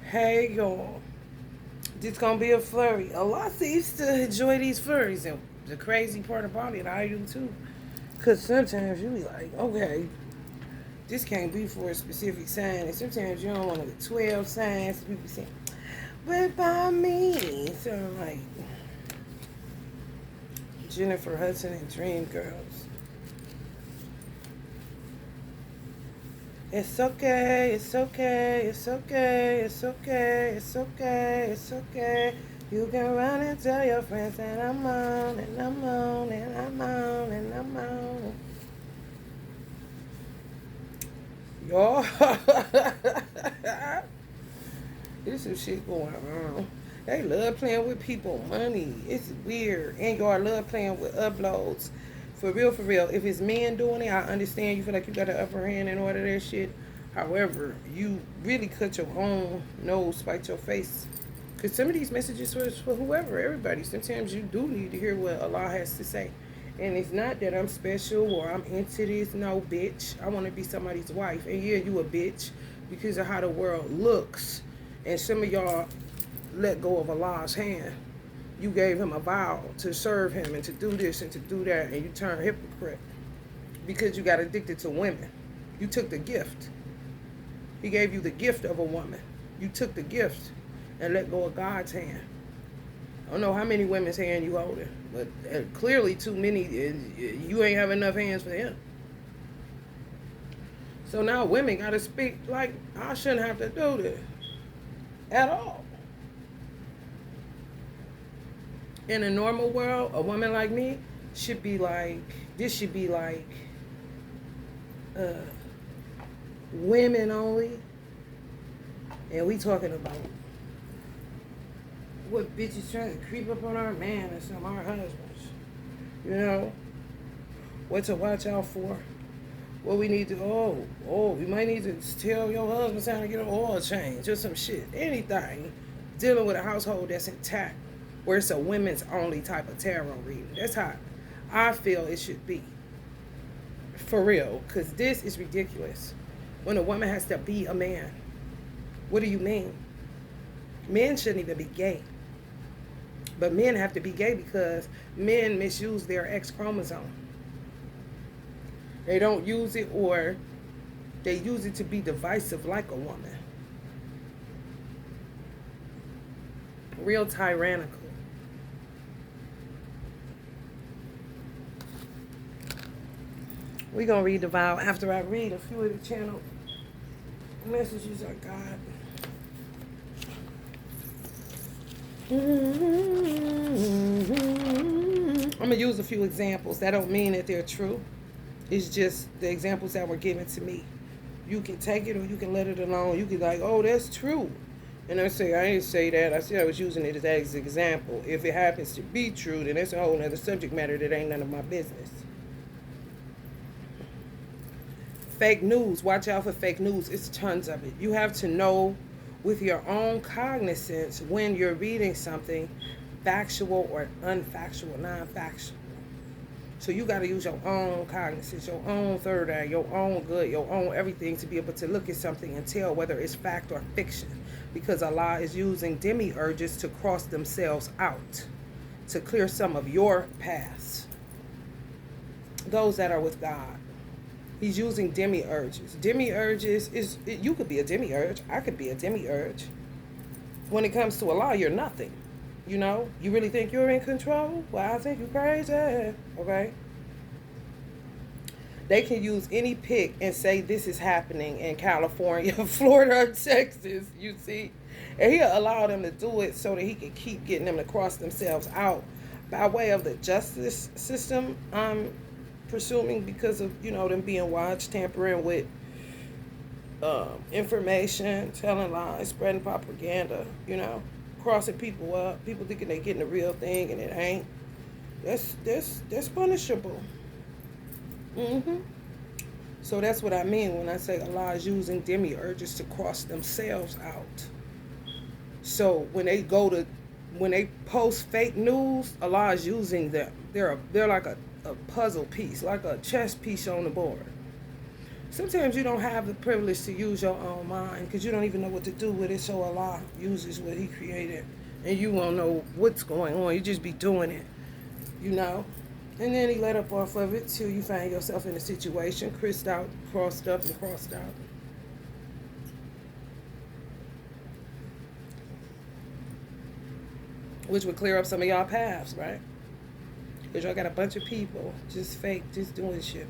Hey y'all, this gonna be a flurry. A lot seems to enjoy these flurries, and the crazy part about it, I do too. Cause sometimes you be like, okay, this can't be for a specific sign, and sometimes you don't want the 12 signs. People say, "What about me?" So I'm like Jennifer Hudson and Dream Girls. It's okay, it's okay, it's okay, it's okay, it's okay, it's okay. You can run and tell your friends that I'm on and I'm on and I'm on and I'm on. Yo, there's some shit going on. They love playing with people money. It's weird. And y'all love playing with uploads. For real, for real. If it's men doing it, I understand you feel like you got the upper hand and all of that shit. However, you really cut your own nose, spite your face. Because some of these messages are for whoever, everybody. Sometimes you do need to hear what Allah has to say. And it's not that I'm special or I'm into this. No, bitch. I want to be somebody's wife. And yeah, you a bitch because of how the world looks. And some of y'all let go of Allah's hand. You gave him a vow to serve him and to do this and to do that, and you turn hypocrite because you got addicted to women. You took the gift. He gave you the gift of a woman. You took the gift and let go of God's hand. I don't know how many women's hand you holding, but clearly too many. You ain't have enough hands for him. So now women got to speak like, I shouldn't have to do this at all. In a normal world, a woman like me should be like, this should be like uh, women only. And we talking about what bitches trying to creep up on our man or some our husbands. You know, what to watch out for. What we need to, we might need to tell your husband it's time to get an oil change or some shit. Anything dealing with a household that's intact, where it's a women's only type of tarot reading. That's how I feel it should be. For real. Because this is ridiculous. When a woman has to be a man. What do you mean? Men shouldn't even be gay. But men have to be gay because men misuse their X chromosome. They don't use it, or they use it to be divisive like a woman. Real tyrannical. We're going to read the vow after I read a few of the channel messages I got. I'm going to use a few examples. That don't mean that they're true. It's just the examples that were given to me. You can take it or you can let it alone. You can like, oh, that's true. And I say, I didn't say that. I said I was using it as an example. If it happens to be true, then that's a whole other subject matter that ain't none of my business. Fake news. Watch out for fake news. It's tons of it. You have to know with your own cognizance when you're reading something factual or unfactual, non-factual. So you got to use your own cognizance, your own third eye, your own good, your own everything to be able to look at something and tell whether it's fact or fiction. Because Allah is using demiurges to cross themselves out, to clear some of your paths. Those that are with God. He's using demiurges. Demiurges is, you could be a demiurge. I could be a demiurge. When it comes to Allah, you're nothing. You know, you really think you're in control? Well, I think you're crazy. Okay? They can use any pick and say this is happening in California, Florida, or Texas, you see? And he'll allow them to do it so that he can keep getting them to cross themselves out by way of the justice system, I'm presuming, because of, you know, them being watched, tampering with information, telling lies, spreading propaganda, you know, crossing people up, people thinking they're getting the real thing and it ain't. That's punishable. So that's what I mean when I say Allah is using demiurges to cross themselves out. So when they post fake news, Allah is using them. They're like a puzzle piece, like a chess piece on the board. Sometimes you don't have the privilege to use your own mind because you don't even know what to do with it. So Allah uses what He created, and you won't know what's going on. You just be doing it, you know. And then He let up off of it till you find yourself in a situation, crossed out, crossed up, and crossed out. Which would clear up some of y'all paths, right? Because y'all got a bunch of people just fake, just doing shit.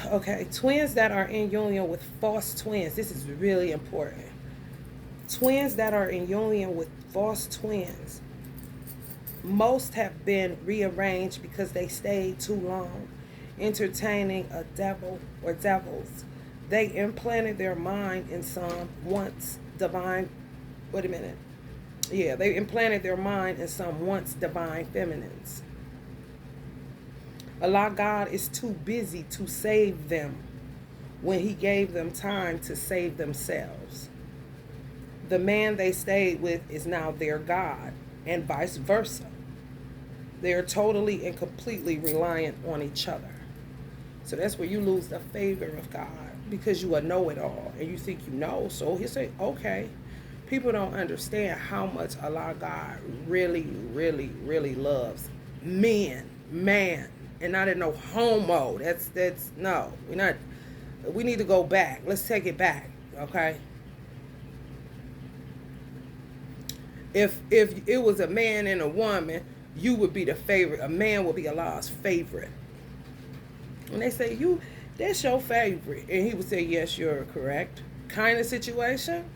Okay, twins that are in union with false twins. This is really important. Twins that are in union with false twins. Most have been rearranged because they stayed too long entertaining a devil or devils. They implanted their mind in some once divine. Wait a minute. Yeah, they implanted their mind in some once divine feminines. Allah God is too busy to save them when He gave them time to save themselves. The man they stayed with is now their God, and vice versa. They are totally and completely reliant on each other. So that's where you lose the favor of God, because you are know-it-all and you think you know. So He say, okay. People don't understand how much Allah God really, really, really loves man, and not in no homo. That's no. We're not. We need to go back. Let's take it back, okay? If it was a man and a woman, you would be the favorite. A man would be Allah's favorite. And they say, that's your favorite. And He would say, yes, you're correct. Kind of situation.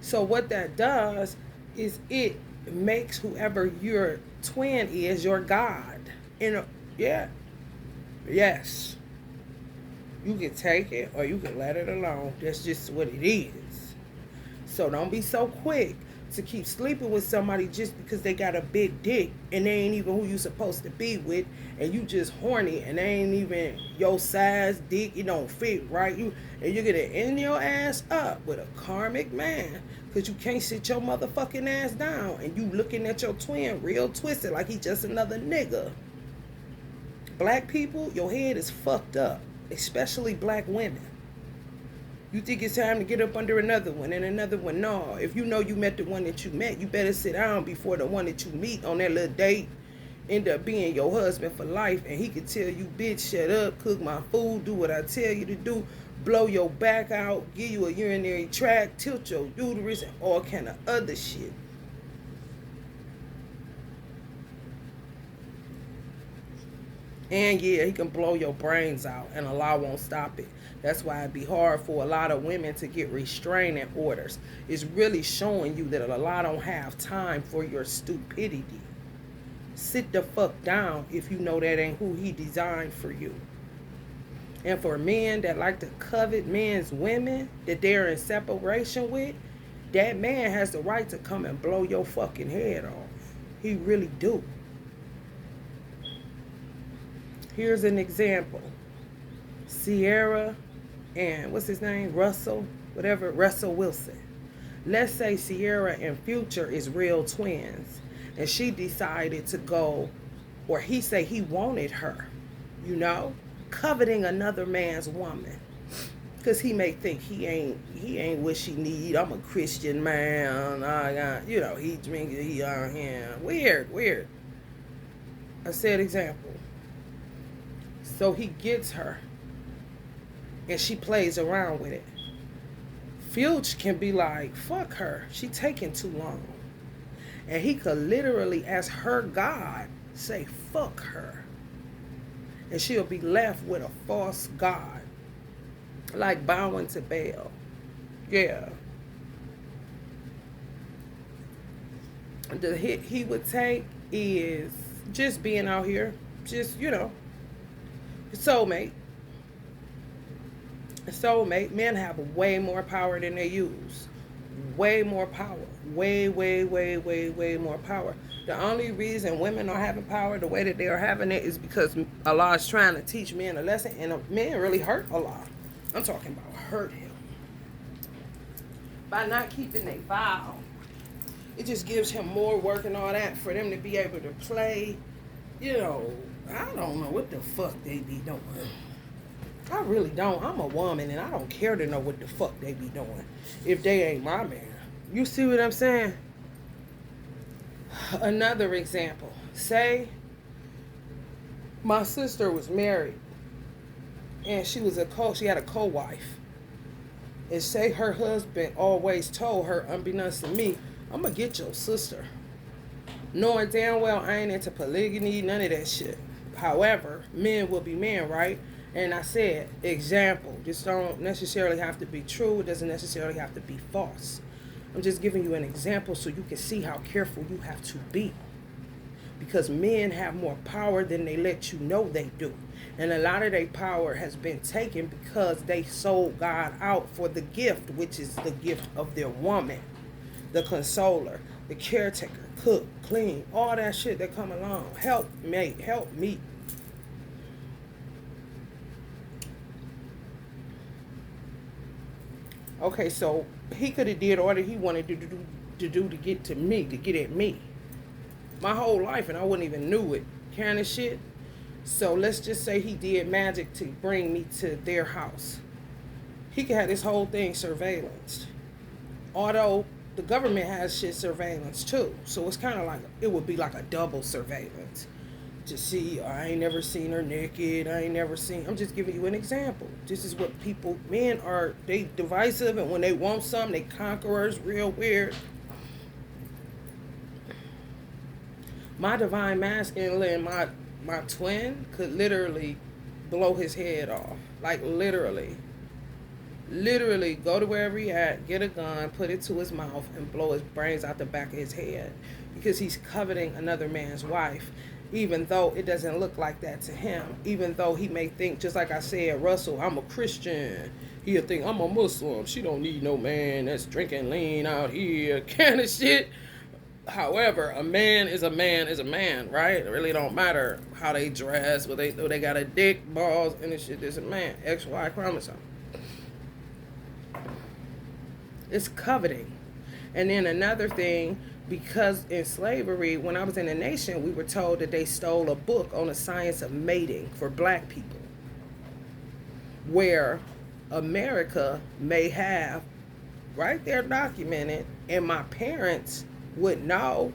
So what that does is it makes whoever your twin is your God. Yes. You can take it or you can let it alone. That's just what it is. So don't be so quick to keep sleeping with somebody just because they got a big dick and they ain't even who you supposed to be with, and you just horny and they ain't even your size dick, it don't fit right. And you're gonna end your ass up with a karmic man because you can't sit your motherfucking ass down, and you looking at your twin real twisted like he just another nigga. Black people, your head is fucked up, especially black women. You think it's time to get up under another one and another one. No, if you know you met the one that you met, you better sit down before the one that you meet on that little date end up being your husband for life, and he could tell you, bitch, shut up, cook my food, do what I tell you to do, blow your back out, give you a urinary tract, tilt your uterus, and all kind of other shit. And yeah, he can blow your brains out, and Allah won't stop it. That's why it'd be hard for a lot of women to get restraining orders. It's really showing you that Allah don't have time for your stupidity. Sit the fuck down if you know that ain't who He designed for you. And for men that like to covet men's women that they're in separation with, that man has the right to come and blow your fucking head off. He really do. Here's an example. Sierra and what's his name? Russell Wilson. Let's say Sierra and Future is real twins, and she decided to go, or he say he wanted her, coveting another man's woman, because he may think he ain't what she need. I'm a Christian man. I got, he drinking, he on him. Weird. I said example. So he gets her, and she plays around with it. Fuge can be like, fuck her, she taking too long. And he could literally, as her God, say, fuck her. And she'll be left with a false God, like bowing to Baal. Yeah. The hit he would take is just being out here, just, soulmate. Men have way more power than they use. Way more power. Way more power. The only reason women are having power the way that they are having it is because Allah is trying to teach men a lesson, and men really hurt Allah. I'm talking about hurt Him. By not keeping their vow. It just gives Him more work and all that for them to be able to play, I don't know what the fuck they be doing. I really don't. I'm a woman and I don't care to know what the fuck they be doing if they ain't my man. You see what I'm saying? Another example. Say my sister was married and she had a co-wife. And say her husband always told her, unbeknownst to me, I'm gonna get your sister. Knowing damn well I ain't into polygamy, none of that shit. However, men will be men, right? And I said, example, this don't necessarily have to be true. It doesn't necessarily have to be false. I'm just giving you an example so you can see how careful you have to be. Because men have more power than they let you know they do. And a lot of their power has been taken because they sold God out for the gift, which is the gift of their woman. The consoler, the caretaker, cook, clean, all that shit that come along. Help, mate, help me. Okay, so he could have did all that he wanted to get to me, to get at me. My whole life, and I wouldn't even knew it, kind of shit. So let's just say he did magic to bring me to their house. He could have this whole thing surveillanced. Although the government has shit surveillance too. So it's kind of like, it would be like a double surveillance. To see, I ain't never seen her naked. I'm just giving you an example. This is what men are, they divisive, and when they want something, they conquerors, real weird. My divine masculine, my twin could literally blow his head off. Like literally go to wherever he at, get a gun, put it to his mouth, and blow his brains out the back of his head. Because he's coveting another man's wife. Even though it doesn't look like that to him. Even though he may think, just like I said, Russell, I'm a Christian. He'll think, I'm a Muslim. She don't need no man that's drinking lean out here. Kind of shit. However, a man is a man, right? It really don't matter how they dress, what they got a dick, balls, and this shit is a man. XY chromosome. It's coveting. And then another thing, because in slavery, when I was in the nation, we were told that they stole a book on the science of mating for black people, where America may have right there documented, and my parents would know,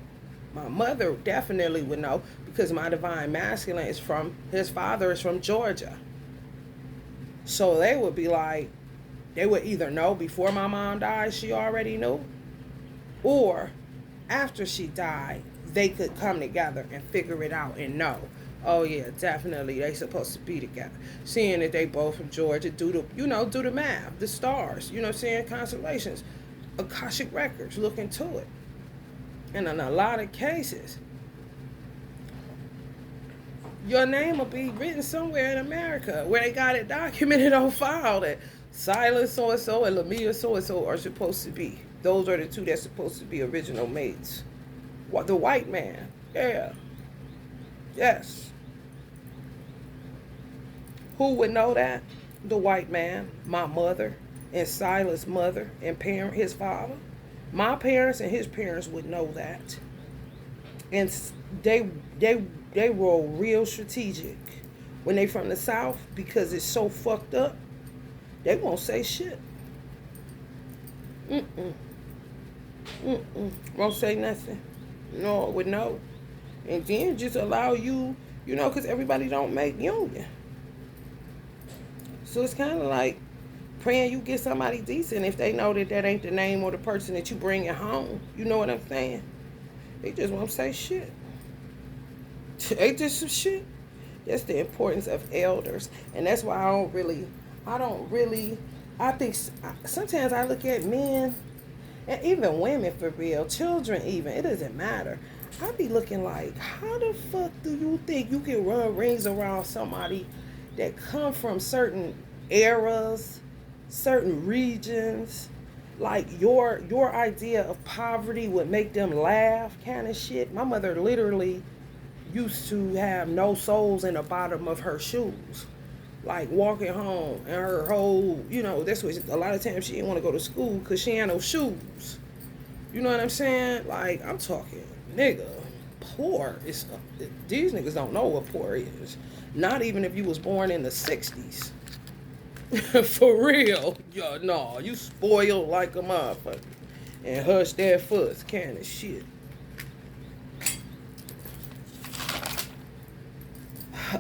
my mother definitely would know, because my divine masculine is his father is from Georgia. So they would be like, they would either know before my mom died, she already knew, or after she died, they could come together and figure it out and know. Oh yeah, definitely they supposed to be together. Seeing that they both from Georgia, do the math, the stars, you know what I'm saying, constellations, Akashic records, look into it. And in a lot of cases, your name will be written somewhere in America where they got it documented on file that Silas so-and-so and Lamia so-and-so are supposed to be. Those are the two that's supposed to be original mates. What, the white man? Yeah. Yes. Who would know that? The white man, my mother, and Silas' mother and his father. My parents and his parents would know that. And they were real strategic. When they from the South, because it's so fucked up, they won't say shit. Won't say nothing. No, would know. And then just allow you, because everybody don't make union. So it's kind of like praying you get somebody decent if they know that ain't the name or the person that you bring it home. You know what I'm saying? They just won't say shit. They just some shit. That's the importance of elders. And that's why I think sometimes I look at men, and even women for real, children even, it doesn't matter. I be looking like, how the fuck do you think you can run rings around somebody that come from certain eras, certain regions, like your idea of poverty would make them laugh kind of shit. My mother literally used to have no soles in the bottom of her shoes. Like walking home and her whole, that's what a lot of times she didn't want to go to school because she had no shoes. You know what I'm saying? Like, I'm talking, nigga, poor. These niggas don't know what poor is. Not even if you was born in the 60s. For real. Yo, no, you spoiled like a motherfucker. And hush that fuss kind of shit.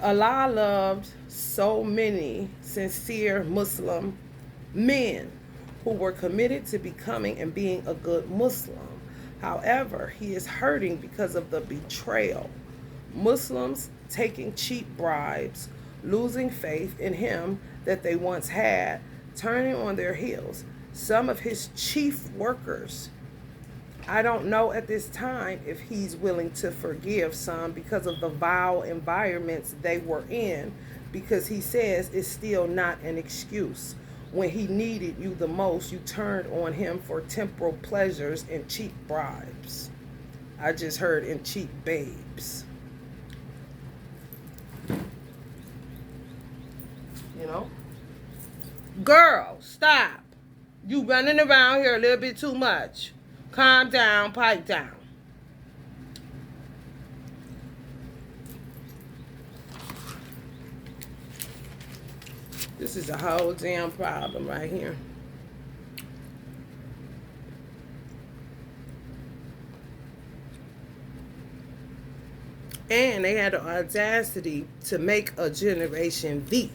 Allah loved so many sincere Muslim men who were committed to becoming and being a good Muslim. However, he is hurting because of the betrayal. Muslims taking cheap bribes, losing faith in him that they once had, turning on their heels. Some of his chief workers, I don't know at this time if he's willing to forgive some because of the vile environments they were in, because he says it's still not an excuse. When he needed you the most, you turned on him for temporal pleasures and cheap bribes. I just heard in cheap babes. You know? Girl, stop. You running around here a little bit too much. Calm down, pipe down. This is a whole damn problem right here. And they had the audacity to make a Generation V.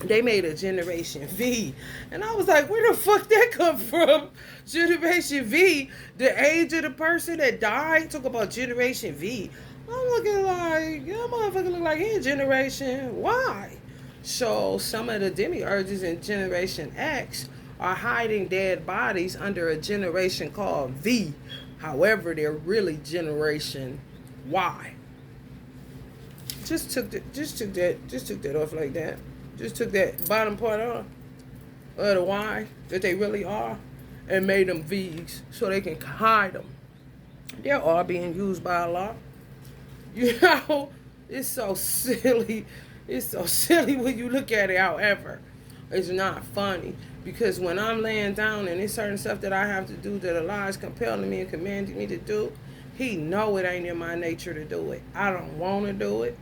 They made a Generation V. And I was like, where the fuck that come from? Generation V, the age of the person that died. Talk about Generation V. I'm looking like, that motherfucker look like he a Generation Y. So some of the demiurges in Generation X are hiding dead bodies under a generation called V. However, they're really Generation Y. Just took that off like that. Just took that bottom part off of the Y that they really are and made them V's so they can hide them. They're all being used by Allah. You know, it's so silly. It's so silly when you look at it. However, it's not funny because when I'm laying down and there's certain stuff that I have to do that Allah is compelling me and commanding me to do, He know it ain't in my nature to do it. I don't want to do it.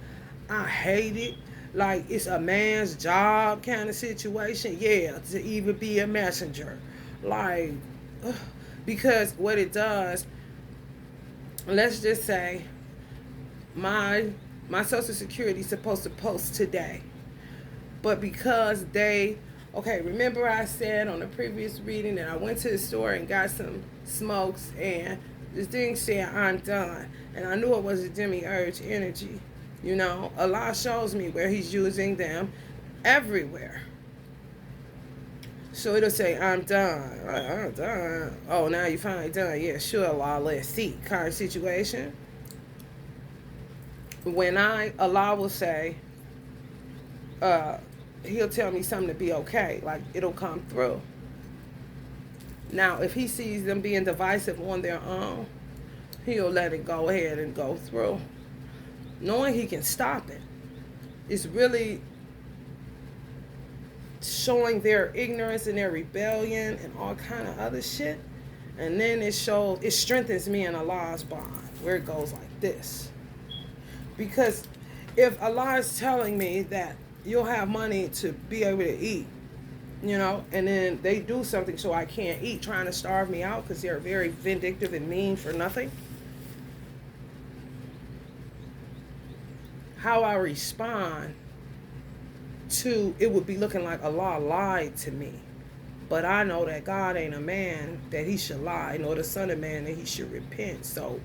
I hate it. Like it's a man's job kind of situation. Yeah, to even be a messenger. Like, because what it does, let's just say my social security is supposed to post today, but because remember I said on the previous reading that I went to the store and got some smokes and this thing said I'm done, and I knew it was a demiurge energy. You know, Allah shows me where He's using them everywhere. So it'll say, I'm done. I'm done. Oh, now you finally done. Yeah, sure, Allah, let's see. Kind of situation. When Allah will say, He'll tell me something to be okay. Like, it'll come through. Now, if He sees them being divisive on their own, He'll let it go ahead and go through. Knowing He can stop it. It's really showing their ignorance and their rebellion and all kind of other shit. And then it strengthens me in Allah's bond, where it goes like this. Because if Allah is telling me that you'll have money to be able to eat, you know, and then they do something so I can't eat, trying to starve me out because they're very vindictive and mean for nothing, how I respond to it would be looking like Allah lied to me. But I know that God ain't a man that He should lie, nor the Son of Man that He should repent. So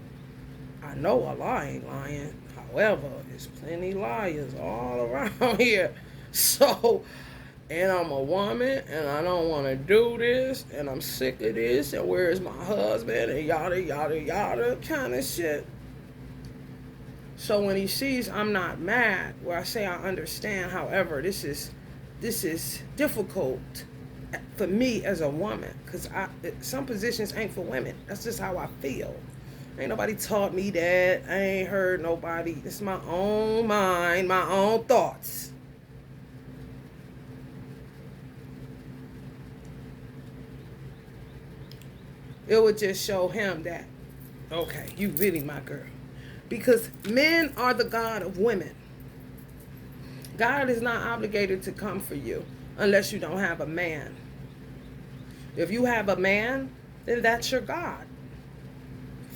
I know Allah ain't lying. However, there's plenty liars all around here. So, and I'm a woman, and I don't want to do this, and I'm sick of this, and where's my husband, and yada, yada, yada, kind of shit. So when He sees I'm not mad, where I say I understand, however, this is difficult for me as a woman, because some positions ain't for women. That's just how I feel. Ain't nobody taught me that. I ain't heard nobody. It's my own mind, my own thoughts. It would just show him that, okay, you really my girl. Because men are the God of women. God is not obligated to come for you unless you don't have a man. If you have a man, then that's your God.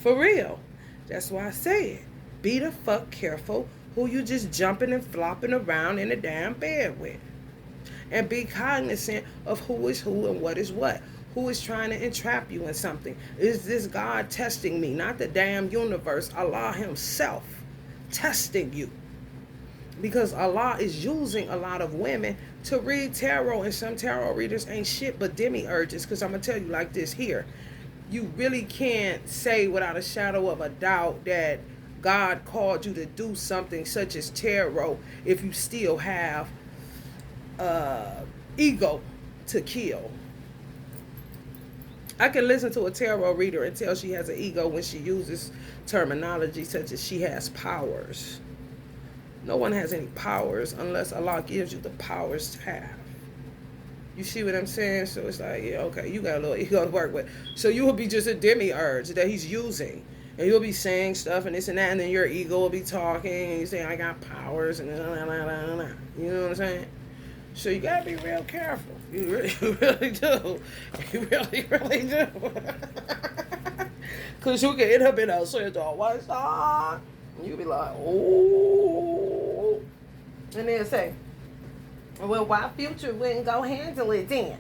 For real. That's why I say it. Be the fuck careful who you just jumping and flopping around in the damn bed with. And be cognizant of who is who and what is what. Who is trying to entrap you in something? Is this God testing me? Not the damn universe. Allah himself testing you. Because Allah is using a lot of women to read tarot, and some tarot readers ain't shit but demiurges. Because I'm going to tell you like this here. You really can't say without a shadow of a doubt that God called you to do something such as tarot if you still have ego to kill. I can listen to a tarot reader and tell she has an ego when she uses terminology such as she has powers. No one has any powers unless Allah gives you the powers to have. You see what I'm saying? So it's like, yeah, okay, you got a little ego to work with. So you will be just a demiurge that he's using. And you'll be saying stuff and this and that, and then your ego will be talking, and you say, I got powers, and blah, blah, blah, blah. You know what I'm saying? So you gotta be real careful. You really do. You really do. Because you can end up in a shit on one side, and you be like, oh. And then say, well, why Future wouldn't go handle it then?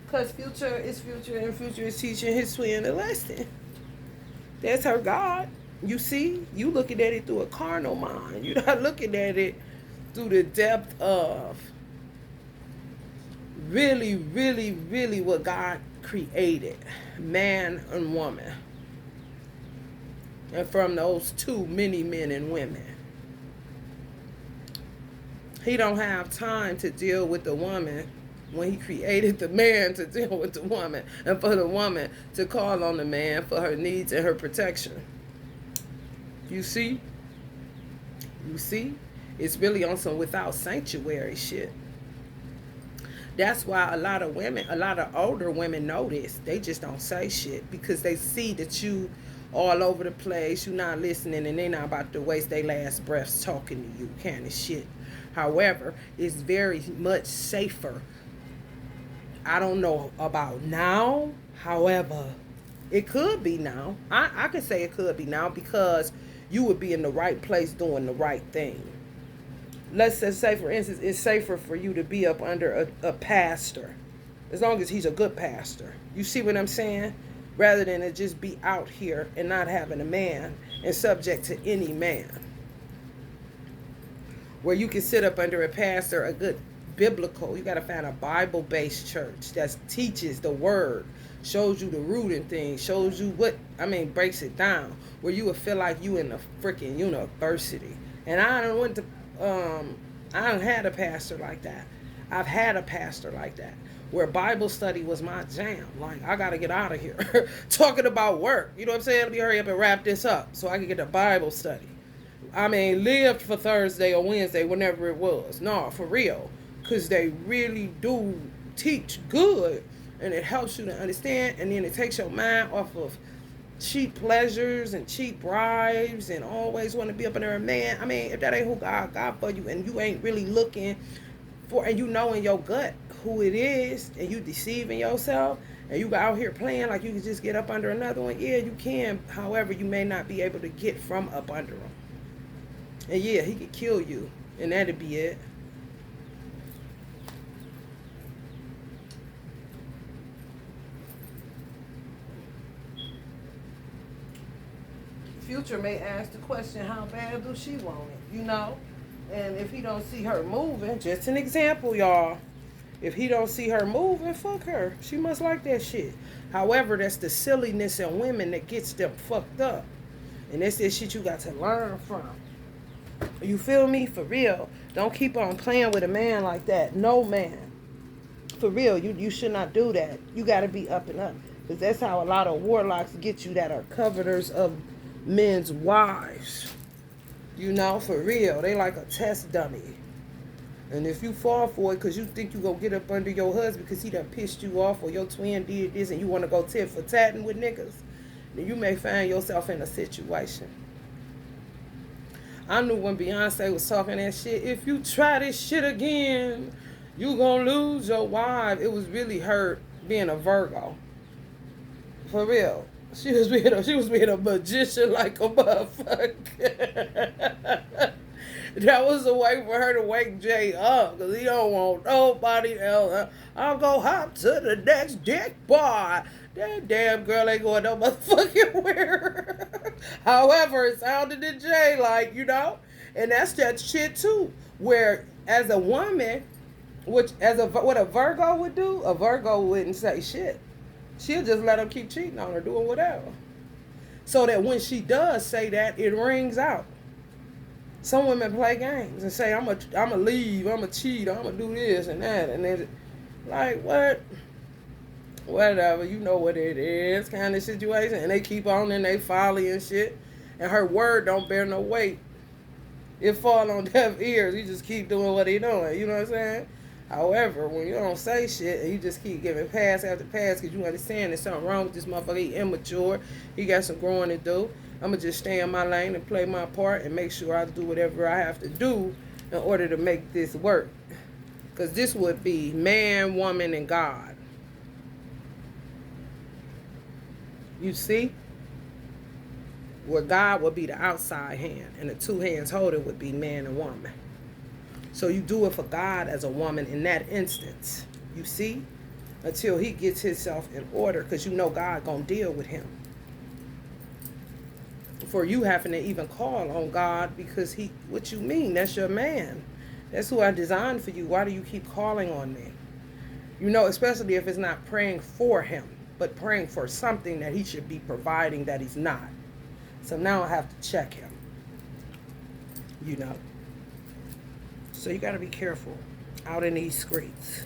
Because Future is Future, and Future is teaching his twin a lesson. That's her God. You see? You looking at it through a carnal mind. You're not looking at it through the depth of really, really, really what God created. Man and woman. And from those two, many men and women. He don't have time to deal with the woman when he created the man to deal with the woman, and for the woman to call on the man for her needs and her protection. You see? You see? It's really on some without sanctuary shit. That's why a lot of women, a lot of older women know this. They just don't say shit because they see that you all over the place, you not listening, and they not about to waste their last breaths talking to you kind of shit. However, it's very much safer. I don't know about now. However, it could be now. I could say it could be now because you would be in the right place doing the right thing. Let's just say, for instance, it's safer for you to be up under a pastor. As long as he's a good pastor. You see what I'm saying? Rather than to just be out here and not having a man and subject to any man. Where you can sit up under a pastor, a good biblical, you got to find a Bible-based church that teaches the word, shows you the root and things, shows you breaks it down, where you would feel like you in a freaking university. And I don't had a pastor like that. I've had a pastor like that, where Bible study was my jam. Like, I got to get out of here talking about work. You know what I'm saying? Let me hurry up and wrap this up so I can get to Bible study. Lived for Thursday or Wednesday, whenever it was. No, for real. Because they really do teach good. And it helps you to understand. And then it takes your mind off of cheap pleasures and cheap bribes and always want to be up under a man. If that ain't who God got for you, and you ain't really looking for, and you know in your gut who it is, and you deceiving yourself, and you out here playing like you can just get up under another one, yeah, you can. However, you may not be able to get from up under him. And yeah, he could kill you, and that'd be it. Future may ask the question, how bad do she want it? And if he don't see her moving, just an example, y'all. If he don't see her moving, fuck her. She must like that shit. However, that's the silliness in women that gets them fucked up. And that's that shit you got to learn from. You feel me? For real. Don't keep on playing with a man like that. No man. For real, you should not do that. You got to be up and up. Because that's how a lot of warlocks get you that are coveters of men's wives. For real. They like a test dummy. And if you fall for it because you think you going to get up under your husband because he done pissed you off, or your twin did this and you want to go tit for tatting with niggas, then you may find yourself in a situation. I knew when Beyonce was talking that shit, if you try this shit again, you gonna lose your wife. It was really her being a Virgo. For real. She was being a magician like a motherfucker. That was a way for her to wake Jay up, because he don't want nobody else. I'll go hop to the next deck bar. That damn girl ain't going no motherfucking where. However, it sounded to Jay like, and that's that shit too. Where as a woman, what a Virgo would do, a Virgo wouldn't say shit. She'll just let him keep cheating on her, doing whatever. So that when she does say that, it rings out. Some women play games and say, I'm a leave, I'm a cheat, I'm going to do this and that. And then, like, what? Whatever, you know what it is, kind of situation. And they keep on in they folly and shit. And her word don't bear no weight. It fall on deaf ears. You just keep doing what he doing. You know what I'm saying? However, when you don't say shit and you just keep giving pass after pass because you understand there's something wrong with this motherfucker, he immature, he got some growing to do. I'm going to just stay in my lane and play my part and make sure I do whatever I have to do in order to make this work. Because this would be man, woman, and God. You see? Where God would be the outside hand and the two hands holding would be man and woman. So you do it for God as a woman in that instance. You see? Until he gets himself in order, because you know God gonna deal with him. For you having to even call on God, because what you mean? That's your man. That's who I designed for you. Why do you keep calling on me? Especially if it's not praying for him, but praying for something that he should be providing that he's not. So now I have to check him. So you got to be careful out in these streets.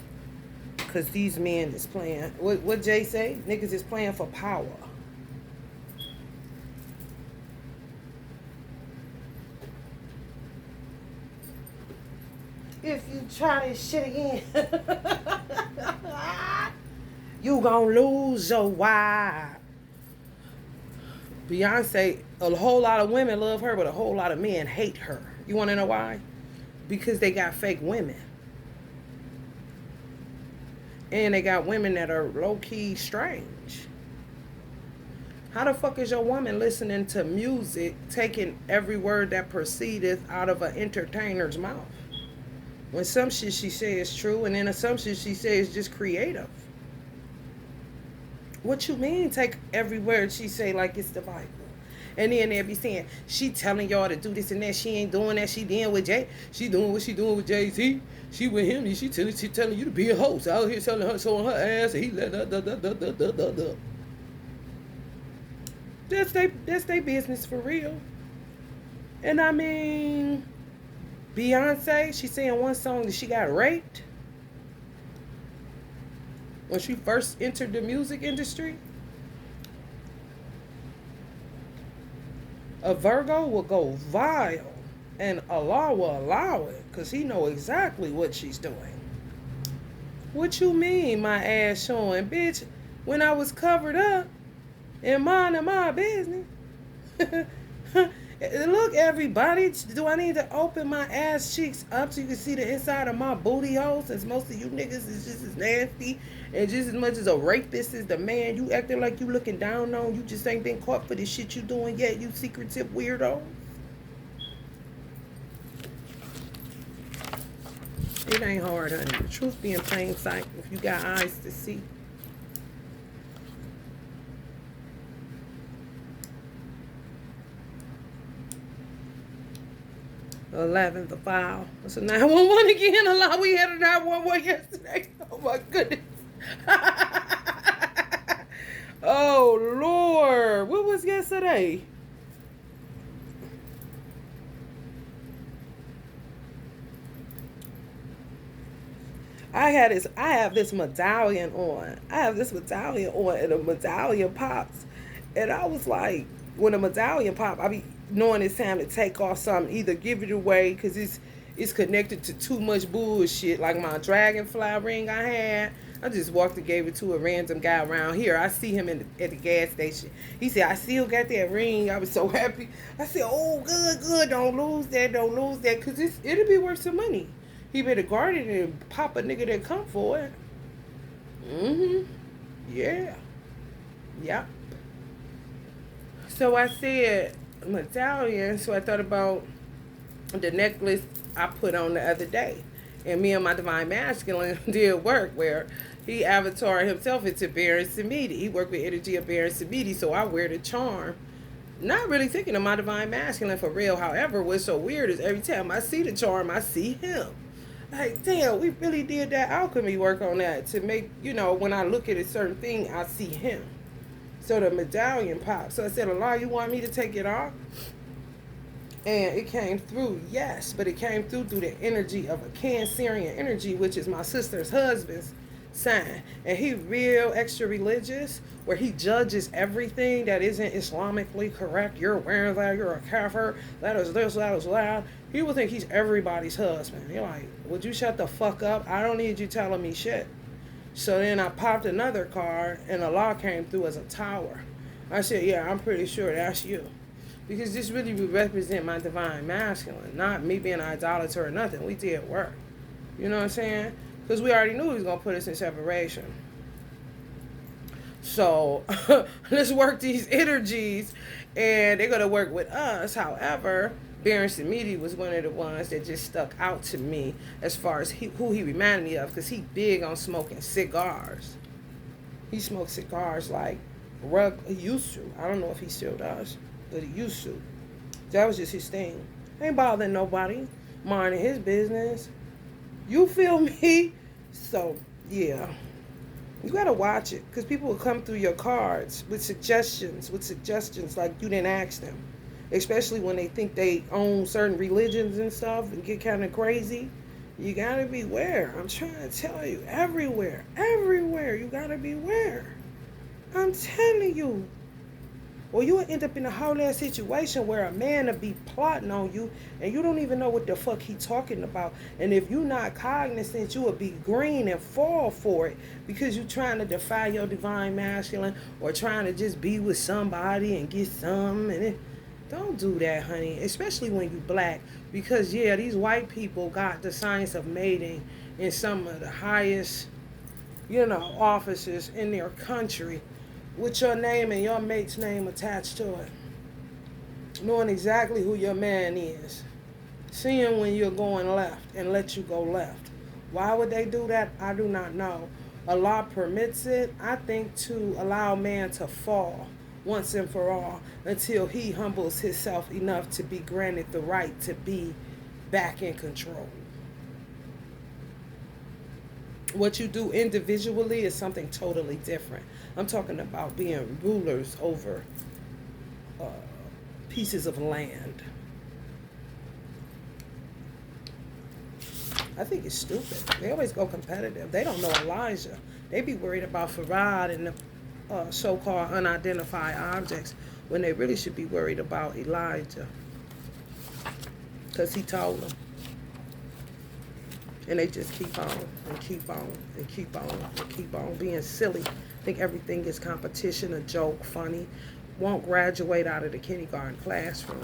Because these men is playing. What Jay say? Niggas is playing for power. If you try this shit again, you gonna lose your wife. Beyonce, a whole lot of women love her, but a whole lot of men hate her. You want to know why? Because they got fake women. And they got women that are low-key strange. How the fuck is your woman listening to music, taking every word that proceedeth out of an entertainer's mouth? When some shit she say is true, and then some shit she say is just creative. What you mean take every word she say like it's the Bible? And then they'll be saying, she telling y'all to do this and that. She ain't doing that. She dealing with Jay. She doing what she doing with Jay-Z. She with him. And she telling you to be a host. Out here telling her, showing her ass. And he let da. That's they business for real. And I mean, Beyonce, she saying one song that she got raped when she first entered the music industry. A Virgo will go vile, and Allah will allow it, because he know exactly what she's doing. What you mean, my ass showing? Bitch, when I was covered up and minding my business. Look, everybody, do I need to open my ass cheeks up so you can see the inside of my booty hole, since most of you niggas is just as nasty and just as much as a rapist as the man you acting like you looking down on? You just ain't been caught for the shit you doing yet, you secretive weirdo. It ain't hard, honey. The truth be in plain sight if you got eyes to see. The 11th, the file. It's a 911 again. Allah, we had a 911 yesterday. Oh my goodness. Oh Lord. What was yesterday? I have this medallion on. And the medallion pops. And I was like, when the medallion pop, I be knowing it's time to take off something, either give it away because it's connected to too much bullshit, like my dragonfly ring I had. I just walked and gave it to a random guy around here. I see him at the gas station. He said, I still got that ring. I was so happy. I said, oh, good, good. Don't lose that. Don't lose that. Because it'll be worth some money. He better guard it and pop a nigga that come for it. Mm-hmm. Yeah. Yep. So I said, medallion. So I thought about the necklace I put on the other day. And me and my divine masculine did work where he avatared himself into Baron Samedi. He worked with energy of Baron Samedi, so I wear the charm. Not really thinking of my divine masculine for real. However, what's so weird is every time I see the charm, I see him. Like, damn, we really did that alchemy work on that to make, when I look at a certain thing, I see him. So the medallion popped. So I said, Allah, you want me to take it off? And it came through, yes, but it came through the energy of a Cancerian energy, which is my sister's husband's sign. And he real extra religious, where he judges everything that isn't Islamically correct. You're wearing that, you're a kafir, that is this, that is that. He will think he's everybody's husband. You're like, would you shut the fuck up? I don't need you telling me shit. So then I popped another card, and Allah came through as a tower. I said, yeah, I'm pretty sure that's you. Because this really would represent my divine masculine, not me being an idolater or nothing. We did work. You know what I'm saying? Because we already knew he was going to put us in separation. So, let's work these energies, and they're going to work with us. However, Baron Samedi was one of the ones that just stuck out to me as far as who he reminded me of, because he big on smoking cigars. He smoked cigars like he used to. I don't know if he still does. But he used to. That was just his thing. Ain't bothering nobody. Minding his business. You feel me? So, yeah. You gotta watch it. Because people will come through your cards with suggestions like you didn't ask them. Especially when they think they own certain religions and stuff and get kind of crazy. You gotta beware. I'm trying to tell you. Everywhere. You gotta beware. I'm telling you. Or you will end up in a whole ass situation where a man will be plotting on you and you don't even know what the fuck he talking about. And if you're not cognizant, you will be green and fall for it because you're trying to defy your divine masculine or trying to just be with somebody and get some. And don't do that, honey, especially when you black. Because, yeah, these white people got the science of mating in some of the highest, offices in their country, with your name and your mate's name attached to it. Knowing exactly who your man is. Seeing when you're going left and let you go left. Why would they do that? I do not know. Allah permits it, I think, to allow man to fall once and for all until he humbles himself enough to be granted the right to be back in control. What you do individually is something totally different. I'm talking about being rulers over pieces of land. I think it's stupid. They always go competitive. They don't know Elijah. They be worried about Farad and the so-called unidentified objects when they really should be worried about Elijah. Because he told them. And they just keep on and keep on and keep on and keep on being silly. Think everything is competition, a joke, funny. Won't graduate out of the kindergarten classroom.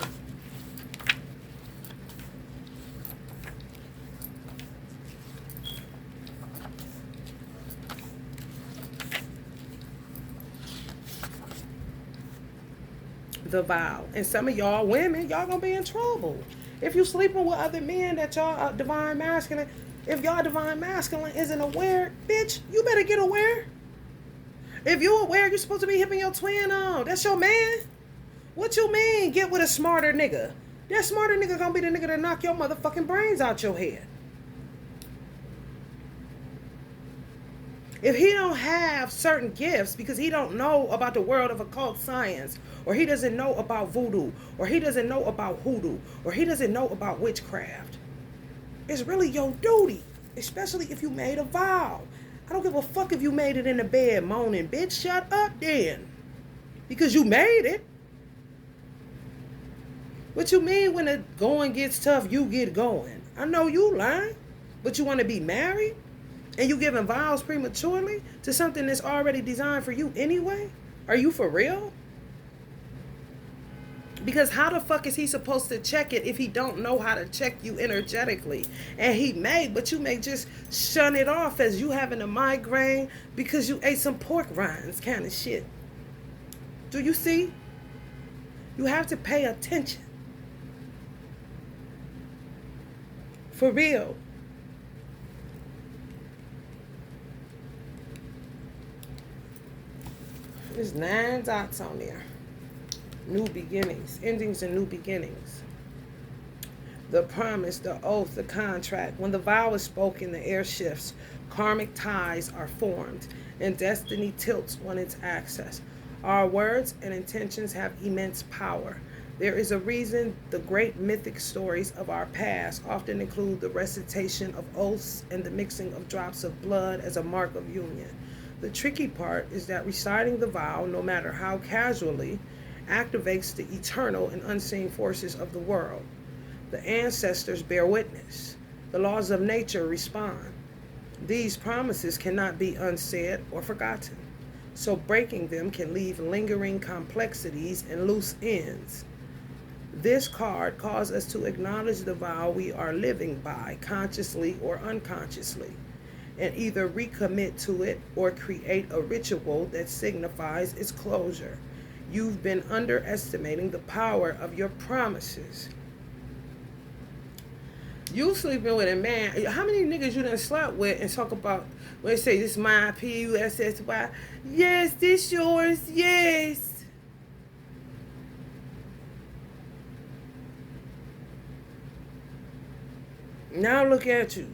The vow. And some of y'all women, y'all gonna be in trouble. If you sleeping with other men that y'all are divine masculine, if y'all divine masculine isn't aware, bitch, you better get aware. If you aware, you're supposed to be hipping your twin on. That's your man. What you mean, get with a smarter nigga? That smarter nigga gonna be the nigga that knock your motherfucking brains out your head. If he don't have certain gifts because he don't know about the world of occult science, or he doesn't know about voodoo, or he doesn't know about hoodoo, or he doesn't know about witchcraft, it's really your duty, especially if you made a vow. I don't give a fuck if you made it in the bed moaning. Bitch, shut up then. Because you made it. What you mean when the going gets tough, you get going? I know you lying, but you want to be married? And you giving vows prematurely to something that's already designed for you anyway? Are you for real? Because how the fuck is he supposed to check it if he don't know how to check you energetically? And he may, but you may just shun it off as you having a migraine because you ate some pork rinds kind of shit. Do you see? You have to pay attention. For real. There's 9 dots on there. New beginnings, endings and new beginnings. The promise, the oath, the contract. When the vow is spoken, the air shifts, karmic ties are formed, and destiny tilts on its axis. Our words and intentions have immense power. There is a reason the great mythic stories of our past often include the recitation of oaths and the mixing of drops of blood as a mark of union. The tricky part is that reciting the vow, no matter how casually, activates the eternal and unseen forces of the world. The ancestors bear witness. The laws of nature respond. These promises cannot be unsaid or forgotten, so breaking them can leave lingering complexities and loose ends. This card calls us to acknowledge the vow we are living by, consciously or unconsciously, and either recommit to it or create a ritual that signifies its closure. You've been underestimating the power of your promises. You sleeping with a man. How many niggas you done slept with and talk about when they say this is mine, P-U-S-S-Y? Yes, this yours, yes. Now look at you.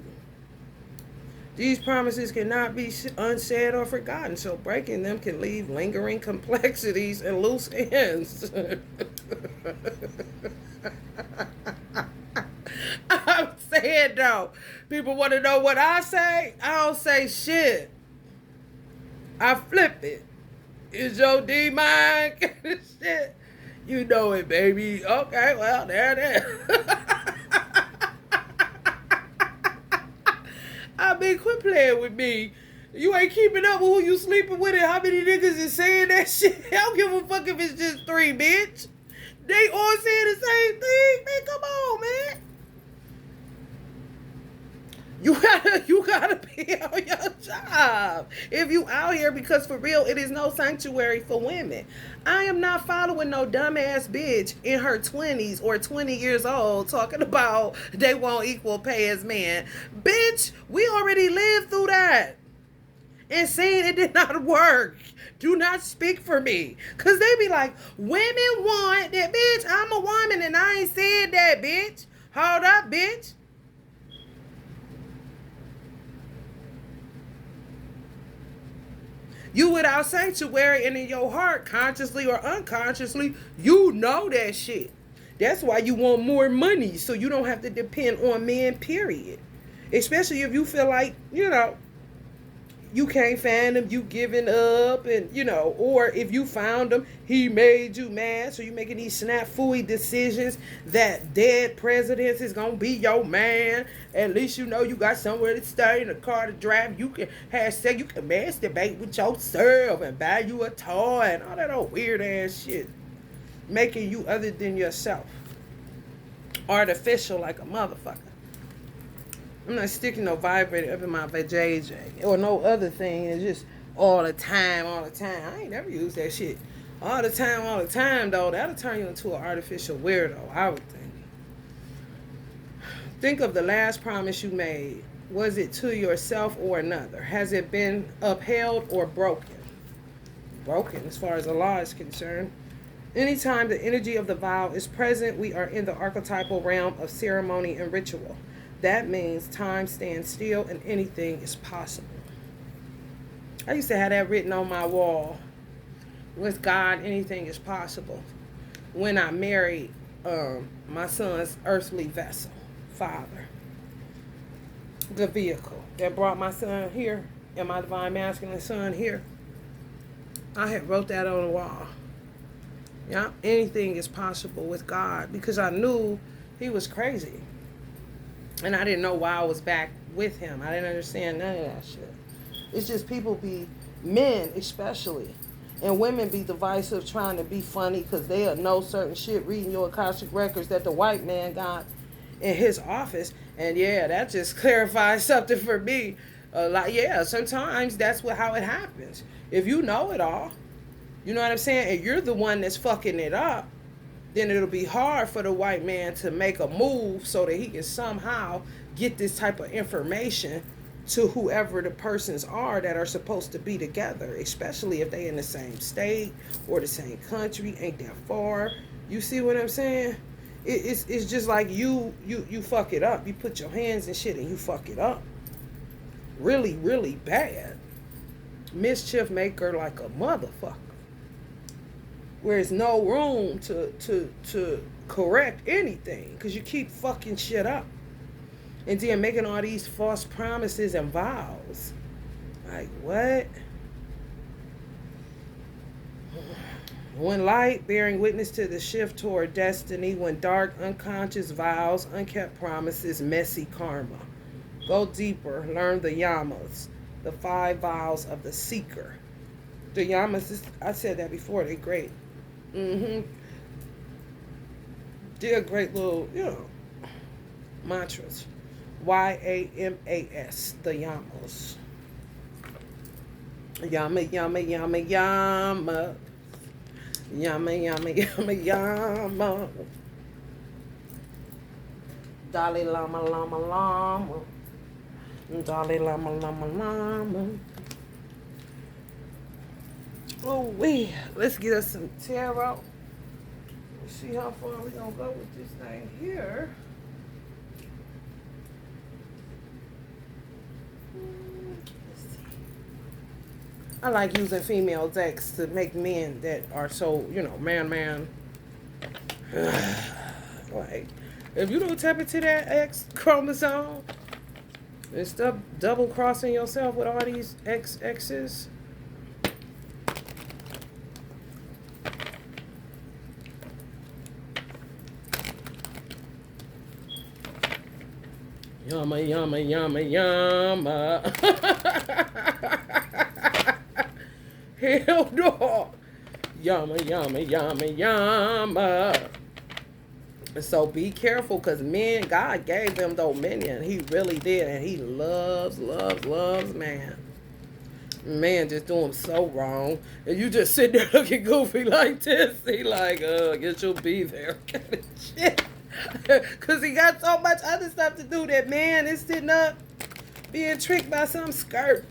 These promises cannot be unsaid or forgotten, so breaking them can leave lingering complexities and loose ends. I'm saying though, people want to know what I say. I don't say shit. I flip it. Is your D mine? Shit. You know it, baby. Okay, well, there it is. I mean, quit playing with me. You ain't keeping up with who you sleeping with and how many niggas is saying that shit. I don't give a fuck if it's just 3, bitch. They all saying the same thing. Man, come on, man. You gotta be on your job if you out here, because for real, it is no sanctuary for women. I am not following no dumbass bitch in her 20s or 20 years old talking about they want equal pay as men. Bitch, we already lived through that and saying it did not work. Do not speak for me, because they be like, women want that. Bitch, I'm a woman and I ain't said that, bitch. Hold up, bitch. You without sanctuary, and in your heart, consciously or unconsciously, you know that shit. That's why you want more money, so you don't have to depend on men, period. Especially if you feel like, you can't find him, you giving up, and, or if you found him, he made you mad, so you making these snafu decisions that dead presidents is going to be your man. At least you know you got somewhere to stay and a car to drive. You can have sex, you can masturbate with yourself and buy you a toy and all that old weird ass shit. Making you other than yourself. Artificial like a motherfucker. I'm not sticking no vibrator up in my vajayjay or no other thing. It's just all the time. I ain't never used that shit. All the time, though. That'll turn you into an artificial weirdo, I would think. Think of the last promise you made. Was it to yourself or another? Has it been upheld or broken? Broken, as far as the law is concerned. Anytime the energy of the vow is present, we are in the archetypal realm of ceremony and ritual. That means time stands still and anything is possible. I used to have that written on my wall. With God, anything is possible. When I married my son's earthly vessel, father, the vehicle that brought my son here and my divine masculine son here, I had wrote that on the wall. Yeah, anything is possible with God, because I knew he was crazy. And I didn't know why I was back with him. I didn't understand none of that shit. It's just people be, men especially, and women be divisive trying to be funny because they'll know certain shit reading your Akashic records that the white man got in his office. And yeah, that just clarifies something for me. Yeah, sometimes that's how it happens. If you know it all, you know what I'm saying, and you're the one that's fucking it up, then it'll be hard for the white man to make a move so that he can somehow get this type of information to whoever the persons are that are supposed to be together, especially if they in the same state or the same country, ain't that far. You see what I'm saying? It's just like you fuck it up. You put your hands in shit and you fuck it up. Really, really bad. Mischief maker like a motherfucker. Where there's no room to correct anything because you keep fucking shit up. And then making all these false promises and vows. Like, what? When light, bearing witness to the shift toward destiny. When dark, unconscious vows, unkept promises, messy karma. Go deeper, learn the yamas, the 5 vows of the seeker. The yamas, I said that before, they're great. They're great little, mantras. YAMAS, the yamas. Yama, yama, yama, yama. Yama, yama, yama, yama. Dalai Lama, Lama, Lama. Dalai Lama, Lama, Lama. Oh, let's get us some tarot. Let's see how far we're going to go with this thing here. Let's see. I like using female decks to make men that are so, man. Like, if you don't tap into that X chromosome and stop double crossing yourself with all these XXs. Yama, yama, yama, yama. Hell no. Yama, yama, yama, yama. So be careful, because men, God gave them dominion. He really did. And he loves man. Man just doing so wrong. And you just sit there looking goofy like this. He like, get your be there. Shit. Because he got so much other stuff to do that man is sitting up being tricked by some skirt.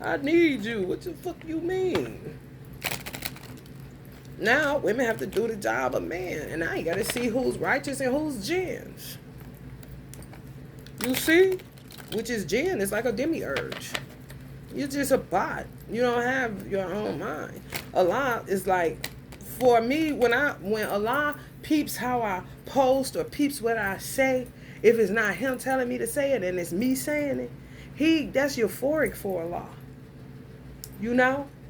I need you. What the fuck you mean? Now, women have to do the job of man. And now you got to see who's righteous and who's gens. You see? Which is gen. It's like a demiurge. You're just a bot. You don't have your own mind. Allah is like, for me, when Allah peeps how I post or peeps what I say, if it's not him telling me to say it and it's me saying it, that's euphoric for Allah.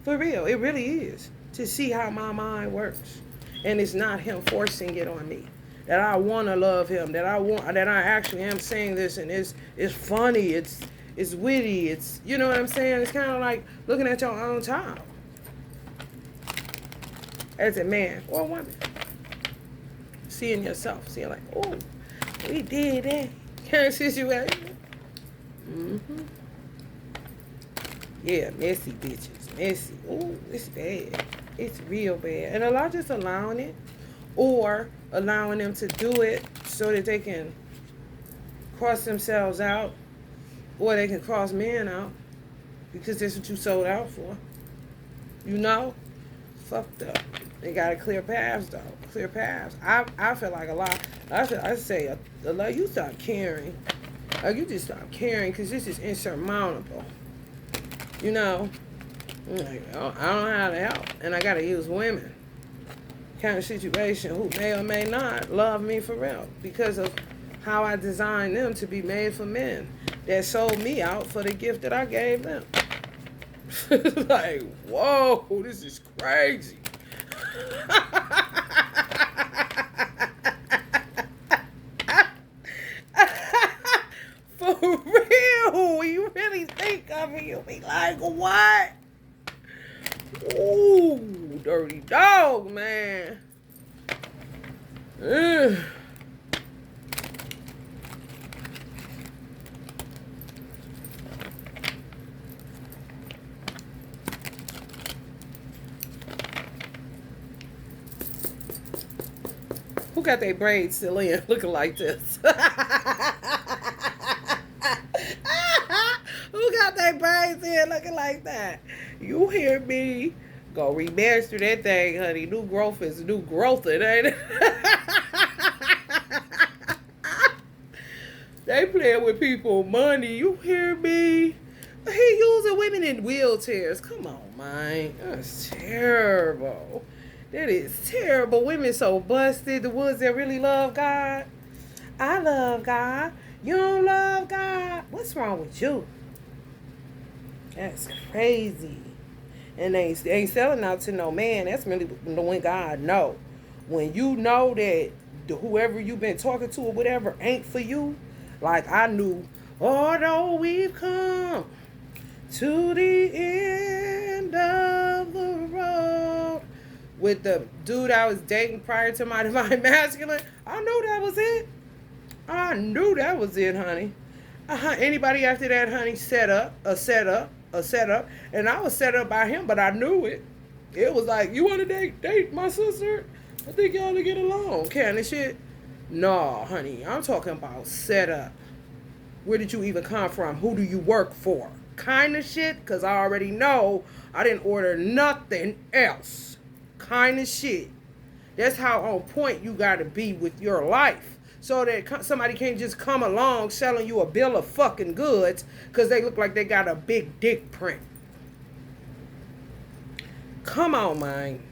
For real, it really is. To see how my mind works. And it's not him forcing it on me. That I want to love him, that I actually am saying this, and it's funny, it's witty, it's, you know what I'm saying? It's kind of like looking at your own child. As a man or a woman. Seeing yourself, seeing like, oh, we did that kind of situation. Yeah, messy bitches, messy. Oh, it's bad. It's real bad. And a lot just allowing it, or allowing them to do it so that they can cross themselves out, or they can cross men out, because that's what you sold out for. Fucked up. They gotta clear paths though. Clear paths. I feel like a lot. I say a lot. You stop caring. Like, you just stop caring, because this is insurmountable. Like, I don't know how to help, and I gotta use women. Kind of situation who may or may not love me for real, because of how I designed them to be made for men that sold me out for the gift that I gave them. Like, whoa, this is crazy. what? Ooh, dirty dog, man. Ugh. Who got their braids still in looking like this? Who got their braids in looking like that? You hear me? Go remaster that thing, honey. New growth is new growth, it ain't it? They playing with people money. You hear me? He using women in wheelchairs. Come on, man. That's terrible. That is terrible. Women so busted. The ones that really love God. I love God. You don't love God. What's wrong with you? That's crazy. And they ain't selling out to no man. That's really when God know. When you know that whoever you've been talking to or whatever ain't for you. Like I knew, although we've come to the end of the road. With the dude I was dating prior to my divine masculine, I knew that was it. I knew that was it, honey. Anybody after that, honey, set up. And I was set up by him, but I knew it. It was like, you want to date my sister? I think y'all to get along. Kind of shit. No, honey, I'm talking about set up. Where did you even come from? Who do you work for? Kind of shit, because I already know I didn't order nothing else. Kind of shit. That's how on point you got to be with your life. So that somebody can't just come along selling you a bill of fucking goods because they look like they got a big dick print. Come on, man.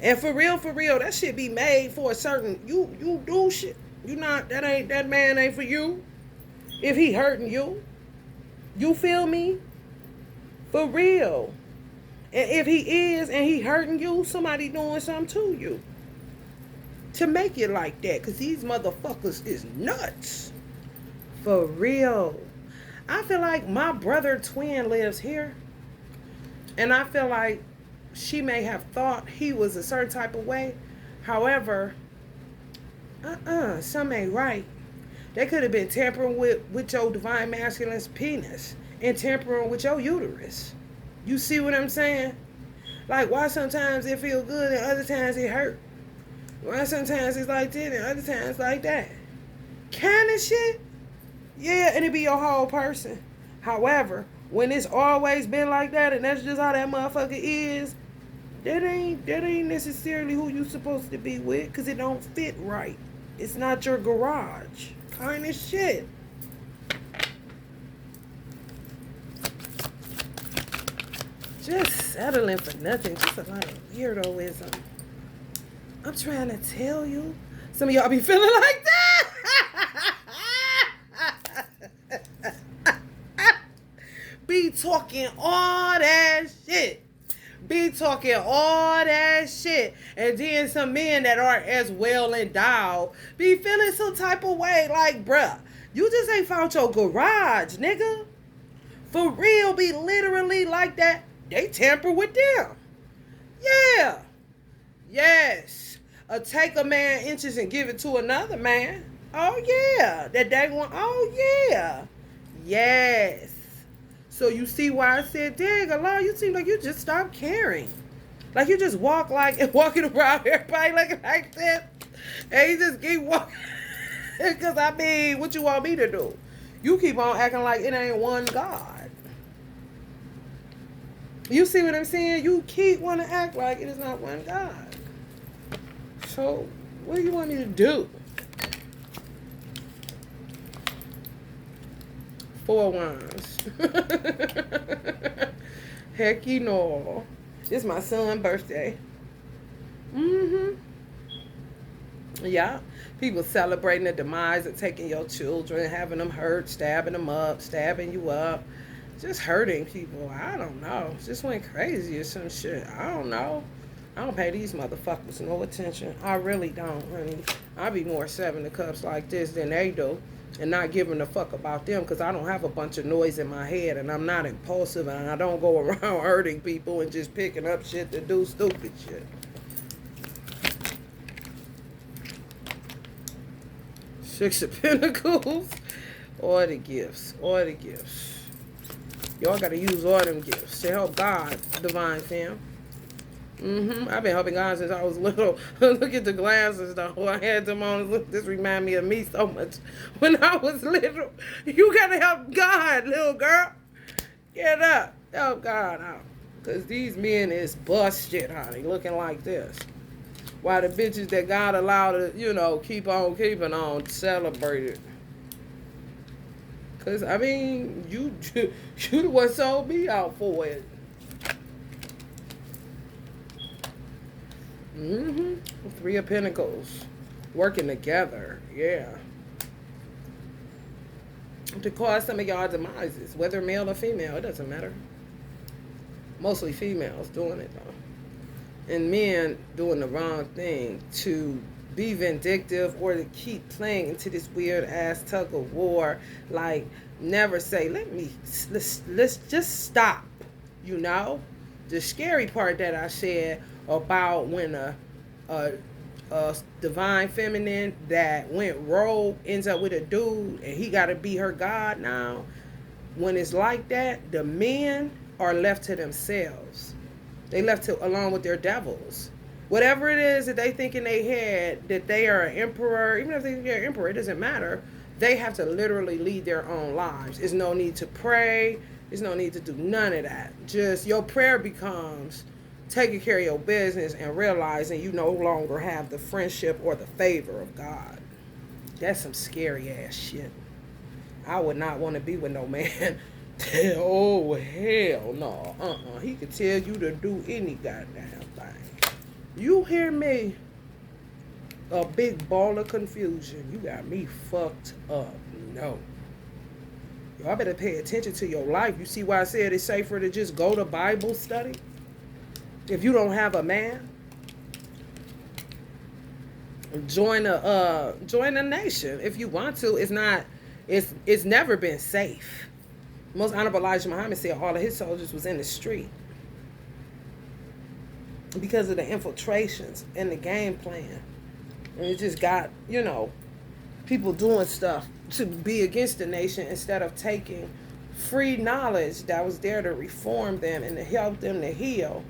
And for real, that shit be made for a certain, you do shit. You not, that man ain't for you. If he hurting you. You feel me? For real. And if he is and he hurting you, somebody doing something to you. To make it like that. Because these motherfuckers is nuts. For real. I feel like my brother twin lives here. And I feel like she may have thought he was a certain type of way. However, something ain't right. They could have been tampering with your divine masculine's penis. And tampering with your uterus. You see what I'm saying? Like, why sometimes it feel good and other times it hurt? Why sometimes it's like this and other times like that? Kind of shit? Yeah, and it be your whole person. However, when it's always been like that and that's just how that motherfucker is, that ain't necessarily who you supposed to be with because it don't fit right. It's not your garage. Kind of shit. Just settling for nothing. Just a lot of weirdoism. I'm trying to tell you. Some of y'all be feeling like that. Be talking all that shit. Be talking all that shit. And then some men that aren't as well endowed be feeling some type of way. Like, bruh, you just ain't found your garage, nigga. For real, be literally like that. They tamper with them. Yeah. Yes. Take a man inches and give it to another man. Oh, yeah. That they want. Oh, yeah. Yes. So you see why I said, dang, Allah, you seem like you just stopped caring. Like you just walking around everybody looking like this. And you just keep walking. Because, I mean, what you want me to do? You keep on acting like it ain't one God. You see what I'm saying? You keep wanting to act like it is not one God. So, what do you want me to do? 4 wands. Heck you no. It's my son's birthday. Yeah. People celebrating the demise of taking your children, having them hurt, stabbing them up, stabbing you up. Just hurting people. I don't know. Just went crazy or some shit. I don't know. I don't pay these motherfuckers no attention. I really don't, honey. I be more 7 of cups like this than they do. and not giving a fuck about them, because I don't have a bunch of noise in my head, and I'm not impulsive, and I don't go around hurting people and just picking up shit to do stupid shit. Six of Pentacles. Or the gifts. Or the gifts. Y'all got to use all them gifts to help God, divine fam. I've been helping God since I was little. Look at the glasses, though. I had them on. Look, this remind me of me so much. When I was little, you got to help God, little girl. Get up. Help God out. Because these men is busted, honey, looking like this. While the bitches that God allowed to, you know, keep on keeping on, celebrate it. Because, I mean, you the one sold me out for it. Three of Pentacles. Working together. Yeah. To cause some of y'all demises. Whether male or female, it doesn't matter. Mostly females doing it, though. And men doing the wrong thing to be vindictive or to keep playing into this weird ass tug of war. Like, never say, let's just stop. You know? The scary part that I said about when a divine feminine that went rogue ends up with a dude and he got to be her god now. When it's like that, the men are left to themselves. They left to along with their devils. Whatever it is that they think in their head that they are an emperor, even if they think they're an emperor, it doesn't matter. They have to literally lead their own lives. There's no need to pray. There's no need to do none of that. Just your prayer becomes taking care of your business and realizing you no longer have the friendship or the favor of God. That's some scary ass shit. I would not want to be with no man. Oh, hell no. He could tell you to do any goddamn thing. You hear me? A big ball of confusion. You got me fucked up. No. Y'all better pay attention to your life. You see why I said it's safer to just go to Bible study? If you don't have a man, join a nation if you want to. It's never been safe. Most Honorable Elijah Muhammad said all of his soldiers was in the street because of the infiltrations and the game plan. And it just got, you know, people doing stuff to be against the nation instead of taking free knowledge that was there to reform them and to help them to heal.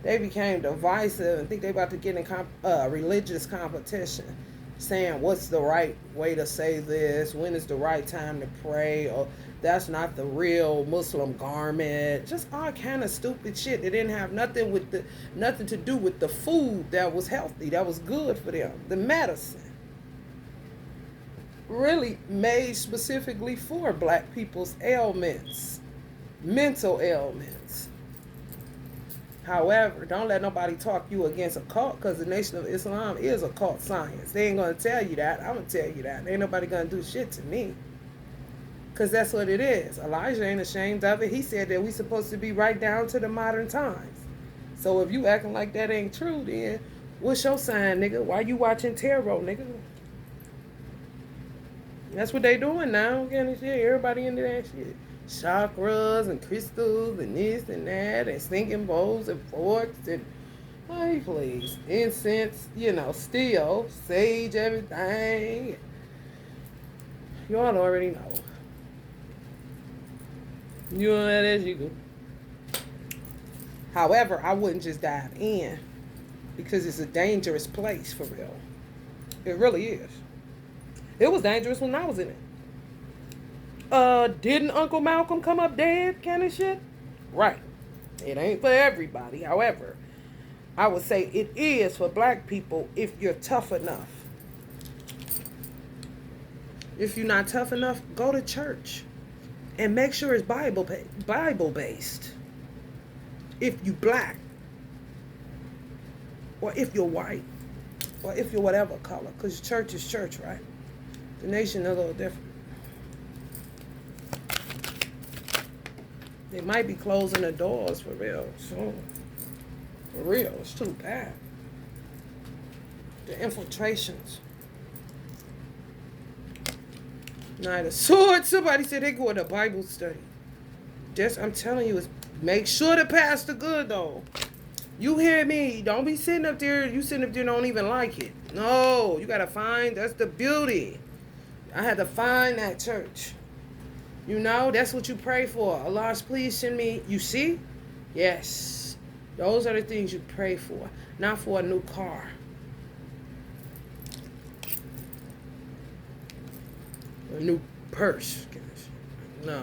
They became divisive and think they about to get in religious competition, saying what's the right way to say this, when is the right time to pray, or that's not the real Muslim garment. Just all kind of stupid shit that didn't have nothing to do with the food that was healthy, that was good for them. The medicine really made specifically for black people's ailments, mental ailments. However, don't let nobody talk you against a cult, because the Nation of Islam is a cult science. They ain't going to tell you that. I'm going to tell you that. Ain't nobody going to do shit to me. Because that's what it is. Elijah ain't ashamed of it. He said that we supposed to be right down to the modern times. So if you acting like that ain't true, then what's your sign, nigga? Why you watching tarot, nigga? That's what they doing now. Getting shit. Everybody into that shit. Chakras and crystals and this and that and singing bowls and forks and, hey, please, incense, you know, steel, sage, everything. You all already know. You know that as you go. However, I wouldn't just dive in because it's a dangerous place for real. It really is. It was dangerous when I was in it. Didn't Uncle Malcolm come up dead kind of shit? Right. It ain't for everybody. However, I would say it is for black people if you're tough enough. If you're not tough enough, go to church. And make sure it's Bible-based. If you black. Or if you're white. Or if you're whatever color. Because church is church, right? The nation is a little different. They might be closing the doors for real soon. For real, it's too bad. The infiltrations. Not a sword. Somebody said they go to Bible study. Just I'm telling you, is make sure the pastor good though. You hear me? Don't be sitting up there. You sitting up there don't even like it. No, you gotta find. That's the beauty. I had to find that church. You know, that's what you pray for. Allah, please send me. You see? Yes. Those are the things you pray for. Not for a new car. A new purse. No.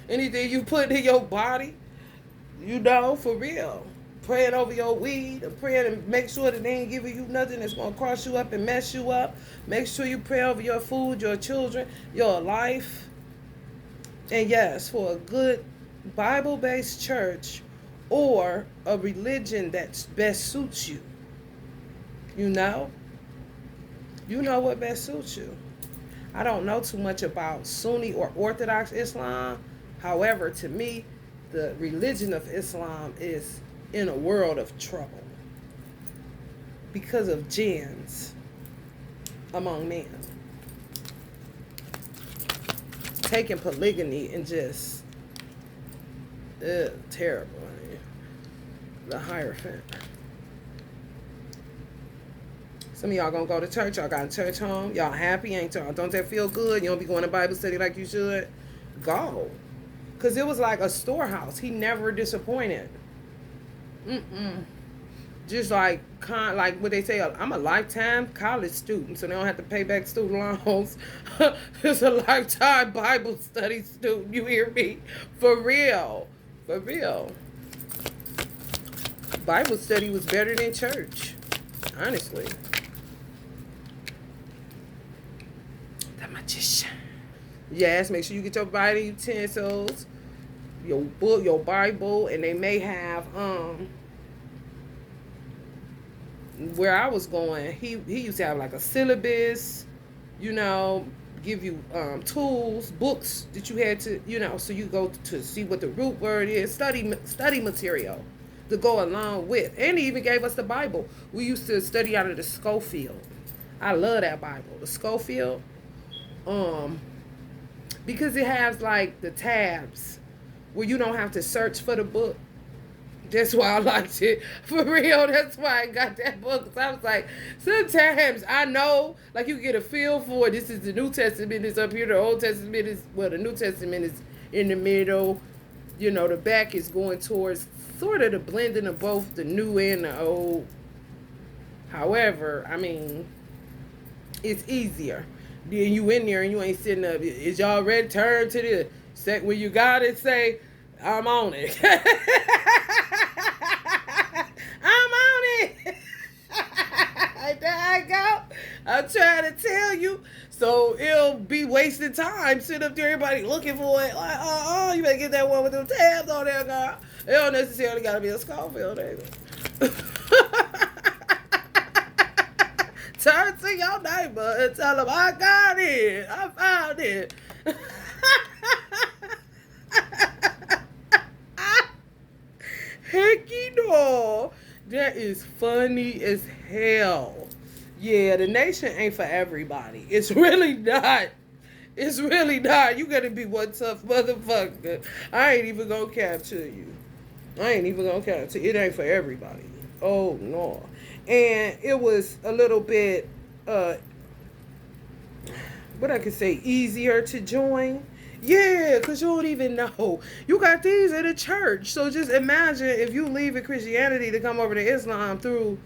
Anything you put in your body, you know, for real. Praying over your weed, or praying to make sure that they ain't giving you nothing that's going to cross you up and mess you up. Make sure you pray over your food, your children, your life. And yes, for a good Bible-based church or a religion that best suits you. You know? You know what best suits you. I don't know too much about Sunni or Orthodox Islam. However, to me, the religion of Islam is in a world of trouble because of jinns among men. Taking polygamy and just terrible. The Hierophant. Some of y'all gonna go to church. Y'all got a church home. Y'all happy, ain't y'all? Don't that feel good? You don't be going to Bible study like you should? Go. Because it was like a storehouse. He never disappointed. Just like what they say, I'm a lifetime college student, so they don't have to pay back student loans. It's a lifetime Bible study student. You hear me? For real. For real. Bible study was better than church. Honestly. The magician. Yes, make sure you get your Bible utensils, your book, your Bible, and they may have where I was going, he used to have like a syllabus, you know, give you tools, books that you had to, you know, so you go to see what the root word is, study material to go along with. And he even gave us the Bible. We used to study out of the Schofield. I love that Bible, the Schofield, because it has like the tabs where you don't have to search for the book. That's why I liked it. For real, that's why I got that book. Because I was like, sometimes I know, like you get a feel for it. This is the New Testament is up here. The Old Testament is, well, the New Testament is in the middle. You know, the back is going towards sort of the blending of both the new and the old. However, I mean, it's easier. Then you in there and you ain't sitting up. Is y'all ready? Turn to the second when you got it, say, I'm on it. I'm on it. There I go. I'm trying to tell you. So it'll be wasting time. Sit up there, everybody looking for it. Like, you better get that one with them tabs on there, girl. It don't necessarily got to be a Schofield, either. Turn to your neighbor and tell them, I got it. I found it. Hecky no. That is funny as hell. Yeah, the nation ain't for everybody. It's really not. It's really not. You gotta be one tough motherfucker. I ain't even gonna capture you. It ain't for everybody. Oh no. And it was a little bit what I could say, easier to join. Yeah, because you don't even know. You got these in the church. So just imagine if you leave Christianity to come over to Islam through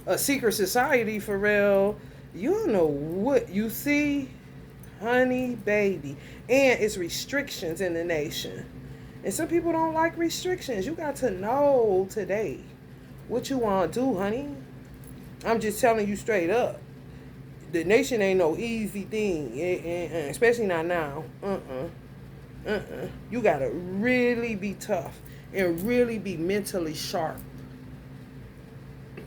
a secret society for real. You don't know what you see, honey, baby. And it's restrictions in the nation. And some people don't like restrictions. You got to know today what you want to do, honey. I'm just telling you straight up. The nation ain't no easy thing, especially not now. You gotta really be tough and really be mentally sharp.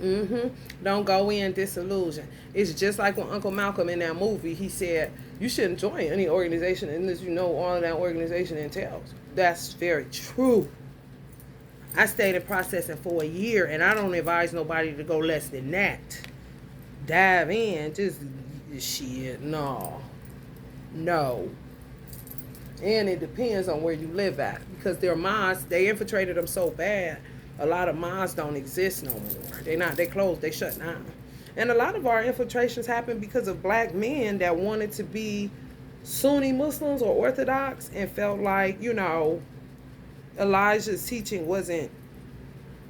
Don't go in disillusioned. It's just like when Uncle Malcolm in that movie, he said, you shouldn't join any organization unless you know all of that organization entails. That's very true. I stayed in processing for a year, and I don't advise nobody to go less than that. Dive in, just Shit, no. No. And it depends on where you live at. Because their mosques, they infiltrated them so bad, a lot of mosques don't exist no more. They closed, they shut down. And a lot of our infiltrations happened because of black men that wanted to be Sunni Muslims or Orthodox and felt like, Elijah's teaching wasn't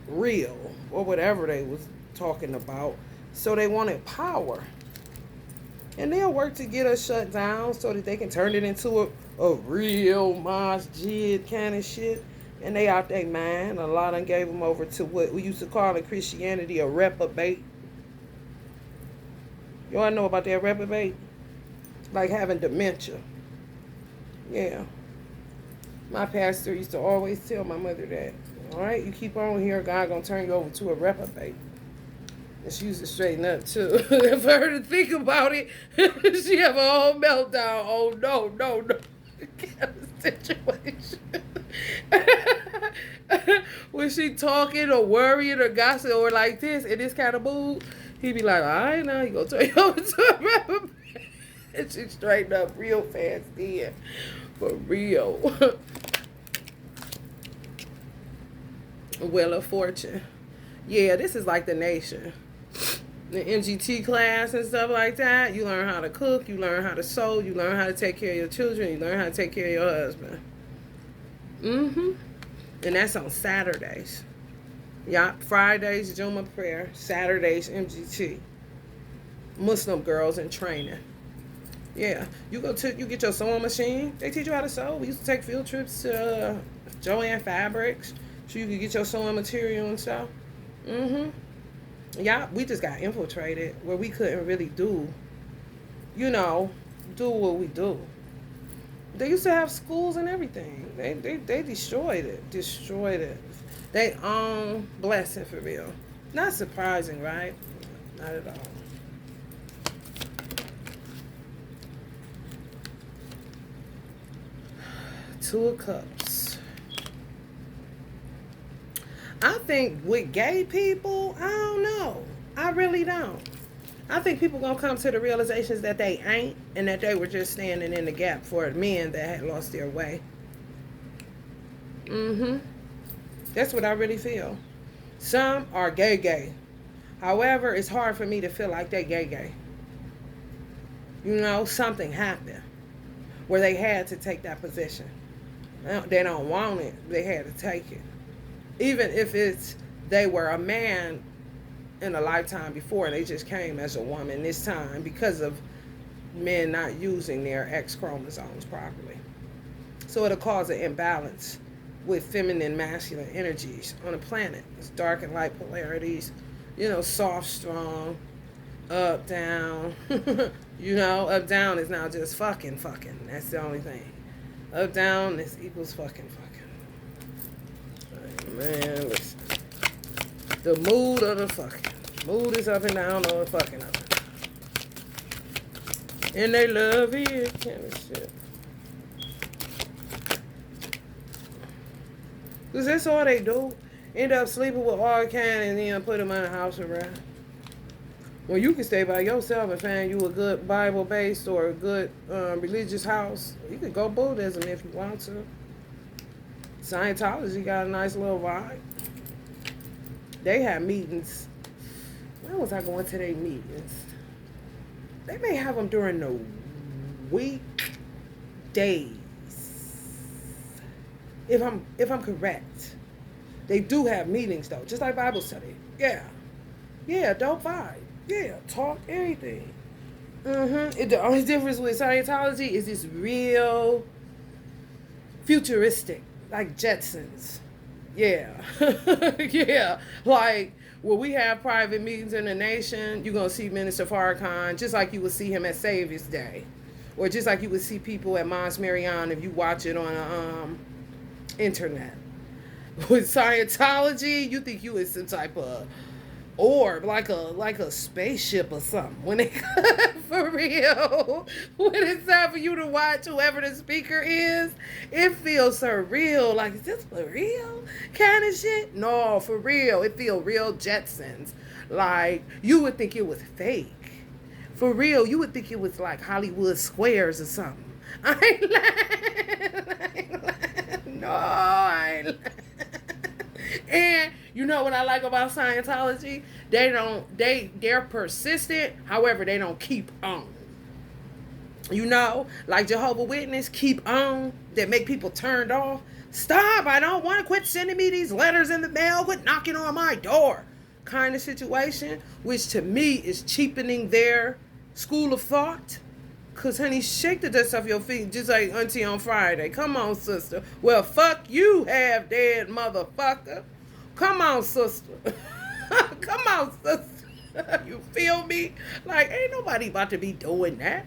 real or whatever they was talking about. So they wanted power. And they'll work to get us shut down so that they can turn it into a real masjid kind of shit. And they out their mind. A lot of them gave them over to what we used to call in Christianity a reprobate. Y'all know about that reprobate? Like having dementia. Yeah. My pastor used to always tell my mother that. All right, you keep on here, God gonna turn you over to a reprobate. And she used to straighten up too. For her to think about it, she have a whole meltdown. Oh no. Kind of situation. When she talking or worrying or gossiping or like this in this kind of mood, he be like, all right, now you gonna turn you over to a reprobate. And she straightened up real fast then. For real. Wheel of Fortune. Yeah, this is like the nation. The MGT class and stuff like that. You learn how to cook. You learn how to sew. You learn how to take care of your children. You learn how to take care of your husband. And that's on Saturdays. Yeah, Fridays, Juma prayer. Saturdays, MGT. Muslim girls in training. Yeah, you get your sewing machine. They teach you how to sew. We used to take field trips to Joann Fabrics so you could get your sewing material and stuff. Yeah, we just got infiltrated where we couldn't really do what we do. They used to have schools and everything. They destroyed it. They own blessing for real. Not surprising, right? Not at all. Two of Cups. I think with gay people, I don't know. I really don't. I think people gonna come to the realizations that they ain't and that they were just standing in the gap for men that had lost their way. That's what I really feel. Some are gay. However, it's hard for me to feel like they gay. Something happened where they had to take that position. They don't want it. They had to take it. Even if they were a man in a lifetime before and they just came as a woman this time because of men not using their X chromosomes properly. So it'll cause an imbalance with feminine, masculine energies on the planet. It's dark and light polarities, soft, strong, up, down. Up, down is now just fucking. That's the only thing. Up, down, this equals fucking. Man, listen. The mood of the fucking. Mood is up and down or fucking up. And they love it, kind of shit. Because that's all they do. End up sleeping with all kind and then put them in a house around. Well, you can stay by yourself and find you a good Bible-based or a good religious house. You can go Buddhism if you want to. Scientology got a nice little vibe. They have meetings. When was I going to their meetings? They may have them during the weekdays. If I'm correct. They do have meetings though, just like Bible study. Yeah, dope vibe. Yeah, talk everything. The only difference with Scientology is it's real futuristic, like Jetsons. Yeah. Yeah. Like, when we have private meetings in the nation, you're going to see Minister Farrakhan just like you would see him at Savior's Day. Or just like you would see people at Mons Marion if you watch it on internet. With Scientology, you think you is some type of orb, like a spaceship or something. When it for real, when it's time for you to watch whoever the speaker is, it feels surreal. Like, is this for real kind of shit? No, for real. It feels real Jetsons. Like, you would think it was fake. For real, you would think it was like Hollywood Squares or something. I ain't lying. I ain't lying. No, I ain't lying. And you know what I like about Scientology? They're persistent, however, they don't keep on. You know, like Jehovah Witness, keep on, that make people turned off. Stop, I don't want to quit sending me these letters in the mail, quit knocking on my door. Kind of situation, which to me is cheapening their school of thought. Cause honey, shake the dust off your feet just like Auntie on Friday. Come on, sister. Well, fuck you, half dead motherfucker. Come on, sister. Come on, sister. You feel me? Like ain't nobody about to be doing that.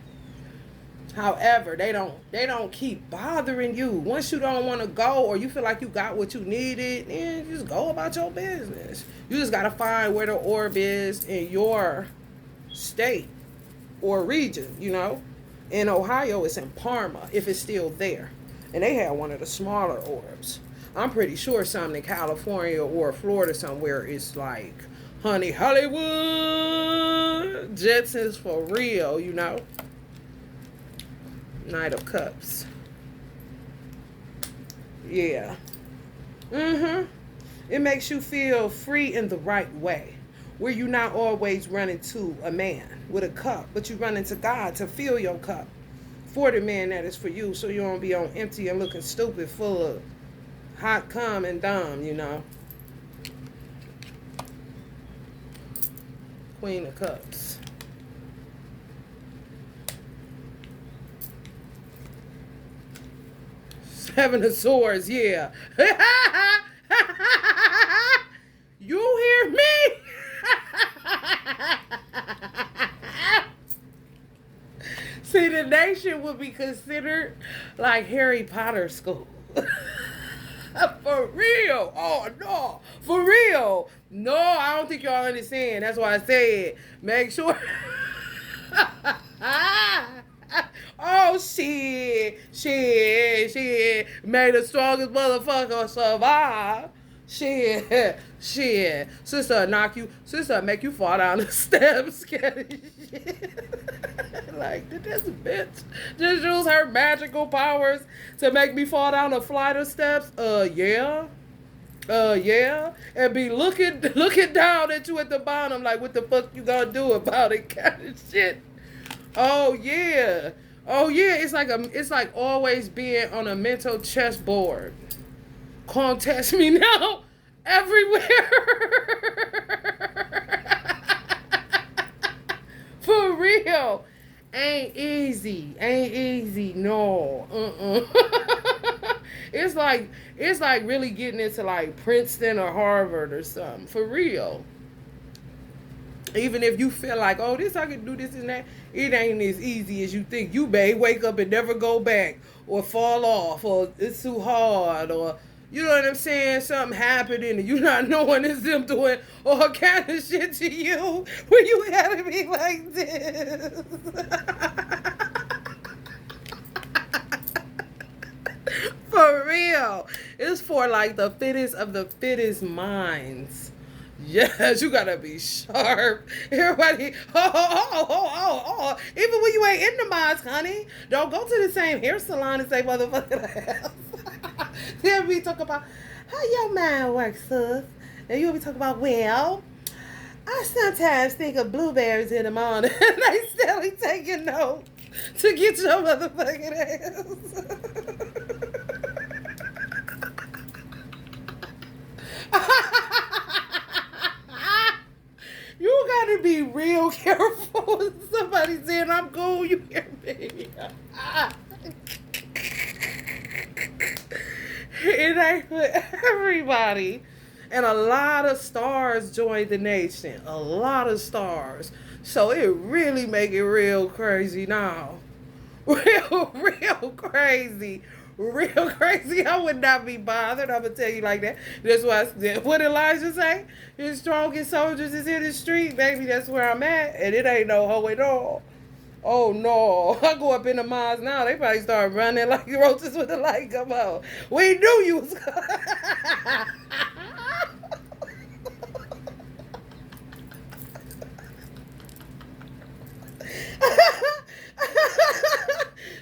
However, they don't keep bothering you. Once you don't want to go or you feel like you got what you needed, then just go about your business. You just gotta find where the orb is in your state or region, you know. In Ohio, it's in Parma, if it's still there. And they have one of the smaller orbs. I'm pretty sure something in California or Florida somewhere is like, honey, Hollywood, Jetsons for real, you know. Knight of Cups. Yeah. It makes you feel free in the right way. Where you're not always running to a man with a cup, but you run into God to fill your cup for the man that is for you, so you don't be on empty and looking stupid, full of hot cum and dumb, you know. Queen of Cups. Seven of Swords, yeah. You hear me? See, the nation would be considered like Harry Potter school. For real. Oh, no. For real. No, I don't think y'all understand. That's why I said, make sure. Oh, shit. May the strongest motherfucker survive. Shit. Sister knock you. Sister make you fall down the steps. Shit. Like, did this bitch just use her magical powers to make me fall down a flight of steps? Yeah. And be looking down at you at the bottom like, what the fuck you gonna do about it kind of shit. Oh yeah. It's like always being on a mental chessboard. Contest me now everywhere. For real. Ain't easy. No. It's like really getting into like Princeton or Harvard or something. For real. Even if you feel like, oh, I can do this and that, it ain't as easy as you think. You may wake up and never go back, or fall off, or it's too hard, or you know what I'm saying? Something happening and you not knowing it's them doing all kind of shit to you when you gotta be like this. For real. It's for like the fittest of the fittest minds. Yes, you gotta be sharp. Everybody, oh. Even when you ain't in the mosque, honey, don't go to the same hair salon and say motherfucking ass. Then we talk about how your mind works, sis. And you'll be talking about, well, I sometimes think of blueberries in the morning and they still taking notes to get your motherfucking ass. You gotta be real careful when somebody's saying I'm cool, you hear me? It ain't for everybody. And a lot of stars joined the nation. A lot of stars. So it really make it real crazy now. Real crazy. Real crazy. I would not be bothered. I'm going to tell you like that. That's why what Elijah say? His strongest soldiers is in the street. Baby, that's where I'm at. And it ain't no hoe at all. Oh, no. I go up in the mosque now. They probably start running like roaches when the light come out. We knew you was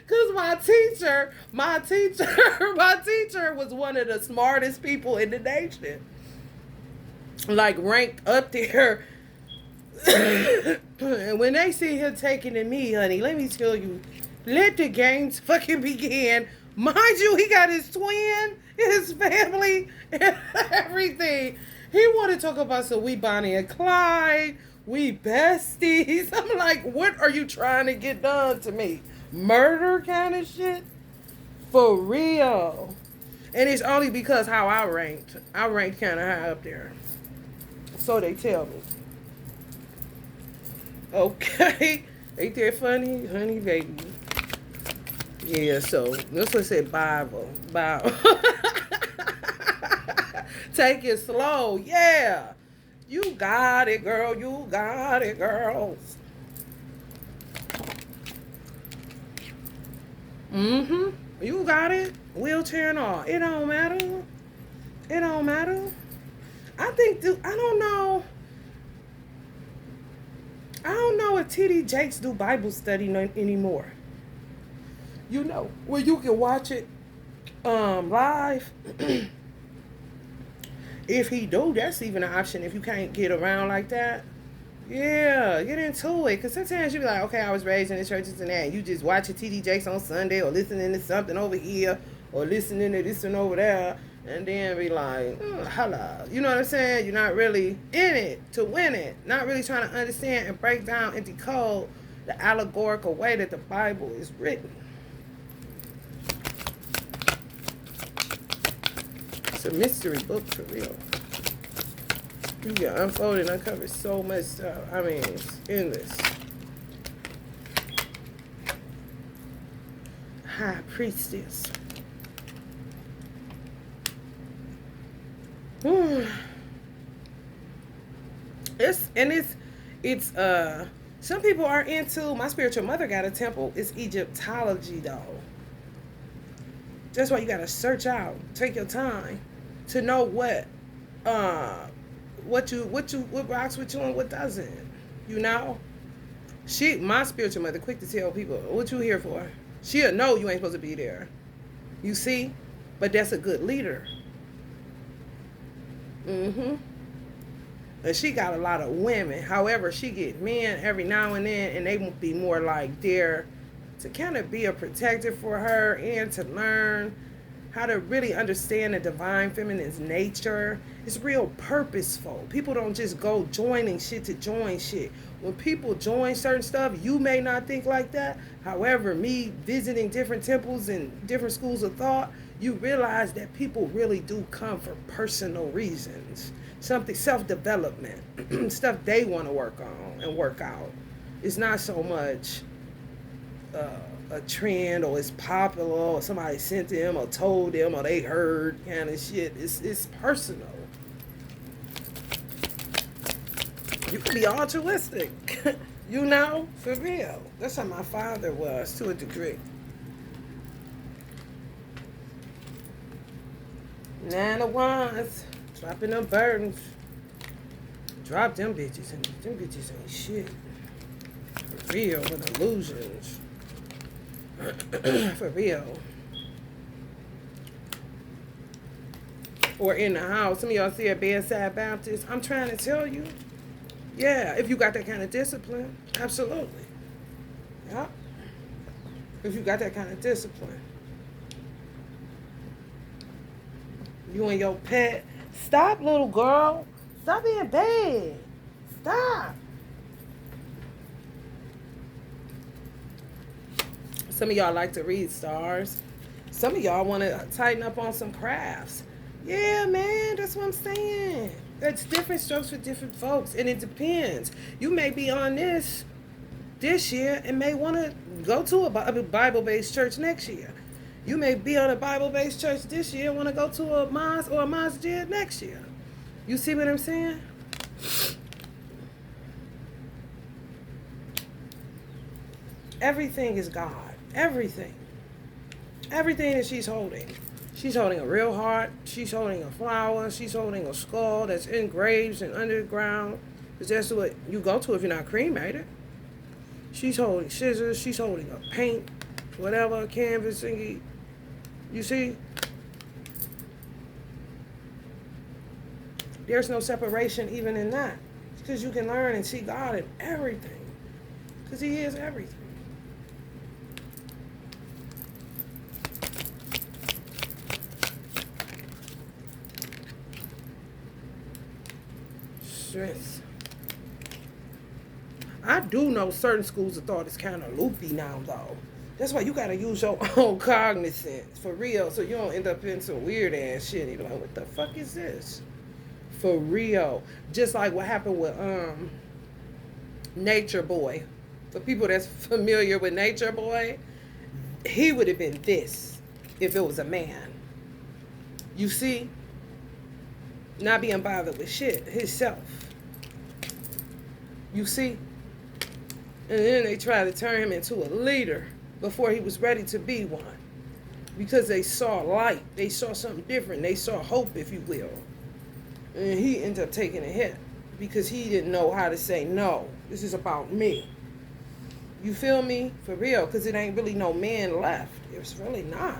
Cause my teacher was one of the smartest people in the nation. Like ranked up there. And when they see him taking to me, honey, let me tell you, let the games fucking begin. Mind you, he got his twin, his family, and everything. He want to talk about some we Bonnie and Clyde, we besties. I'm like, what are you trying to get done to me? Murder kind of shit? For real. And it's only because how I ranked. I ranked kind of high up there. So they tell me. Okay. Ain't that funny? Honey, baby. Yeah, so that's what I said, Bible. Take it slow. Yeah. You got it, girl. You got it, girls. Mm-hmm. You got it. Wheelchair and all. It don't matter. It don't matter. I think, I don't know. I don't know if TD Jakes do Bible study anymore. You know, where you can watch it live. If he do, that's even an option if you can't get around like that. Yeah, get into it. Because sometimes you be like, okay, I was raised in the churches and that. And you just watching TD Jakes on Sunday or listening to something over here or listening to this and over there. And then be like, holla. You know what I'm saying? You're not really in it to win it. Not really trying to understand and break down and decode the allegorical way that the Bible is written. It's a mystery book for real. You can unfold and uncover so much stuff. I mean, it's endless. High priestess. It's some people are into, my spiritual mother got a temple. It's Egyptology though. That's why you gotta search out, take your time to know what rocks with you and what doesn't. You know? My spiritual mother, quick to tell people, what you here for? She'll know you ain't supposed to be there. You see? But that's a good leader. Mm-hmm. And she got a lot of women. However, she get men every now and then, and they won't be more like there to kind of be a protector for her and to learn how to really understand the divine feminine's nature. It's real purposeful. People don't just go joining shit to join shit. When people join certain stuff, you may not think like that. However, me visiting different temples and different schools of thought, you realize that people really do come for personal reasons. Something, self-development, stuff they want to work on and work out. It's not so much a trend or it's popular or somebody sent them or told them or they heard kind of shit. It's personal. You can be altruistic, you know, for real. That's how my father was to a degree. 9 of Wands, dropping them burdens. Drop them bitches, and them bitches ain't shit. For real, with illusions. For real. Or in the house. Some of y'all see a bedside Baptist. I'm trying to tell you. Yeah, if you got that kind of discipline, absolutely. Yeah. If you got that kind of discipline. You and your pet. Stop, little girl. Stop being bad. Stop. Some of y'all like to read stars. Some of y'all want to tighten up on some crafts. Yeah, man, that's what I'm saying. That's different strokes for different folks, and it depends. You may be on this year and may want to go to a Bible-based church next year. You may be on a Bible-based church this year and want to go to a mosque or a masjid next year. You see what I'm saying? Everything is God. Everything. Everything that she's holding. She's holding a real heart. She's holding a flower. She's holding a skull that's in graves and underground. Because that's what you go to if you're not cremated. She's holding scissors. She's holding a paint, whatever, canvas thingy. You see? There's no separation even in that. Because you can learn and see God in everything. Because He is everything. Strength. I do know certain schools of thought is kind of loopy now, though. That's why you gotta use your own cognizance, for real, so you don't end up in some weird ass shit. You're like, what the fuck is this? For real. Just like what happened with Nature Boy. For people that's familiar with Nature Boy, he would have been this if it was a man. You see? Not being bothered with shit, himself. You see? And then they try to turn him into a leader before he was ready to be one. Because they saw light. They saw something different. They saw hope, if you will. And he ended up taking a hit because he didn't know how to say, no, this is about me. You feel me? For real. Because it ain't really no man left. It's really not.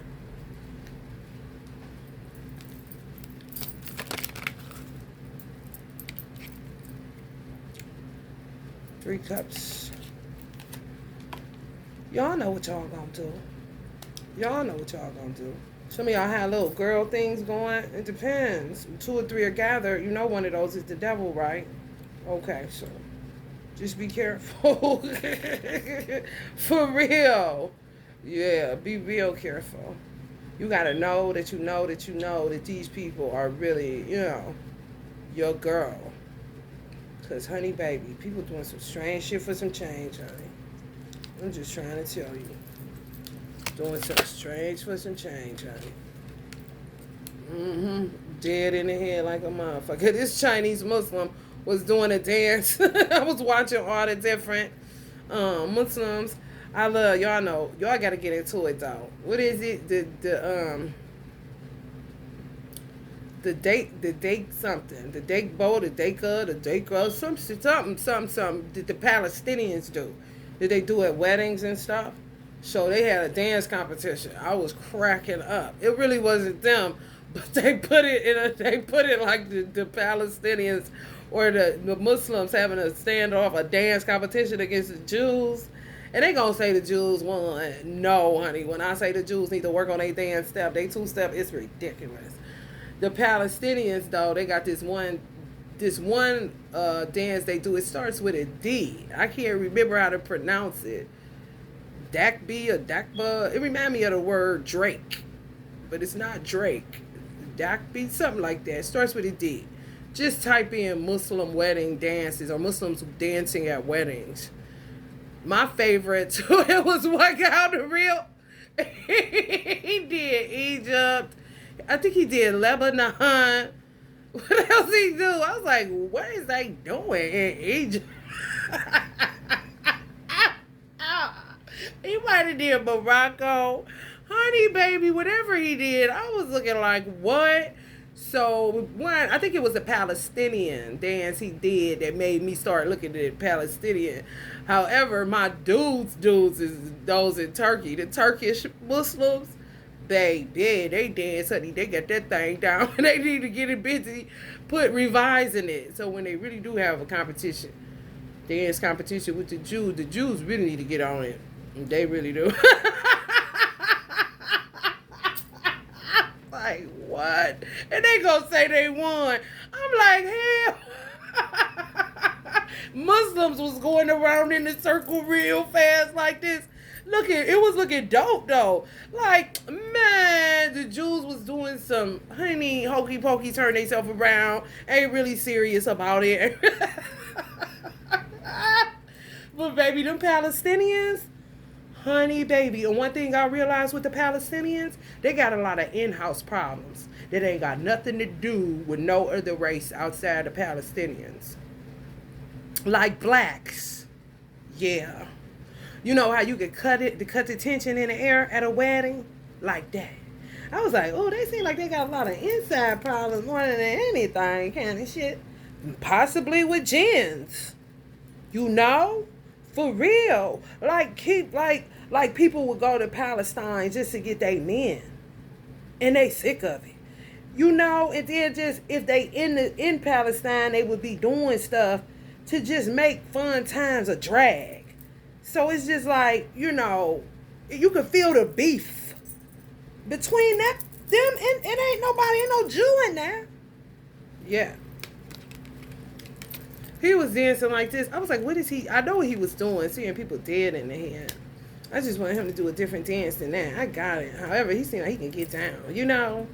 Three cups. Y'all know what y'all gonna do. Y'all know what y'all gonna do. Some of y'all had little girl things going. It depends. 2 or 3 are gathered. You know one of those is the devil, right? Okay, so just be careful. For real. Yeah, be real careful. You gotta know that you know that you know that these people are really, you know, your girl. Because, honey, baby, people doing some strange shit for some change, honey. I'm just trying to tell you. Doing something strange for some change, honey. Dead in the head like a motherfucker. This Chinese Muslim was doing a dance. I was watching all the different Muslims. I love, y'all know, y'all got to get into it, though. What is it? The date something. The date bow, the date-a, the date-girl, something. Did the Palestinians do? Did they do at weddings and stuff? So they had a dance competition. I was cracking up. It really wasn't them, but they put it like the Palestinians or the Muslims having a standoff, a dance competition against the Jews. And they gonna say the Jews won. No, honey. When I say the Jews need to work on their dance step, they 2-step, it's ridiculous. The Palestinians, though, they got this one dance they do. It starts with a D. I can't remember how to pronounce it. Dakby or Dakba. It reminds me of the word Drake, but it's not Drake. Dakby, something like that. It starts with a D. Just type in Muslim wedding dances or Muslims dancing at weddings. My favorite, it was one guy on the real. He did Egypt. I think he did Lebanon. What else he do? I was like, what is they doing in Egypt? He might have did Morocco. Honey, baby, whatever he did, I was looking like, what? So, I think it was a Palestinian dance he did that made me start looking at Palestinian. However, my dudes is those in Turkey. The Turkish Muslims, baby, they dance, honey. They got that thing down. They need to get it busy, revising it. So when they really do have a competition, dance competition with the Jews really need to get on it. They really do. Like, what? And they gonna say they won. I'm like, hell. Muslims was going around in the circle real fast like this. It was looking dope, though. Like, man, the Jews was doing some, honey, hokey pokey, turn themselves around. Ain't really serious about it. But, baby, them Palestinians, honey, baby. And one thing I realized with the Palestinians, they got a lot of in-house problems that ain't got nothing to do with no other race outside the Palestinians. Like blacks. Yeah. You know how you could cut the tension in the air at a wedding? Like that. I was like, oh, they seem like they got a lot of inside problems more than anything kind of shit. Possibly with gins. You know? For real. Like keep like people would go to Palestine just to get their men. And they sick of it. You know, and then just if they in Palestine, they would be doing stuff to just make fun times a drag. So it's just like, you know, you can feel the beef between them and ain't nobody, ain't no Jew in there. Yeah. He was dancing like this. I was like, what is he? I know what he was doing, seeing people dead in the head. I just wanted him to do a different dance than that. I got it. However, he seemed like he can get down, you know?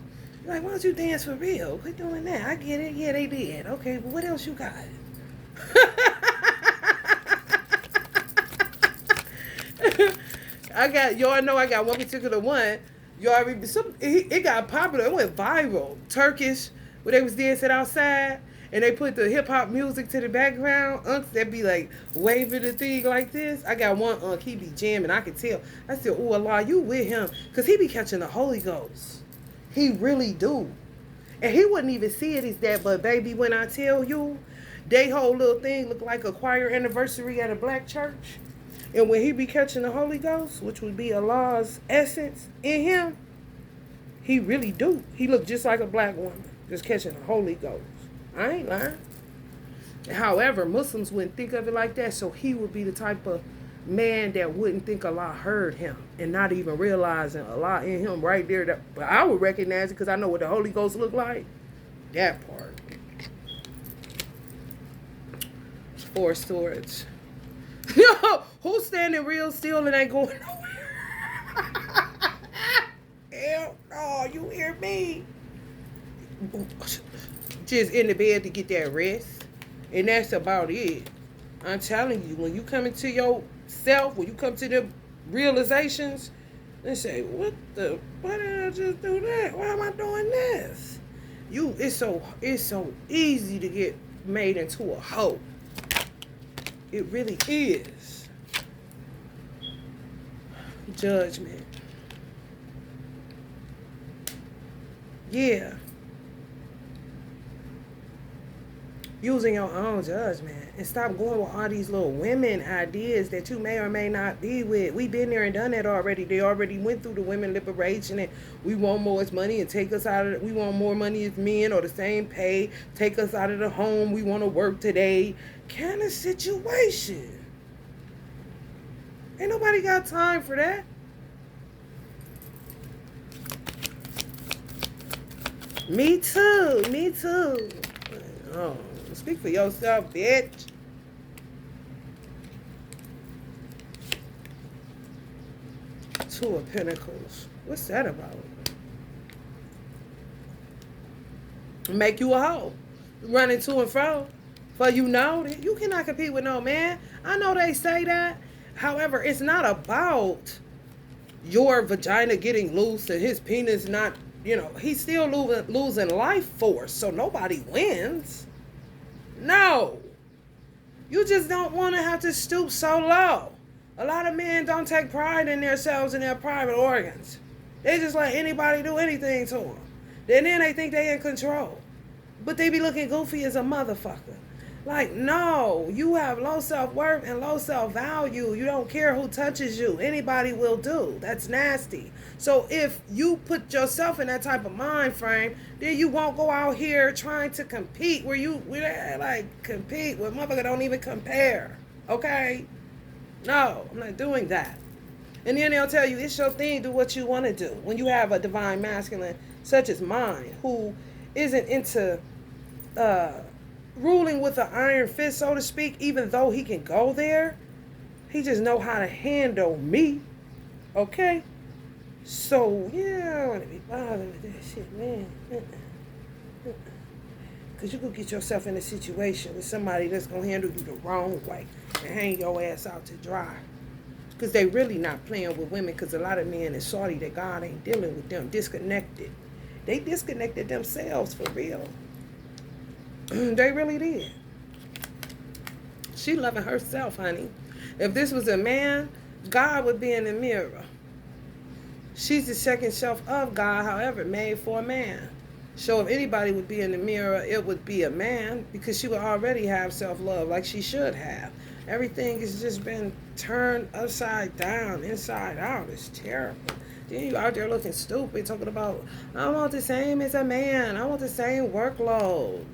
Like, why don't you dance for real? Quit doing that. I get it. Yeah, they did. Okay, but what else you got? Y'all know I got one particular one. It got popular. It went viral. Turkish, where they was dancing outside, and they put the hip hop music to the background. Unks that be like waving the thing like this. I got one unk, he be jamming. I could tell. I said, "Oh Allah, you with him?" Cause he be catching the Holy Ghost. He really do. And he wouldn't even see it as that. But baby, when I tell you, they whole little thing look like a choir anniversary at a black church. And when he be catching the Holy Ghost, which would be Allah's essence in him, he really do. He look just like a black woman, just catching the Holy Ghost. I ain't lying. However, Muslims wouldn't think of it like that, so he would be the type of man that wouldn't think Allah heard him and not even realizing Allah in him right there. But I would recognize it because I know what the Holy Ghost look like. That part. For storage. Yo, who's standing real still and ain't going nowhere? Hell no, you hear me? Just in the bed to get that rest. And that's about it. I'm telling you, when you come into yourself, when you come to the realizations, and say, why did I just do that? Why am I doing this? It's so easy to get made into a hoe. It really is. Judgment. Yeah. Using your own judgment and stop going with all these little women ideas that you may or may not be with. We've been there and done that already. They already went through the women liberation and we want more as money and take us out of it. We want more money as men or the same pay, take us out of the home. We want to work today kind of situation. Ain't nobody got time for that. Me too. Oh. Speak for yourself, bitch. Two of Pentacles. What's that about? Make you a hoe. Running to and fro. For you know that you cannot compete with no man. I know they say that. However, it's not about your vagina getting loose and his penis not, he's still losing life force. So nobody wins. No. You just don't want to have to stoop so low. A lot of men don't take pride in themselves and their private organs. They just let anybody do anything to them. Then they think they in control. But they be looking goofy as a motherfucker. Like, no, you have low self-worth and low self-value. You don't care who touches you. Anybody will do. That's nasty. So if you put yourself in that type of mind frame, then you won't go out here trying to compete where compete where motherfucker don't even compare. Okay? No, I'm not doing that. And then they'll tell you, it's your thing, do what you want to do. When you have a divine masculine such as mine, who isn't into ruling with an iron fist, so to speak, even though he can go there, he just know how to handle me. Okay? So, yeah, I don't want to be bothered with that shit, man. Because you could get yourself in a situation with somebody that's going to handle you the wrong way and hang your ass out to dry. Because they really not playing with women, because a lot of men in Saudi, that God ain't dealing with them, disconnected. They disconnected themselves for real. They really did. She loving herself, honey. If this was a man, God would be in the mirror. She's the second self of God, however, made for a man. So if anybody would be in the mirror, it would be a man, because she would already have self-love like she should have. Everything has just been turned upside down, inside out. It's terrible. Then you out there looking stupid, talking about, I want the same as a man. I want the same workload.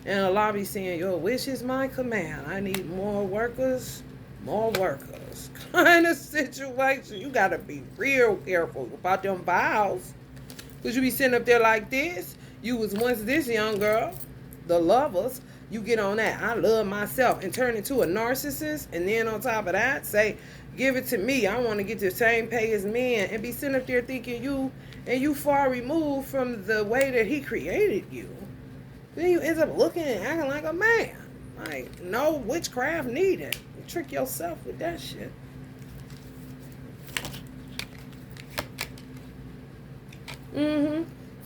And a lobby saying, your wish is my command. I need more workers, more workers. Kind of situation. You got to be real careful about them vows. Because you be sitting up there like this. You was once this young girl, the lovers. You get on that, I love myself, and turn into a narcissist. And then on top of that, say, give it to me. I want to get the same pay as men. And be sitting up there thinking you far removed from the way that he created you. Then you end up looking and acting like a man. Like, no witchcraft needed. You trick yourself with that shit.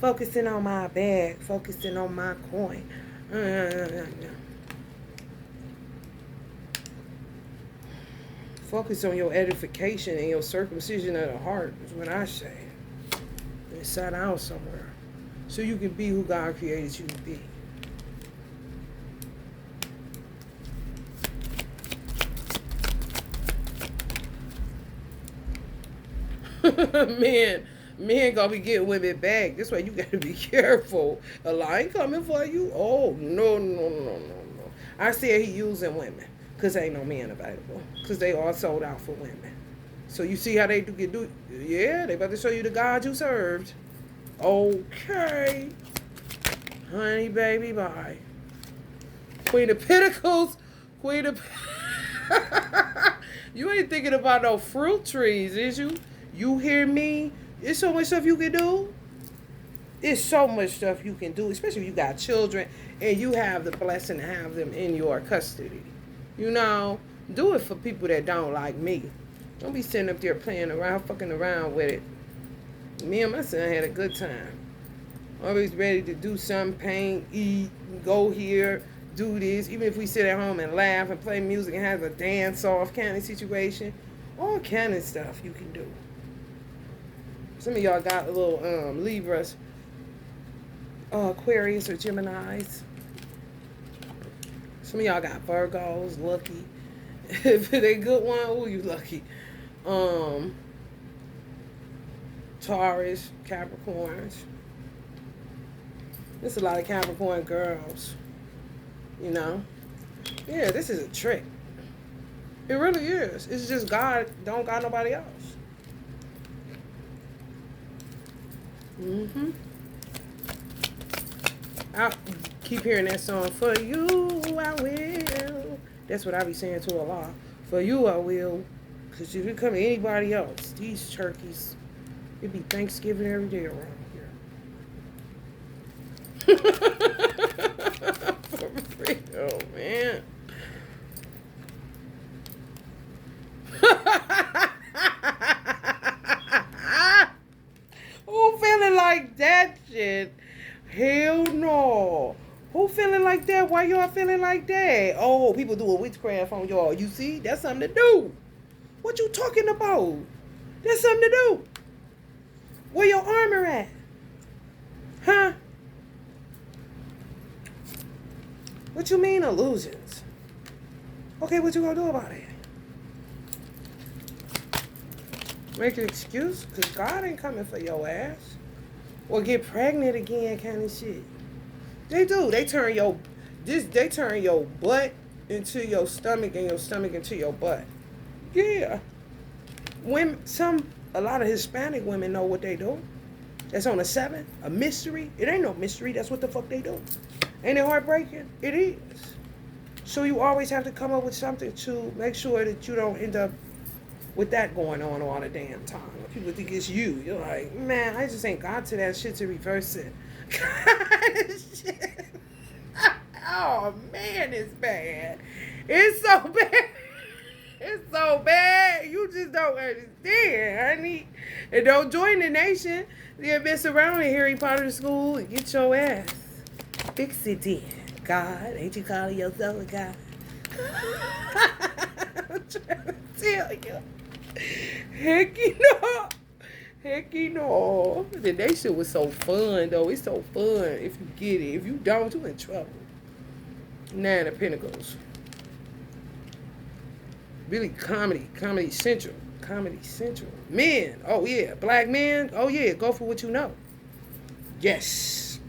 Focusing on my bag. Focusing on my coin. Focus on your edification and your circumcision of the heart is what I say. And sit down somewhere. So you can be who God created you to be. Men gonna be getting women back. This way you gotta be careful. A line coming for you? Oh, no. I said he using women. Because ain't no men available. Because they all sold out for women. So you see how they do? Yeah, they about to show you the God you served. Okay. Honey, baby, bye. Queen of Pentacles. Queen of... You ain't thinking about no fruit trees, is you? You hear me? There's so much stuff you can do. There's so much stuff you can do, especially if you got children and you have the blessing to have them in your custody. You know, do it for people that don't like me. Don't be sitting up there playing around, fucking around with it. Me and my son had a good time. Always ready to do something, paint, eat, go here, do this. Even if we sit at home and laugh and play music and have a dance-off kind of situation. All kind of stuff you can do. Some of y'all got a little Libras, Aquarius or Geminis. Some of y'all got Virgos, lucky. If they good one, oh, you lucky. Taurus, Capricorns. There's a lot of Capricorn girls. You know? Yeah, this is a trick. It really is. It's just God don't got nobody else. I keep hearing that song, for you I will. That's what I be saying to Allah. For you I will. Because if it come to anybody else, these turkeys, it'd be Thanksgiving every day around here. For real, man. Who feeling like that shit? Hell no. Who feeling like that? Why y'all feeling like that? Oh, people doing witchcraft on y'all. You see? That's something to do. What you talking about? That's something to do. Where your armor at? Huh? What you mean illusions? Okay, what you gonna do about it? Make an excuse? Because God ain't coming for your ass. Or get pregnant again kind of shit. They do. They turn your butt into your stomach and your stomach into your butt. Yeah. A lot of Hispanic women know what they do. That's on a 7. A mystery. It ain't no mystery. That's what the fuck they do. Ain't it heartbreaking? It is. So you always have to come up with something to make sure that you don't end up with that going on all the damn time. People think it's you. You're like, man, I just ain't got to that shit to reverse it. Shit. Oh, man, it's bad. It's so bad. It's so bad. You just don't understand, honey. And don't join the nation. You mess around in Harry Potter school and get your ass. Fix it then. God, ain't you calling yourself a God? I'm trying to tell you. Hecky no. Hecky no. The nation was so fun, though. It's so fun if you get it. If you don't, you in trouble. 9 of Pentacles. Really Comedy Central. Comedy Central. Men, oh yeah. Black men, oh yeah. Go for what you know. Yes.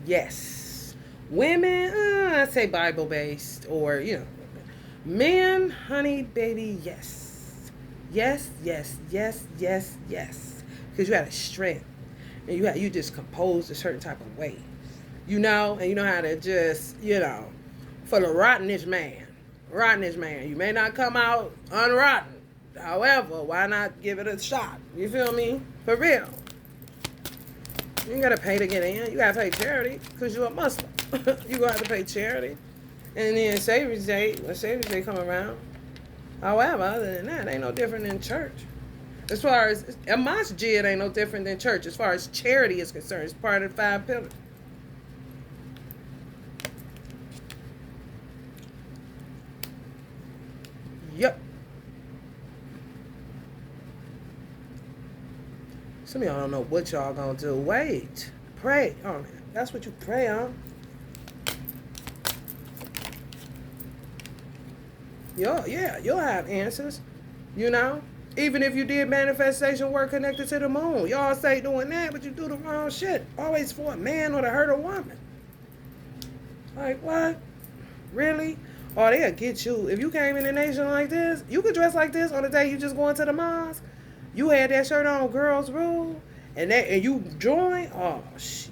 Yes. Women, I say Bible based or, Men, honey, baby, yes. Yes, yes, yes, yes, yes. Because you had a strength. And you just composed a certain type of way. And you know how to just, for the rottenish man. Rottenish man. You may not come out unrotten. However, why not give it a shot? You feel me? For real. You ain't gotta pay to get in. You gotta pay charity because you're a Muslim. You gonna have to pay charity. And then Savior's Day, when Savior's Day come around. However, other than that, ain't no different than church. As far as a masjid ain't no different than church. As far as charity is concerned, it's part of the 5 pillars. Yep. Some of y'all don't know what y'all gonna do. Wait. Pray. Oh, man. That's what you pray on. You'll have answers. Even if you did manifestation work connected to the moon. Y'all say doing that, but you do the wrong shit. Always for a man or to hurt a woman. Like, what? Really? Or they'll get you. If you came in a nation like this, you could dress like this on the day you just going to the mosque. You had that shirt on, girls rule, and you join. Oh shit,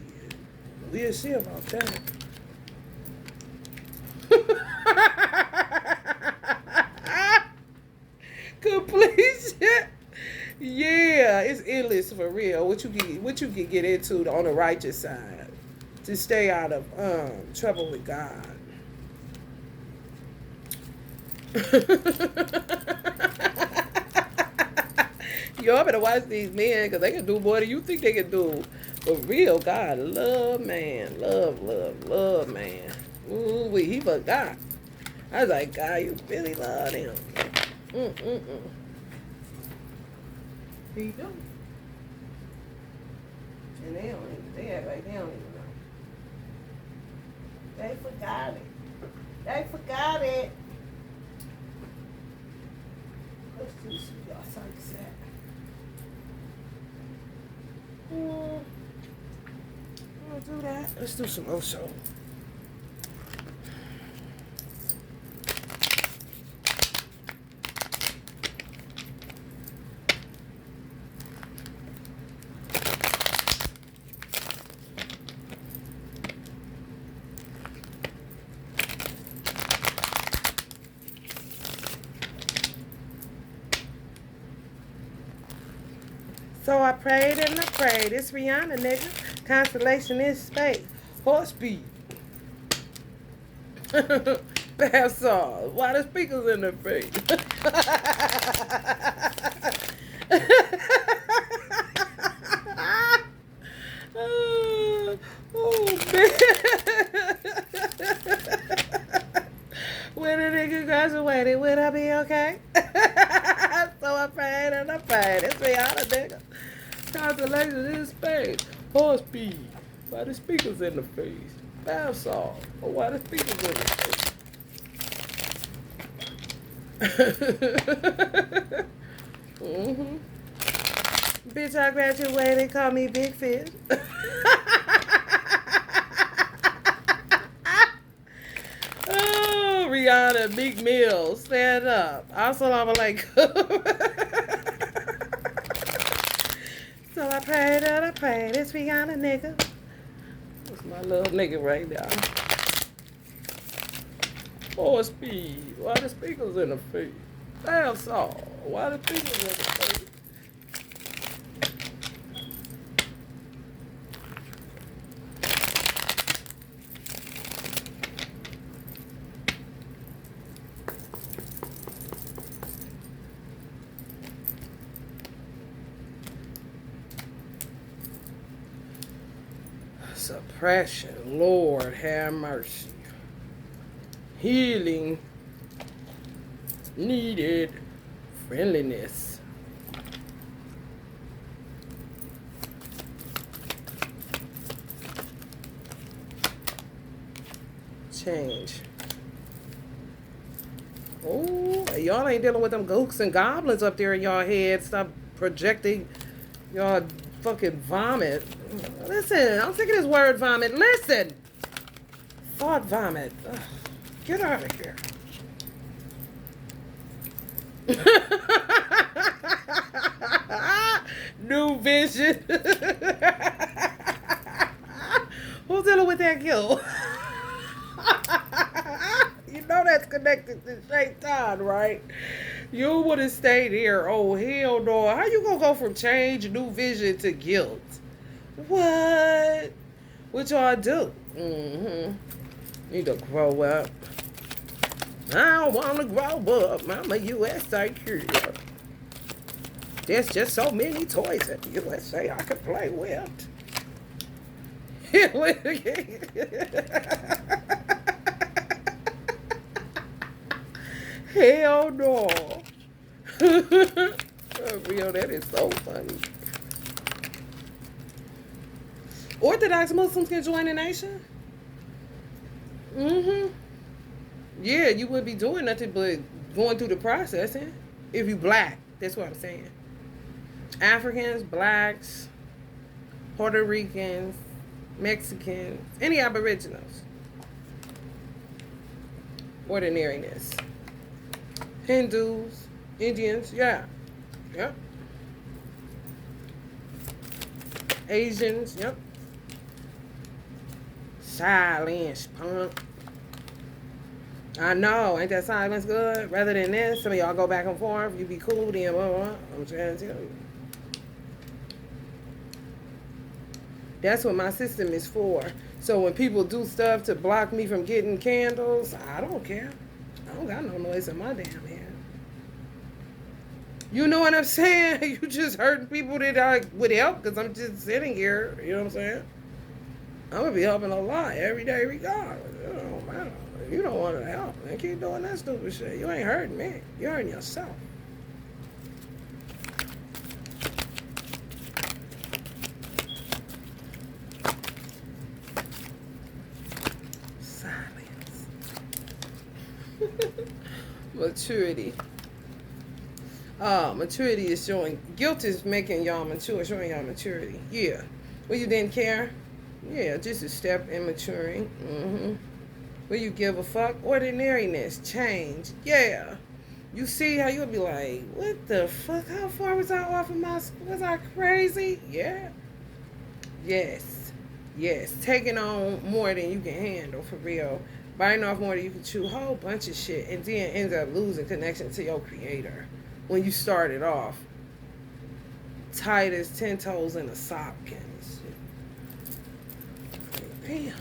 we'll see about that. Complete shit. Yeah, it's endless for real. What you can get into on the righteous side to stay out of trouble with God. Y'all better watch these men because they can do more than you think they can do. For real, God love man. Love man. Ooh, he forgot. I was like, God, you really love him. He do. And they act like they don't even know. They forgot it. They forgot it. Let's do some y'all sunset. I'll do that. Let's do some Osho. So I prayed and I prayed. It's Rihanna, nigga. Constellation is space. Horse speed. Bath salt. Why the speakers in the face? Oh, man. When a nigga graduated, would I be okay? So I prayed and I prayed. It's Rihanna, nigga. Constellation in space. Horse speed. Why the speakers in the face? Bath salt. Or why the speakers in the face? Bitch, I graduated. Call me Big Fish. Oh, Rihanna, Big Meal. Stand up. Assalamu alaikum. So I prayed and I prayed. It's Rihanna, nigga. That's my little nigga right now. Horse speed. Why the speakers in the face? Bath salt. Why the speakers in the face? Suppression. Lord have mercy. Healing needed. Friendliness. Change. Oh. Y'all ain't dealing with them gooks and goblins up there in y'all head. Stop projecting y'all fucking vomit. Listen, I'm sick of this word vomit. Listen. Thought vomit. Ugh, get out of here. New vision. Who's dealing with that guilt? You know that's connected to Shaitan, right? You would have stayed here. Oh, hell no. How you gonna go from change, new vision to guilt? What? What y'all do? Need to grow up. I don't want to grow up. I'm a USA kid. There's just so many toys at the USA I could play with. Hell no. For real, that is so funny. Orthodox Muslims can join the nation? Yeah, you wouldn't be doing nothing but going through the processing. If you black, that's what I'm saying. Africans, blacks, Puerto Ricans, Mexicans, any aboriginals. Ordinariness. Hindus, Indians, yeah. Yep. Asians, yep. Silence, punk. I know, ain't that silence good? Rather than this, some of y'all go back and forth, you be cool, then blah, blah, blah. I'm trying to tell you. That's what my system is for. So when people do stuff to block me from getting candles, I don't care. I don't got no noise in my damn head. You know what I'm saying? You just hurting people that I would help because I'm just sitting here. You know what I'm saying? I'm going to be helping a lot every day regardless. It don't matter. If you don't want to help, then keep doing that stupid shit. You ain't hurting me. You're hurting yourself. Silence. Maturity. Maturity is showing. Guilt is making y'all mature, showing y'all maturity. Yeah. Well, you didn't care? Yeah, just a step in maturing. Will you give a fuck? Ordinariness, change. Yeah. You see how you'll be like, what the fuck? How far was I off of my school? Was I crazy? Yeah. Yes. Yes. Taking on more than you can handle, for real. Biting off more than you can chew. A whole bunch of shit. And then ends up losing connection to your creator. When you started off, tight as 10 toes in a sock and shit. Damn.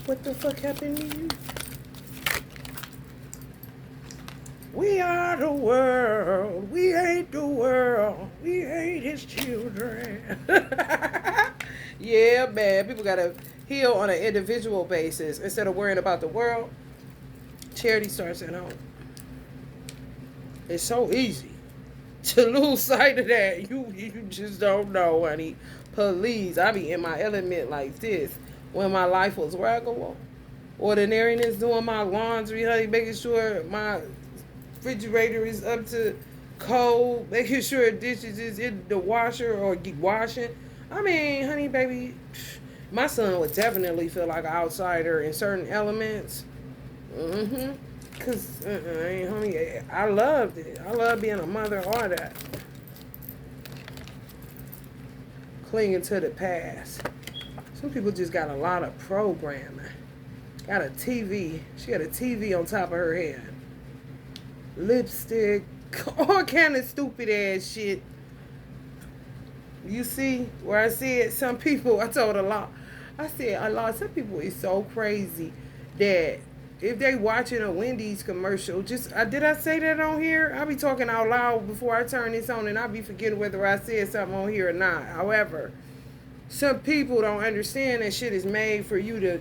What the fuck happened to you? We are the world. We hate the world. We hate his children. Yeah, man. People gotta heal on an individual basis instead of worrying about the world. Charity starts at home. It's so easy to lose sight of that. You just don't know, honey. Please, I be in my element like this when my life was regular. Ordinariness, doing my laundry, honey, making sure my refrigerator is up to code, making sure dishes is in the washer or washing. I mean, honey, baby, my son would definitely feel like an outsider in certain elements. Cause, honey, I loved it. I love being a mother or that. Clinging to the past. Some people just got a lot of programming. Got a TV. She got a TV on top of her head. Lipstick. All kind of stupid ass shit. You see where I said some people, I told Allah. I said, Allah, some people is so crazy that if they watching a Wendy's commercial, did I say that on here? I be talking out loud before I turn this on and I be forgetting whether I said something on here or not. However, some people don't understand that shit is made for you to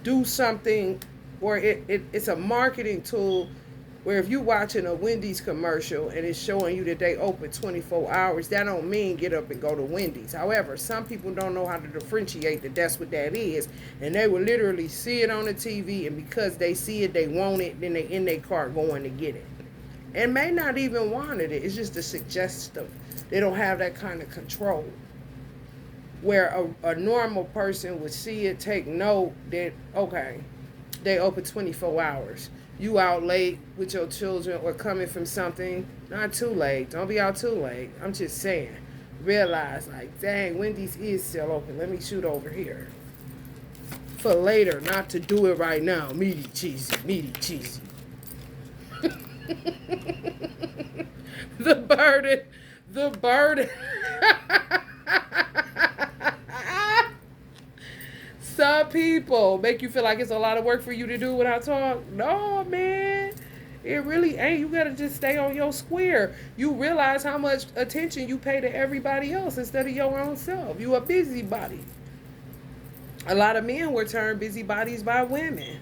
do something, or it's a marketing tool Where if you watching a Wendy's commercial and it's showing you that they open 24 hours, that don't mean get up and go to Wendy's. However, some people don't know how to differentiate that that's what that is. And they will literally see it on the TV, and because they see it, they want it, then they in their car going to get it. And may not even wanted it. It's just a suggestive. They don't have that kind of control. Where a normal person would see it, take note that, okay, they open 24 hours. You out late with your children or coming from something, not too late. Don't be out too late. I'm just saying. Realize, like, dang, Wendy's is still open. Let me shoot over here. For later, not to do it right now. Meaty, cheesy, meaty, cheesy. The burden. Some people make you feel like it's a lot of work for you to do what I talk. No, man. It really ain't. You gotta just stay on your square. You realize how much attention you pay to everybody else instead of your own self. You a busybody. A lot of men were turned busybodies by women.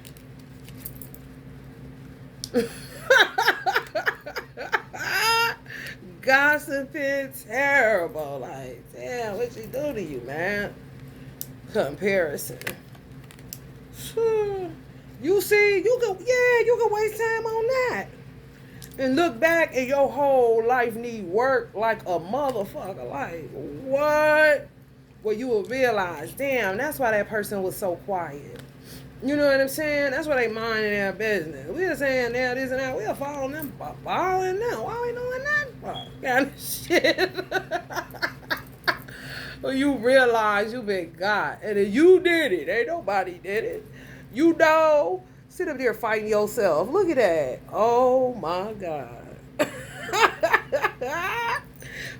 Gossiping terrible. Like, damn, what she do to you, man? Comparison. You see, you can waste time on that. And look back and your whole life need work like a motherfucker. Like, what? Well, you will realize, damn, that's why that person was so quiet. You know what I'm saying? That's why they minding their business. We're saying that, this and that. We're following them, following them. Why we doing that for? Kind of shit. Well, you realize you been got. And if you did it, ain't nobody did it. You know, sit up there fighting yourself. Look at that. Oh, my God.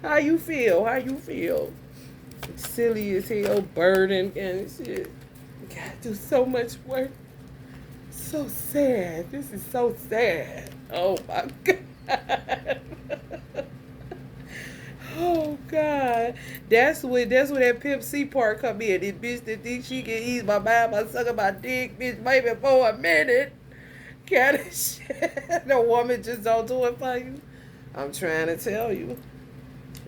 How you feel? How you feel? Silly as hell, burden and shit. Gotta do so much work. So sad. This is so sad. Oh, my God. Oh God, that's where that Pimp C part come in. This bitch that thinks she can ease my mind by sucking my dick, bitch, maybe for a minute. Kind of shit. The woman just don't do it for you. I'm trying to tell you,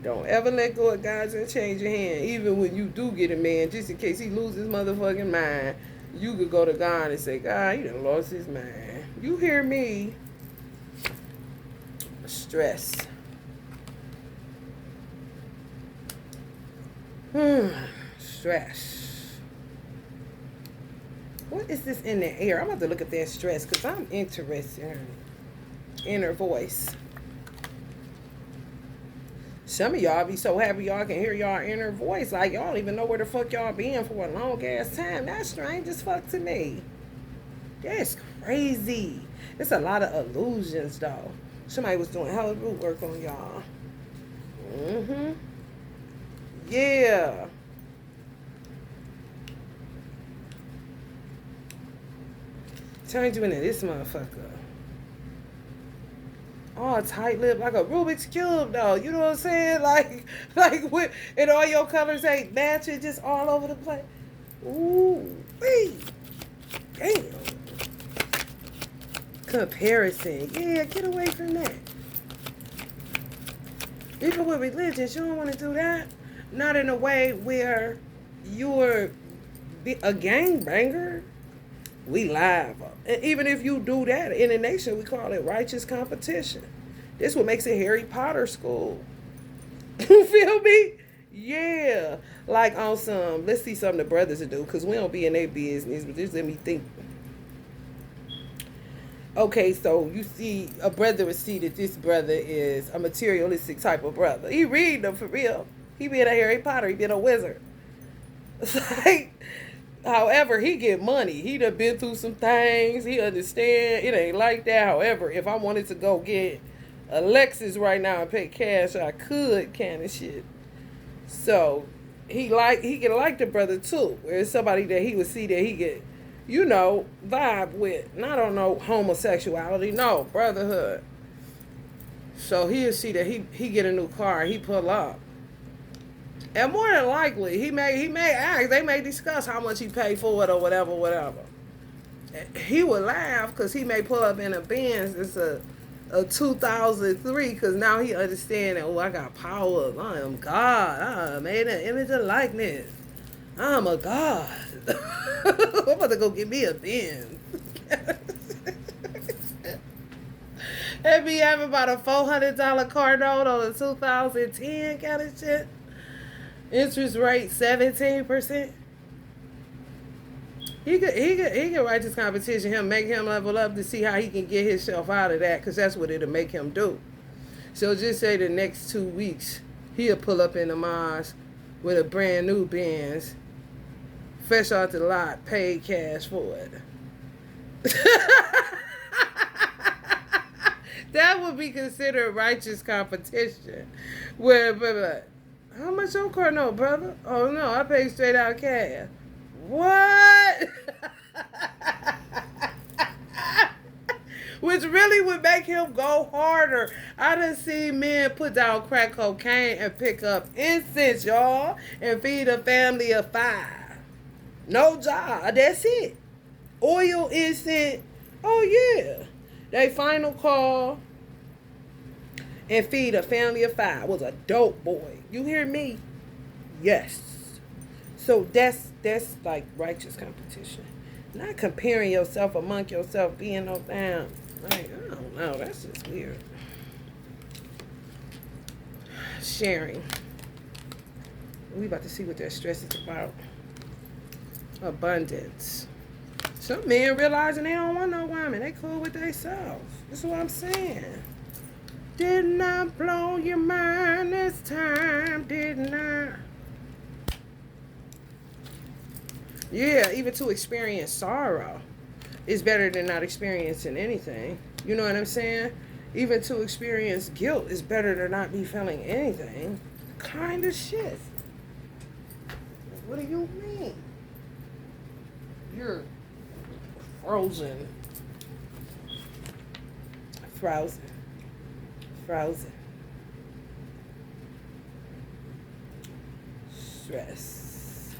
don't ever let go of God's and change your hand. Even when you do get a man, just in case he loses his motherfucking mind, you could go to God and say, God, he done lost his mind. You hear me? Stress. Stress. What is this in the air? I'm about to look at that stress because I'm interested in inner voice. Some of y'all be so happy y'all can hear y'all inner voice. Like y'all don't even know where the fuck y'all been for a long ass time. That's strange as fuck to me. That's crazy. It's a lot of illusions though. Somebody was doing hella root work on y'all. Yeah. Turned you into this motherfucker. All tight lip like a Rubik's Cube though. You know what I'm saying? Like with, and all your colors ain't matching, just all over the place. Ooh, wee. Damn. Comparison. Yeah, get away from that. Even with religions, you don't want to do that. Not in a way where you're a gangbanger. We live. And even if you do that, in the nation, we call it righteous competition. This what makes it Harry Potter school. You feel me? Yeah. Like on some, let's see something the brothers will do, because we don't be in their business, but just let me think. Okay, so you see, a brother would see that this brother is a materialistic type of brother. He read them for real. He being a Harry Potter. He being a wizard. It's like, however, he get money. He done been through some things. He understand. It ain't like that. However, if I wanted to go get a Lexus right now and pay cash, I could, kind of shit. So, he can like the brother too. Where it's somebody that he would see that he get, you know, vibe with. And I don't know homosexuality. No, brotherhood. So he'll see that he get a new car. He pull up. And more than likely, he may ask, they may discuss how much he paid for it or whatever. He would laugh because he may pull up in a Benz. It's a of 2003, because now he understand that, oh, I got power. I am God. I made an image of likeness. I'm a God. I'm about to go get me a Benz. And be having about a $400 car note on a 2010 kind of shit. Interest rate 17%. He could write this competition, him, make him level up to see how he can get himself out of that, because that's what it'll make him do. So just say the next 2 weeks, he'll pull up in the Mars with a brand new Benz, fresh out the lot, paid cash for it. That would be considered righteous competition. Where, how much your car note, brother? Oh no, I paid straight out cash. What? Which really would make him go harder. I done seen men put down crack cocaine and pick up incense, y'all, and feed a family of 5. No job. That's it. Oil, incense. Oh yeah. They final call and feed a family of 5 was a dope boy. You hear me? Yes. So that's like righteous competition. Not comparing yourself among yourself, being no damn. Like, I don't know. That's just weird. Sharing. We about to see what that stress is about. Abundance. Some men realizing they don't want no woman. They cool with themselves. That's what I'm saying. Didn't I blow your mind this time? Didn't I? Yeah, even to experience sorrow is better than not experiencing anything. You know what I'm saying? Even to experience guilt is better than not be feeling anything. Kind of shit. What do you mean? You're frozen. Frozen. Frozen. Stress.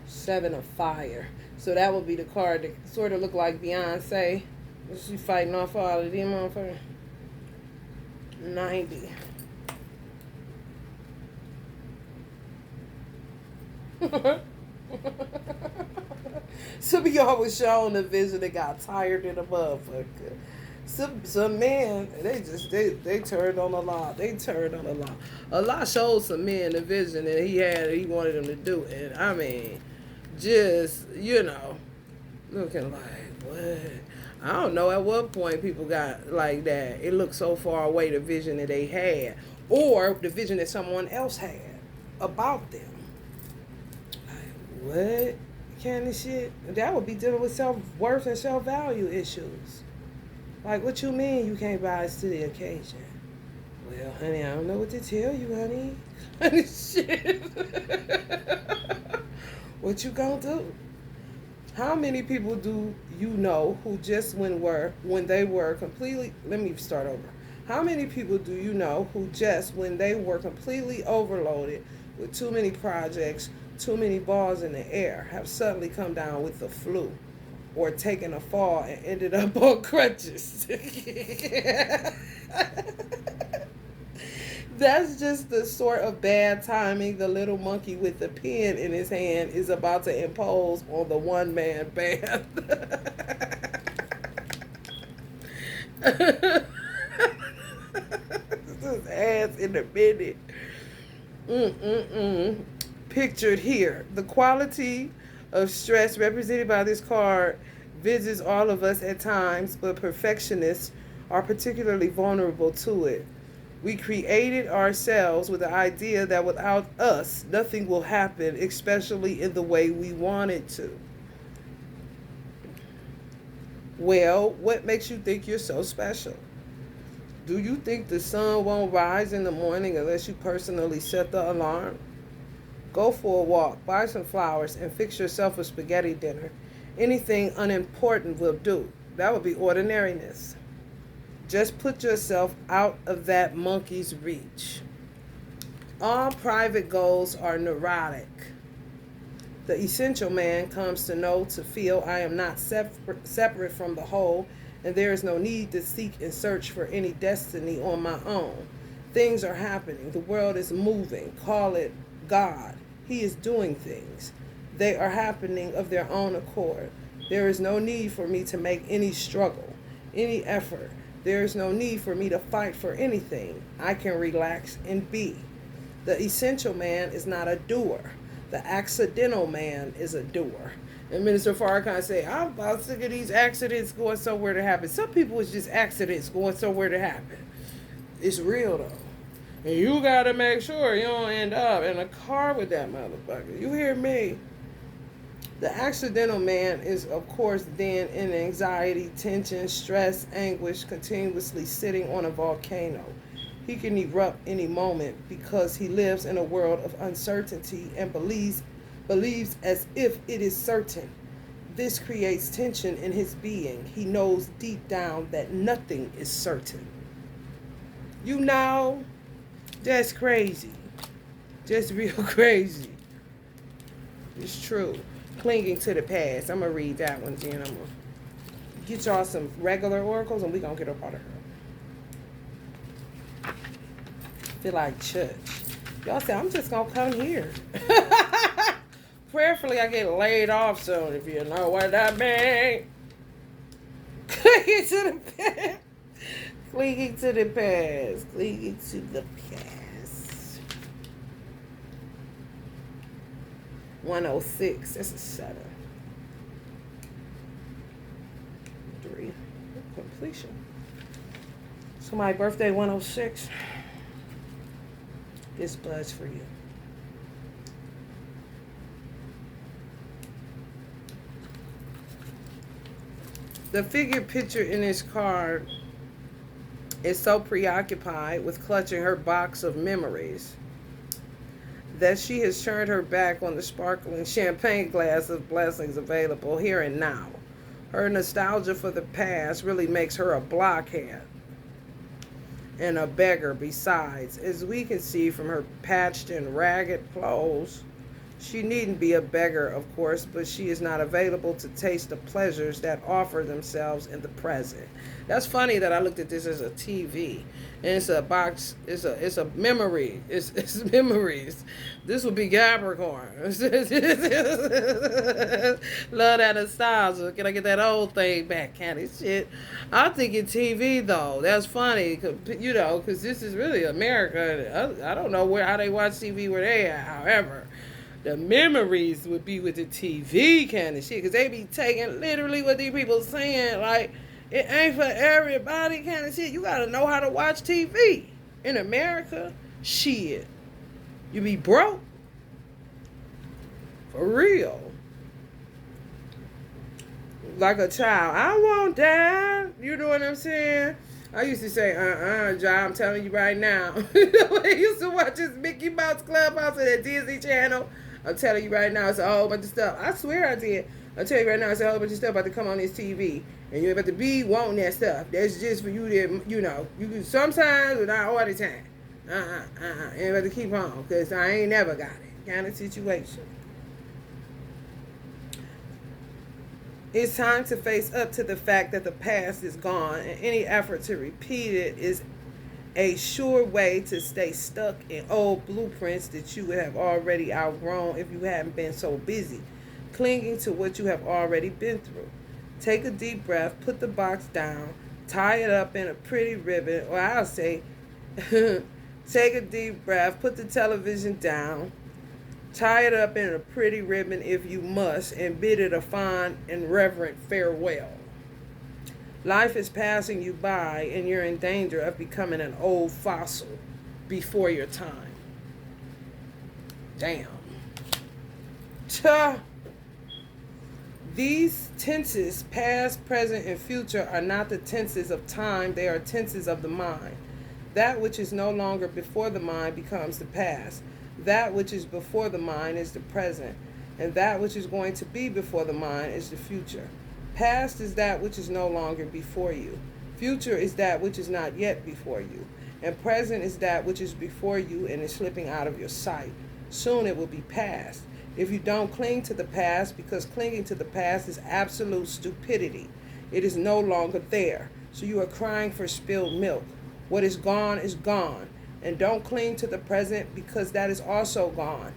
Seven of Fire. So that would be the card that sort of look like Beyonce. She fighting off all of them motherfuckers. 90. Some of y'all was showing the vision that got tired in a motherfucker. Some men, they turned on a lot. They turned on a lot. A lot showed some men the vision that he wanted them to do. And I mean, just, looking like, what? I don't know at what point people got like that. It looked so far away, the vision that they had. Or the vision that someone else had about them. Like, what kind of shit? That would be dealing with self-worth and self-value issues. Like, what you mean you can't rise to the occasion? Well, honey, I don't know what to tell you, honey. Honey, shit. What you gonna do? How many people do you know who just when they were completely, let me start over. How many people do you know who just when they were completely overloaded with too many projects, too many balls in the air, have suddenly come down with the flu or taken a fall and ended up on crutches? That's just the sort of bad timing the little monkey with the pen in his hand is about to impose on the one-man band. This ass in a minute. Pictured here. The quality of stress represented by this card visits all of us at times, but perfectionists are particularly vulnerable to it. We created ourselves with the idea that without us, nothing will happen, especially in the way we want it to. Well, what makes you think you're so special? Do you think the sun won't rise in the morning unless you personally set the alarm? Go for a walk, buy some flowers, and fix yourself a spaghetti dinner. Anything unimportant will do. That would be ordinariness. Just put yourself out of that monkey's reach. All private goals are neurotic. The essential man comes to know, to feel, I am not separate from the whole, and there is no need to seek and search for any destiny on my own. Things are happening. The world is moving. Call it God. He is doing things. They are happening of their own accord. There is no need for me to make any struggle, any effort. There is no need for me to fight for anything. I can relax and be. The essential man is not a doer. The accidental man is a doer. And Minister Farrakhan say, I'm about sick of these accidents going somewhere to happen. Some people, it's just accidents going somewhere to happen. It's real, though. And you got to make sure you don't end up in a car with that motherfucker. You hear me? The accidental man is, of course, then in anxiety, tension, stress, anguish, continuously sitting on a volcano. He can erupt any moment because he lives in a world of uncertainty and believes as if it is certain. This creates tension in his being. He knows deep down that nothing is certain. You know, that's crazy. Just real crazy. It's true. Clinging to the past. I'm going to read that one, then. I'm going to get y'all some regular oracles, and we're going to get up out of here. Feel like church. Y'all say, I'm just going to come here. Prayerfully, I get laid off soon, if you know what I mean. Clinging to the past. Clinging to the past. Clinging to the past. 106. That's a 7. 3. Completion. So my birthday, 106. This buzz for you. The figure pictured in this card is so preoccupied with clutching her box of memories that she has turned her back on the sparkling champagne glass of blessings available here and now. Her nostalgia for the past really makes her a blockhead and a beggar besides. As we can see from her patched and ragged clothes, she needn't be a beggar, of course, but she is not available to taste the pleasures that offer themselves in the present. That's funny that I looked at this as a TV. And it's a box, it's a memory. It's memories. This would be Capricorn. Love that nostalgia. Can I get that old thing back kind of shit? I'm thinking TV, though. That's funny, you know, because this is really America. I don't know how they watch TV where they at, however. The memories would be with the TV kind of shit. Because they be taking literally what these people saying. Like, it ain't for everybody kind of shit. You got to know how to watch TV. In America, shit. You be broke. For real. Like a child. I won't die. You know what I'm saying? I used to say, John, I'm telling you right now. I used to watch this Mickey Mouse Clubhouse on the Disney Channel. I'm telling you right now, it's a whole bunch of stuff. I swear I did. I'll tell you right now, it's a whole bunch of stuff about to come on this TV. And you're about to be wanting that stuff. That's just for you to, you know, you can sometimes, but not all the time. And about to keep on, because I ain't never got it. Kind of situation. It's time to face up to the fact that the past is gone, and any effort to repeat it is a sure way to stay stuck in old blueprints that you would have already outgrown if you hadn't been so busy clinging to what you have already been through. Take a deep breath, put the box down, tie it up in a pretty ribbon, or I'll say, take a deep breath, put the television down, tie it up in a pretty ribbon if you must, and bid it a fond and reverent farewell. Life is passing you by, and you're in danger of becoming an old fossil before your time. Damn. These tenses, past, present, and future, are not the tenses of time. They are tenses of the mind. That which is no longer before the mind becomes the past. That which is before the mind is the present. And that which is going to be before the mind is the future. Past is that which is no longer before you. Future is that which is not yet before you. And present is that which is before you and is slipping out of your sight. Soon it will be past. If you don't cling to the past, because clinging to the past is absolute stupidity, it is no longer there. So you are crying for spilled milk. What is gone is gone. And don't cling to the present, because that is also gone,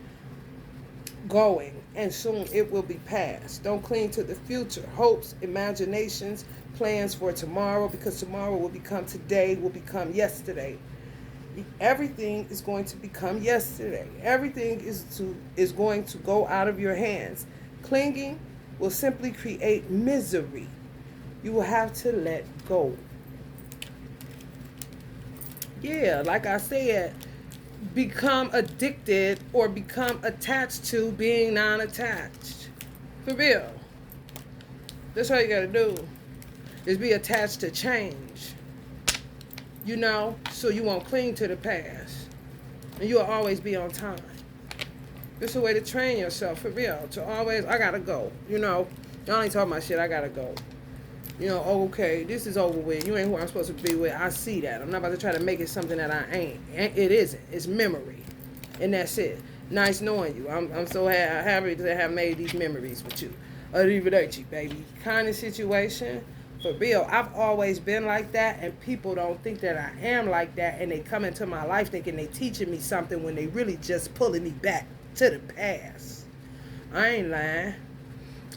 going, and soon it will be past. Don't cling to the future, hopes, imaginations, plans for tomorrow, because tomorrow will become today, will become yesterday. Everything is going to become yesterday. Everything is going to go out of your hands. Clinging will simply create misery. You will have to let go. Yeah, like I said, become addicted or become attached to being non-attached. For real. That's all you gotta do, is be attached to change. You know, so you won't cling to the past. And you'll always be on time. It's a way to train yourself, for real. To always, I gotta go. You know, y'all ain't talking about shit, I gotta go. You know, okay, this is over with. You ain't who I'm supposed to be with. I see that. I'm not about to try to make it something that I ain't. It isn't. It's memory. And that's it. Nice knowing you. I'm so happy to have made these memories with you. Arrivederci, baby. Kind of situation. For real. I've always been like that, and people don't think that I am like that, and they come into my life thinking they teaching me something when they really just pulling me back to the past. I ain't lying.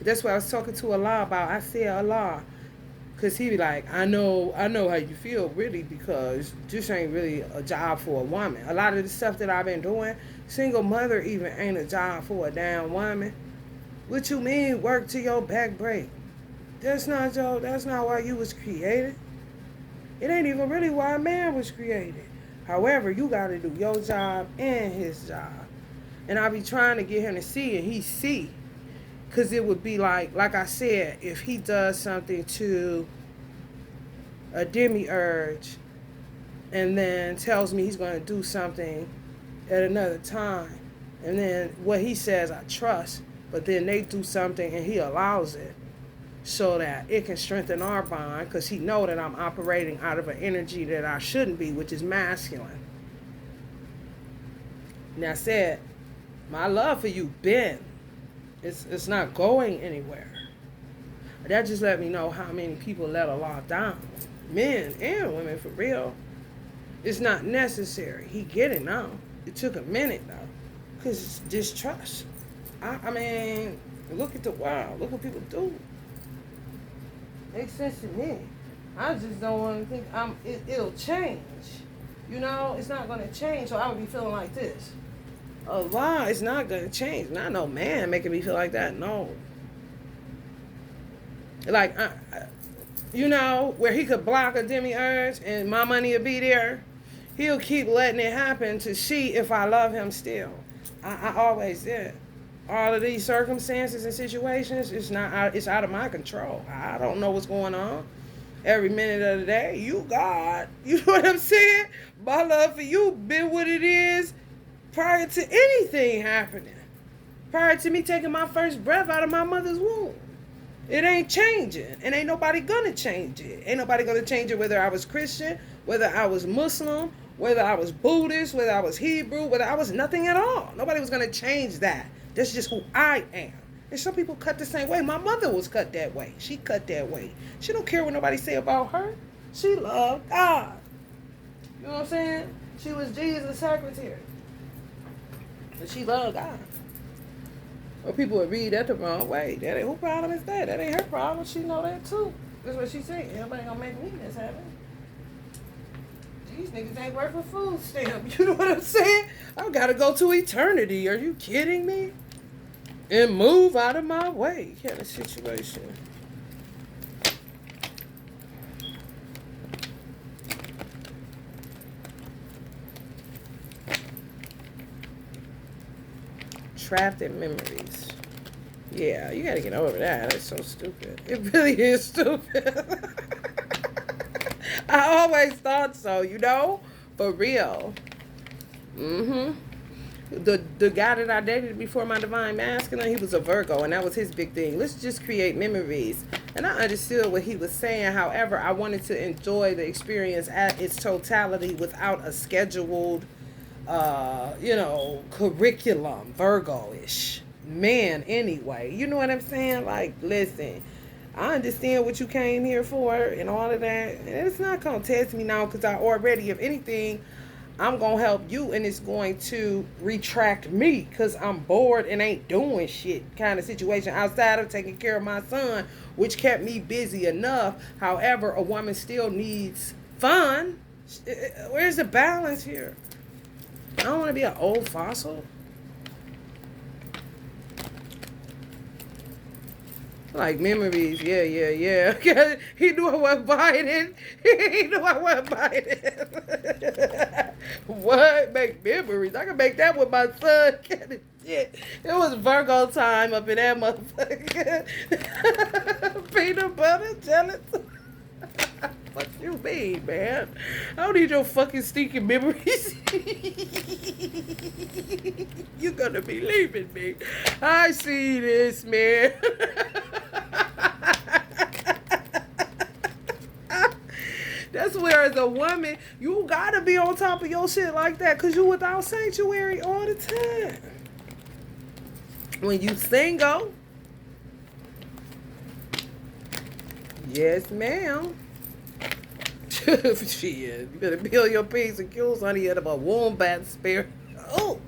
That's what I was talking to Allah about. I said, Allah, because he be like, I know how you feel, really, because this ain't really a job for a woman. A lot of the stuff that I've been doing, single mother even ain't a job for a damn woman. What you mean, work till your back break? That's not why you was created. It ain't even really why a man was created. However, you got to do your job and his job. And I be trying to get him to see, and he see. Because it would be like I said, if he does something to a demiurge and then tells me he's going to do something at another time, and then what he says I trust, but then they do something and he allows it so that it can strengthen our bond, because he know that I'm operating out of an energy that I shouldn't be, which is masculine. And I said, my love for you been. It's not going anywhere. That just let me know how many people let Allah down. Men and women, for real. It's not necessary. He get it now. It took a minute, though. Because it's distrust. I mean, look at the world. Look what people do. Makes sense to me. I just don't want to think it'll change. You know, it's not going to change, so I would be feeling like this. Allah is not going to change. Not no man making me feel like that. No. Like, you know, where he could block a demiurge and my money will be there. He'll keep letting it happen to see if I love him still. I always did. All of these circumstances and situations, it's out of my control. I don't know what's going on. Every minute of the day, you God. You know what I'm saying? My love for you been what it is prior to anything happening. Prior to me taking my first breath out of my mother's womb. It ain't changing. And ain't nobody gonna change it. Ain't nobody gonna change it whether I was Christian, whether I was Muslim, whether I was Buddhist, whether I was Hebrew, whether I was nothing at all. Nobody was gonna change that. That's just who I am. And some people cut the same way. My mother was cut that way. She cut that way. She don't care what nobody say about her. She loved God. You know what I'm saying? She was Jesus' secretary. But she loved God. Or people would read that the wrong way. That ain't, who problem is that? That ain't her problem. She know that too. That's what she said. Everybody gonna make me this happen. These niggas ain't worth a food stamp. You know what I'm saying? I gotta go to eternity. Are you kidding me? And move out of my way. Kind of situation. Trapped in memories. Yeah, you gotta get over that. That's so stupid. It really is stupid. I always thought so, you know? For real. The guy that I dated before my divine masculine, he was a Virgo, and that was his big thing. Let's just create memories. And I understood what he was saying. However, I wanted to enjoy the experience at its totality without a scheduled curriculum, Virgo-ish man anyway. You know what I'm saying? Like, listen, I understand what you came here for and all of that. And it's not going to test me now because I already, if anything, I'm going to help you and it's going to retract me because I'm bored and ain't doing shit kind of situation outside of taking care of my son, which kept me busy enough. However, a woman still needs fun. Where's the balance here? I don't want to be an old fossil. Like memories, yeah. He knew I wasn't buying it. He knew I wasn't buying it. What? Make memories? I can make that with my son. Shit. It was Virgo time up in that motherfucker. Peanut butter, jealous. What you mean, man? I don't need your fucking stinking memories. You're gonna be leaving me. I see this, man. That's where, as a woman, you gotta be on top of your shit like that, cause you without sanctuary all the time. When you single, yes, ma'am. Shit, you better build your P's and Q's on the end of a wombat spirit. Oh,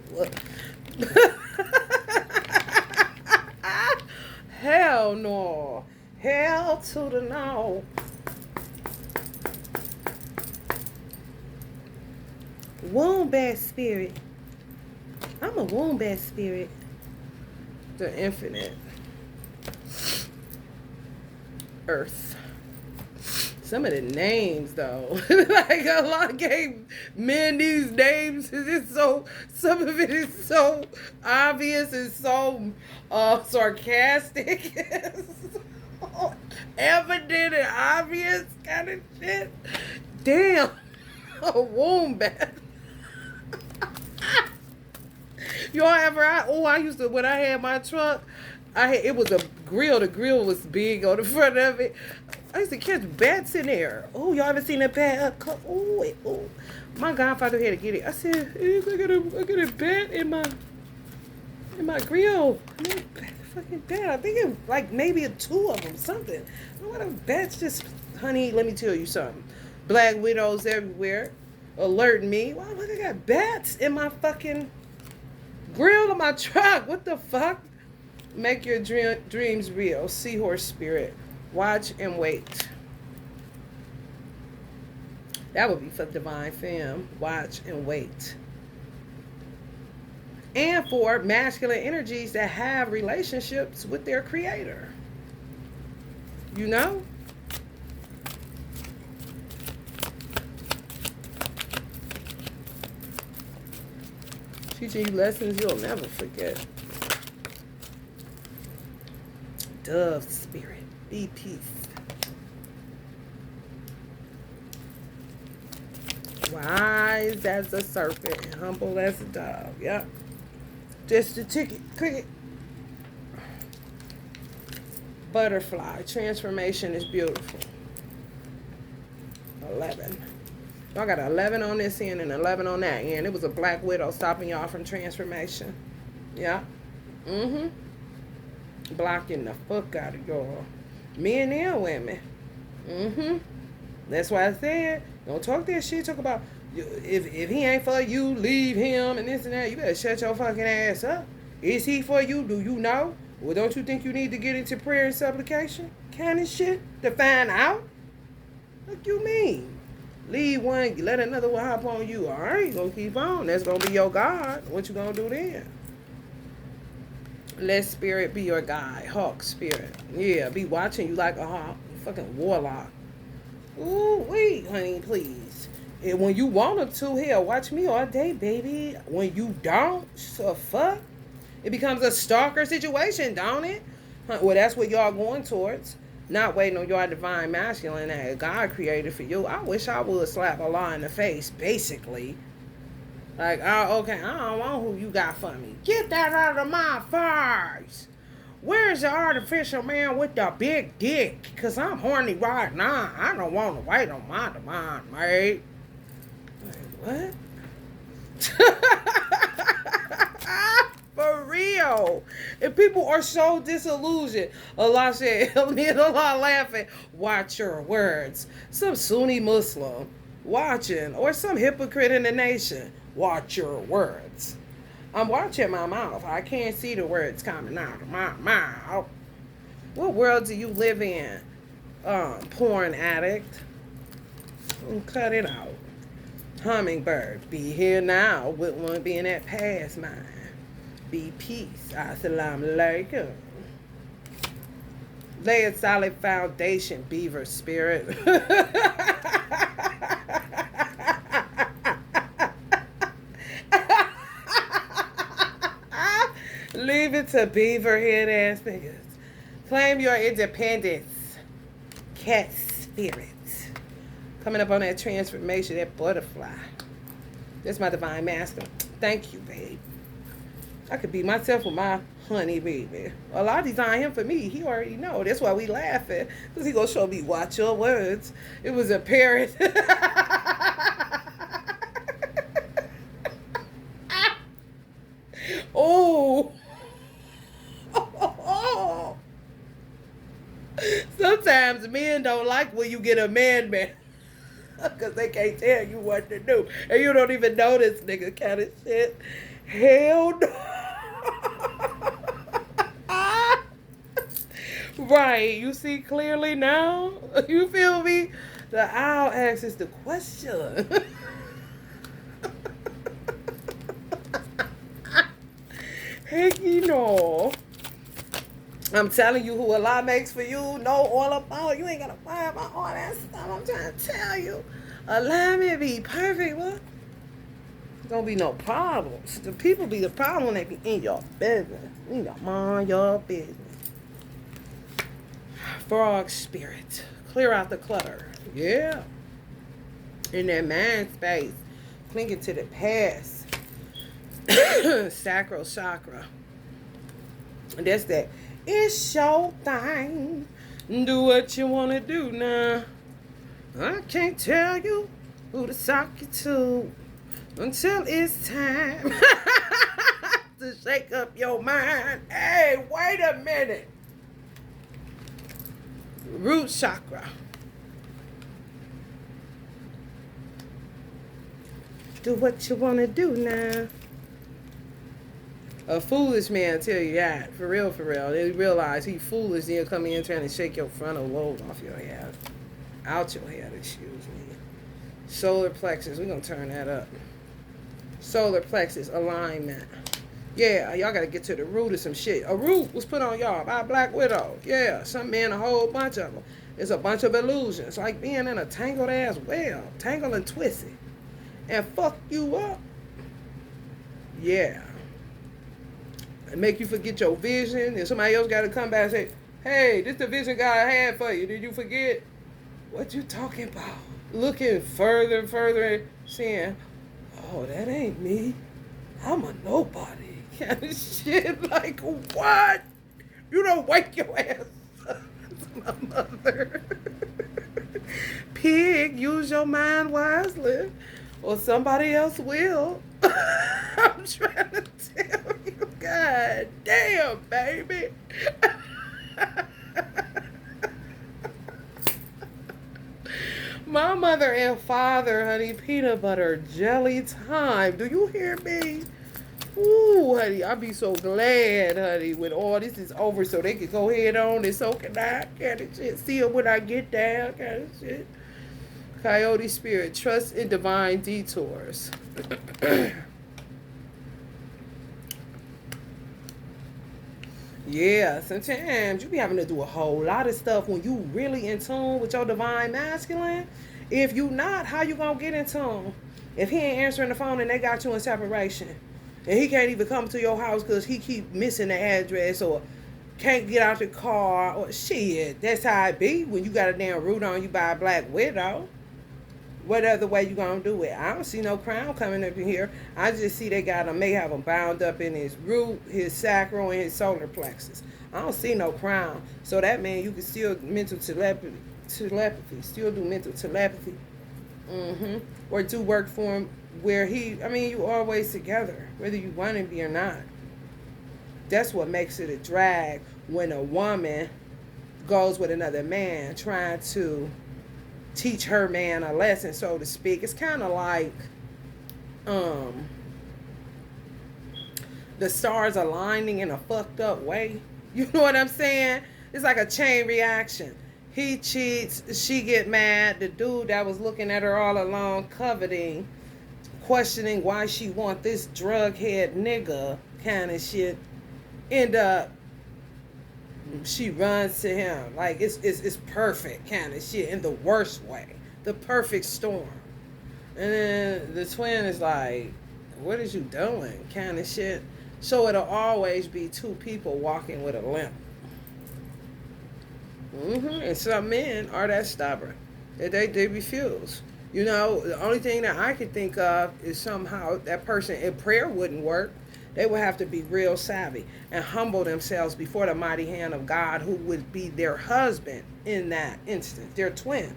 hell no, hell to the no. Wombat spirit. I'm a wombat spirit. The infinite earth. Some of the names, though, like a lot gave men these names. It's so, some of it is so obvious and so sarcastic, so evident and obvious kind of shit. Damn, a wombat. Y'all ever? I used to, when I had my truck, it was a grill. The grill was big on the front of it. I used to catch bats in there. Oh, y'all ever seen a bat? Oh, my godfather had to get it. I said, I got a bat in my grill. Fucking bat. I think it like maybe two of them, something. What a bats just, honey, let me tell you something. Black widows everywhere alerting me. Why look, I got bats in my fucking grill of my truck. What the fuck? Make your dreams real. Seahorse spirit. Watch and wait. That would be for divine femme. Watch and wait. And for masculine energies that have relationships with their creator. You know? Teaching you lessons you'll never forget. Dove spirit. Be peace. Wise as a serpent and humble as a dove. Yep. Just a ticket. Cricket. Butterfly. Transformation is beautiful. 11. Y'all got 11 on this end and 11 on that end. It was a black widow stopping y'all from transformation. Yeah. Blocking the fuck out of y'all. Men and women. That's why I said, don't talk that shit. Talk about, if he ain't for you, leave him and this and that. You better shut your fucking ass up. Is he for you? Do you know? Well, don't you think you need to get into prayer and supplication? Kind of shit to find out? What you mean? Leave one, let another one hop on you. All right, gonna keep on. That's gonna be your God. What you gonna do then? Let spirit be your guide. Hawk spirit. Yeah, be watching you like a hawk. Fucking warlock. Ooh, wait, honey, please. And when you want them to, hell, watch me all day, baby. When you don't, so fuck. It becomes a stalker situation, don't it? Well, that's what y'all going towards. Not waiting on your divine masculine that God created for you. I wish I would slap Allah in the face, basically. Like, oh, okay, I don't want who you got for me. Get that out of my face. Where's the artificial man with the big dick? Because I'm horny right now. I don't want to wait on my divine mate. Like, what? For real. And people are so disillusioned. Allah said, me and Allah laughing. Watch your words. Some Sunni Muslim watching, or some hypocrite in the nation. Watch your words. I'm watching my mouth. I can't see the words coming out of my mouth. What world do you live in? Porn addict. Cut it out. Hummingbird. Be here now. With one being at past mine. Be peace. Assalamu alaikum. Lay a solid foundation, beaver spirit. Leave it to beaver head ass niggas. Claim your independence. Cat spirit. Coming up on that transformation, that butterfly. That's my divine masculine. Thank you, babe. I could be myself with my honey baby. Well, I designed him for me. He already know. That's why we laughing. Because he going to show me, watch your words. It was a parrot. Oh. Sometimes men don't like when you get a man. Because they can't tell you what to do. And you don't even know this nigga kind of shit. Hell no. Right. You see clearly now? You feel me? The owl asks the question. Heck, you know. I'm telling you who Allah makes for you. Know all about. You ain't got to worry about all that stuff. I'm trying to tell you. Allah may be perfect, what? Don't be no problems. The people be the problem when they be in your business. You got mind your business. Frog spirit. Clear out the clutter. Yeah. In that mind space. Clinging to the past. Sacral chakra. And that's that. It's your thing. Do what you want to do now. I can't tell you who to sock you to until it's time to shake up your mind. Hey, wait a minute. Root chakra. Do what you want to do now. A foolish man tell you that. For real, for real. They realize he foolish, then come in trying to shake your frontal lobe off your head. Out your head, excuse me. Solar plexus. We're going to turn that up. Solar plexus alignment. Yeah, y'all got to get to the root of some shit. A root was put on y'all by a Black Widow. Yeah, some men, a whole bunch of them. It's a bunch of illusions. Like being in a tangled ass well. Tangled and twisted. And fuck you up. Yeah. And make you forget your vision. And somebody else got to come back and say, hey, this the vision God had for you. Did you forget? What you talking about? Looking further and further, saying, oh, that ain't me. I'm a nobody. Kind of shit. Like, what? You don't wake your ass up. My mother. Pig, use your mind wisely. Or somebody else will. I'm trying to tell you, God damn, baby. My mother and father, honey, peanut butter jelly time. Do you hear me? Ooh, honey, I'll be so glad, honey, when all this is over so they can go head on and so can I, kind of shit. See them when I get down, kind of shit. Coyote spirit, trust in divine detours. Yeah, sometimes you be having to do a whole lot of stuff when you really in tune with your divine masculine. If you not, how you gonna get in tune? If he ain't answering the phone and they got you in separation, and he can't even come to your house because he keep missing the address or can't get out the car or shit, that's how it be when you got a damn root on you by a Black Widow. What other way you gonna do it? I don't see no crown coming up in here. I just see they got him, may have him bound up in his root, his sacral, and his solar plexus. I don't see no crown. So that means you can still mental telepathy, still do mental telepathy. Or do work for him where you always together, whether you want to be or not. That's what makes it a drag when a woman goes with another man trying to teach her man a lesson, so to speak. It's kind of like the stars aligning in a fucked up way. You know what I'm saying? It's like a chain reaction. He cheats, she get mad. The dude that was looking at her all along, coveting, questioning why she want this drug head nigga kind of shit, end up she runs to him like it's perfect kind of shit in the worst way, the perfect storm. And then the twin is like, what is you doing kind of shit. So it'll always be two people walking with a limp. And some men are that stubborn that they refuse. You know, the only thing that I can think of is somehow that person, if prayer wouldn't work, they would have to be real savvy and humble themselves before the mighty hand of God, who would be their husband in that instance, their twin.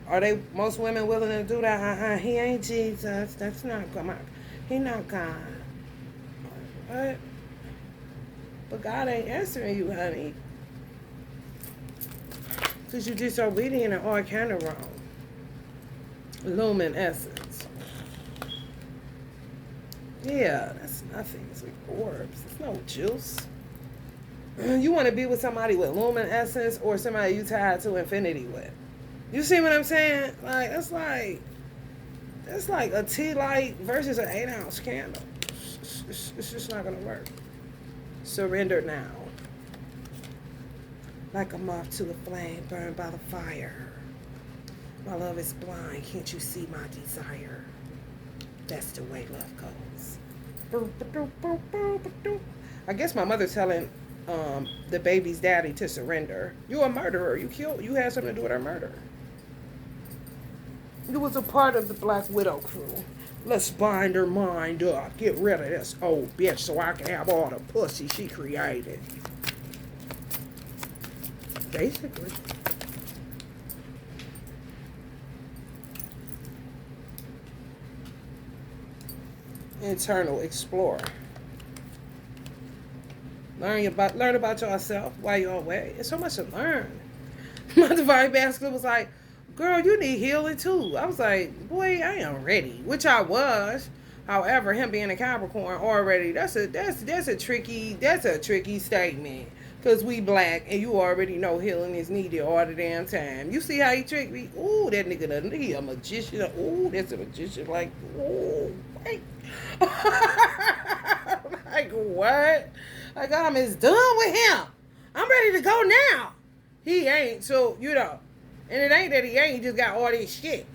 Are they, most women, willing to do that? He ain't Jesus. That's not God. He not God. What? But God ain't answering you, honey. Because you disobedient and all kind of wrong. Lumen essence. Yeah, that's nothing. It's like orbs. It's no juice. You want to be with somebody with lumen essence or somebody you tied to infinity with. You see what I'm saying? Like, that's like a tea light versus an 8-ounce candle. It's just not going to work. Surrender now. Like a moth to the flame, burned by the fire. My love is blind, can't you see my desire? That's the way love goes. I guess my mother telling the baby's daddy to surrender. You a murderer. You had something to do with her murder. You was a part of the Black Widow crew. Let's bind her mind up. Get rid of this old bitch so I can have all the pussy she created. Basically. Internal explorer. Learn about yourself while you're away. It's so much to learn. My divine masculine was like, girl, you need healing too. I was like, boy, I am ready. Which I was. However, him being a Capricorn already, that's a tricky statement. Cause we black and you already know healing is needed all the damn time. You see how he tricked me? Ooh, that nigga, he a magician. Ooh, that's a magician. Like, ooh, wait. Like, what? Like, I'm as done with him. I'm ready to go now. He ain't, so, you know. And it ain't that he ain't, he just got all this shit.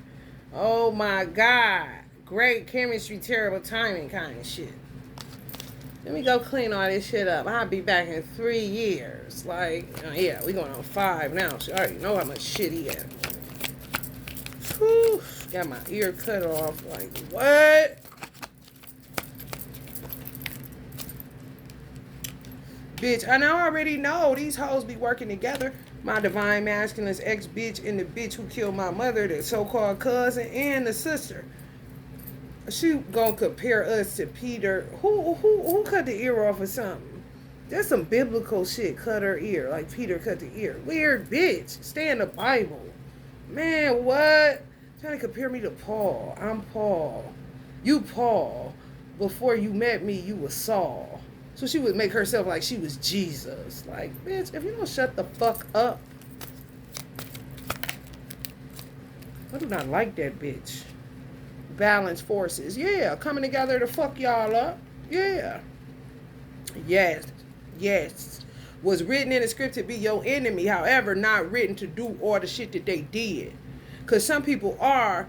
Oh my God. Great chemistry, terrible timing kind of shit. Let me go clean all this shit up. I'll be back in 3 years. Like, yeah, we going on 5 now. So I already know how much shit he had. Whew. Got my ear cut off. Like, what? Bitch, and I already know these hoes be working together. My divine masculine's ex-bitch and the bitch who killed my mother, the so-called cousin, and the sister. She gonna compare us to Peter. Who cut the ear off or something? That's some biblical shit. Cut her ear like Peter cut the ear. Weird bitch. Stay in the Bible. Man, what? Trying to compare me to Paul. I'm Paul. You Paul. Before you met me, you was Saul. So she would make herself like she was Jesus. Like, bitch, if you don't shut the fuck up. I do not like that bitch. Balance forces. Yeah, coming together to fuck y'all up. Yeah. Yes. Was written in the script to be your enemy. However, not written to do all the shit that they did. Because some people are,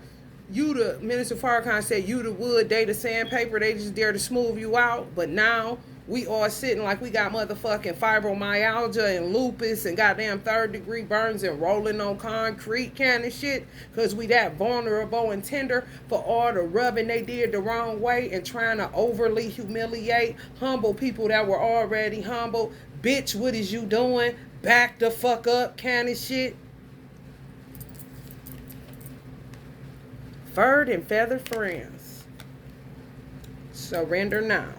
Minister Farrakhan said, you the wood, they the sandpaper. They just there to smooth you out. But now, we all sitting like we got motherfucking fibromyalgia and lupus and goddamn 3rd-degree burns and rolling on concrete kind of shit because we that vulnerable and tender for all the rubbing they did the wrong way and trying to overly humiliate humble people that were already humble. Bitch, what is you doing? Back the fuck up kind of shit. Furred and feathered friends. Surrender now.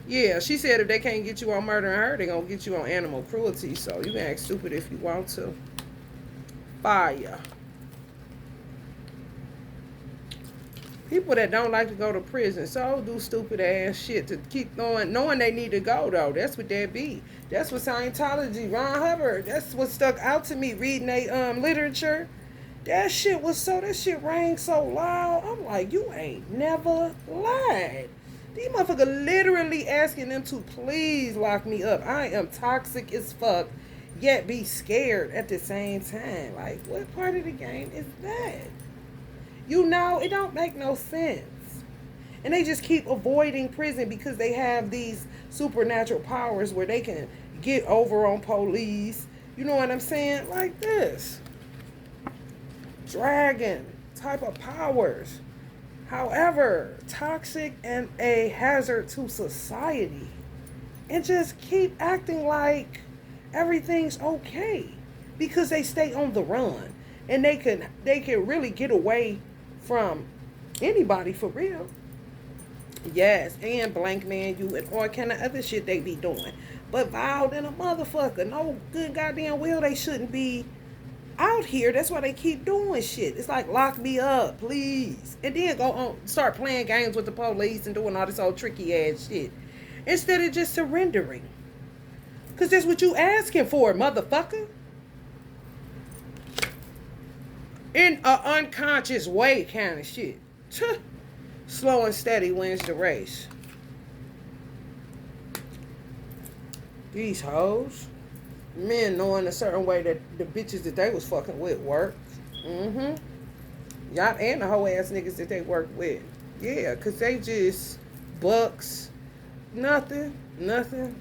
Yeah, she said if they can't get you on murdering her, they gonna get you on animal cruelty. So you can act stupid if you want to. Fire. People that don't like to go to prison so do stupid ass shit to keep knowing they need to go though. That's what that be. That's what Scientology, Ron Hubbard. That's what stuck out to me reading they literature. That shit rang so loud. I'm like, you ain't never lied. These motherfuckers literally asking them to please lock me up. I am toxic as fuck, yet be scared at the same time. Like, what part of the game is that? You know, it don't make no sense. And they just keep avoiding prison because they have these supernatural powers where they can get over on police. You know what I'm saying? Like this. Dragon type of powers. However, toxic and a hazard to society. And just keep acting like everything's okay. Because they stay on the run. And they can really get away from anybody for real. Yes, and blank man you and all kind of other shit they be doing. But vowed in a motherfucker. No good goddamn well they shouldn't be out here. That's why they keep doing shit. It's like, lock me up, please. And then go on, start playing games with the police and doing all this old tricky ass shit. Instead of just surrendering. Because that's what you asking for, motherfucker. In an unconscious way kind of shit. Slow and steady wins the race. These hoes. Men knowing a certain way that the bitches that they was fucking with worked. Y'all and the whole ass niggas that they worked with. Yeah, because they just bucks. Nothing.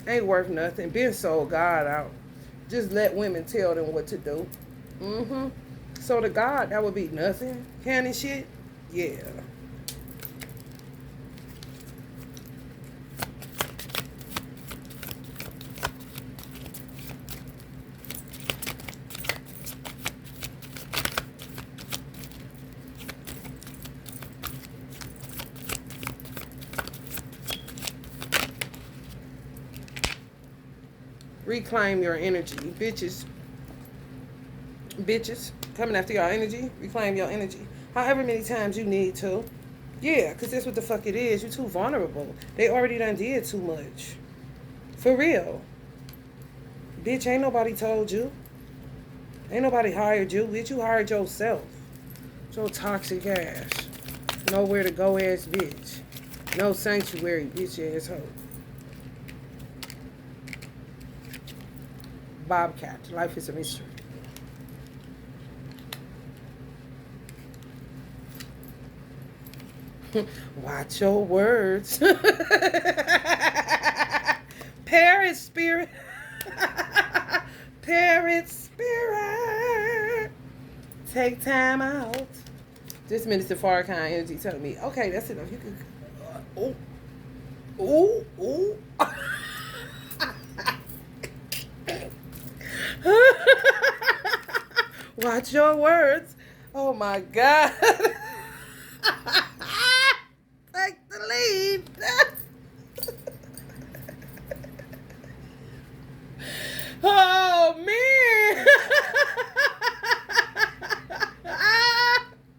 Ain't worth nothing. Been sold God out. Just let women tell them what to do. So to God, that would be nothing. Kind of shit. Yeah. Reclaim your energy. Bitches coming after your energy. Reclaim your energy however many times you need to. Yeah, because that's what the fuck it is. You're too vulnerable. They already done did too much. For real. Bitch, ain't nobody told you. Ain't nobody hired you. Bitch, you hired yourself. So toxic ass. Nowhere to go ass bitch. No sanctuary bitch ass hoe. Bobcat. Life is a mystery. Watch your words. Parent spirit. Parent spirit. Take time out. This Minister Farrakhan energy telling me, okay, that's enough. You can. Ooh. Watch your words. Oh my God. Take the lead. Oh man.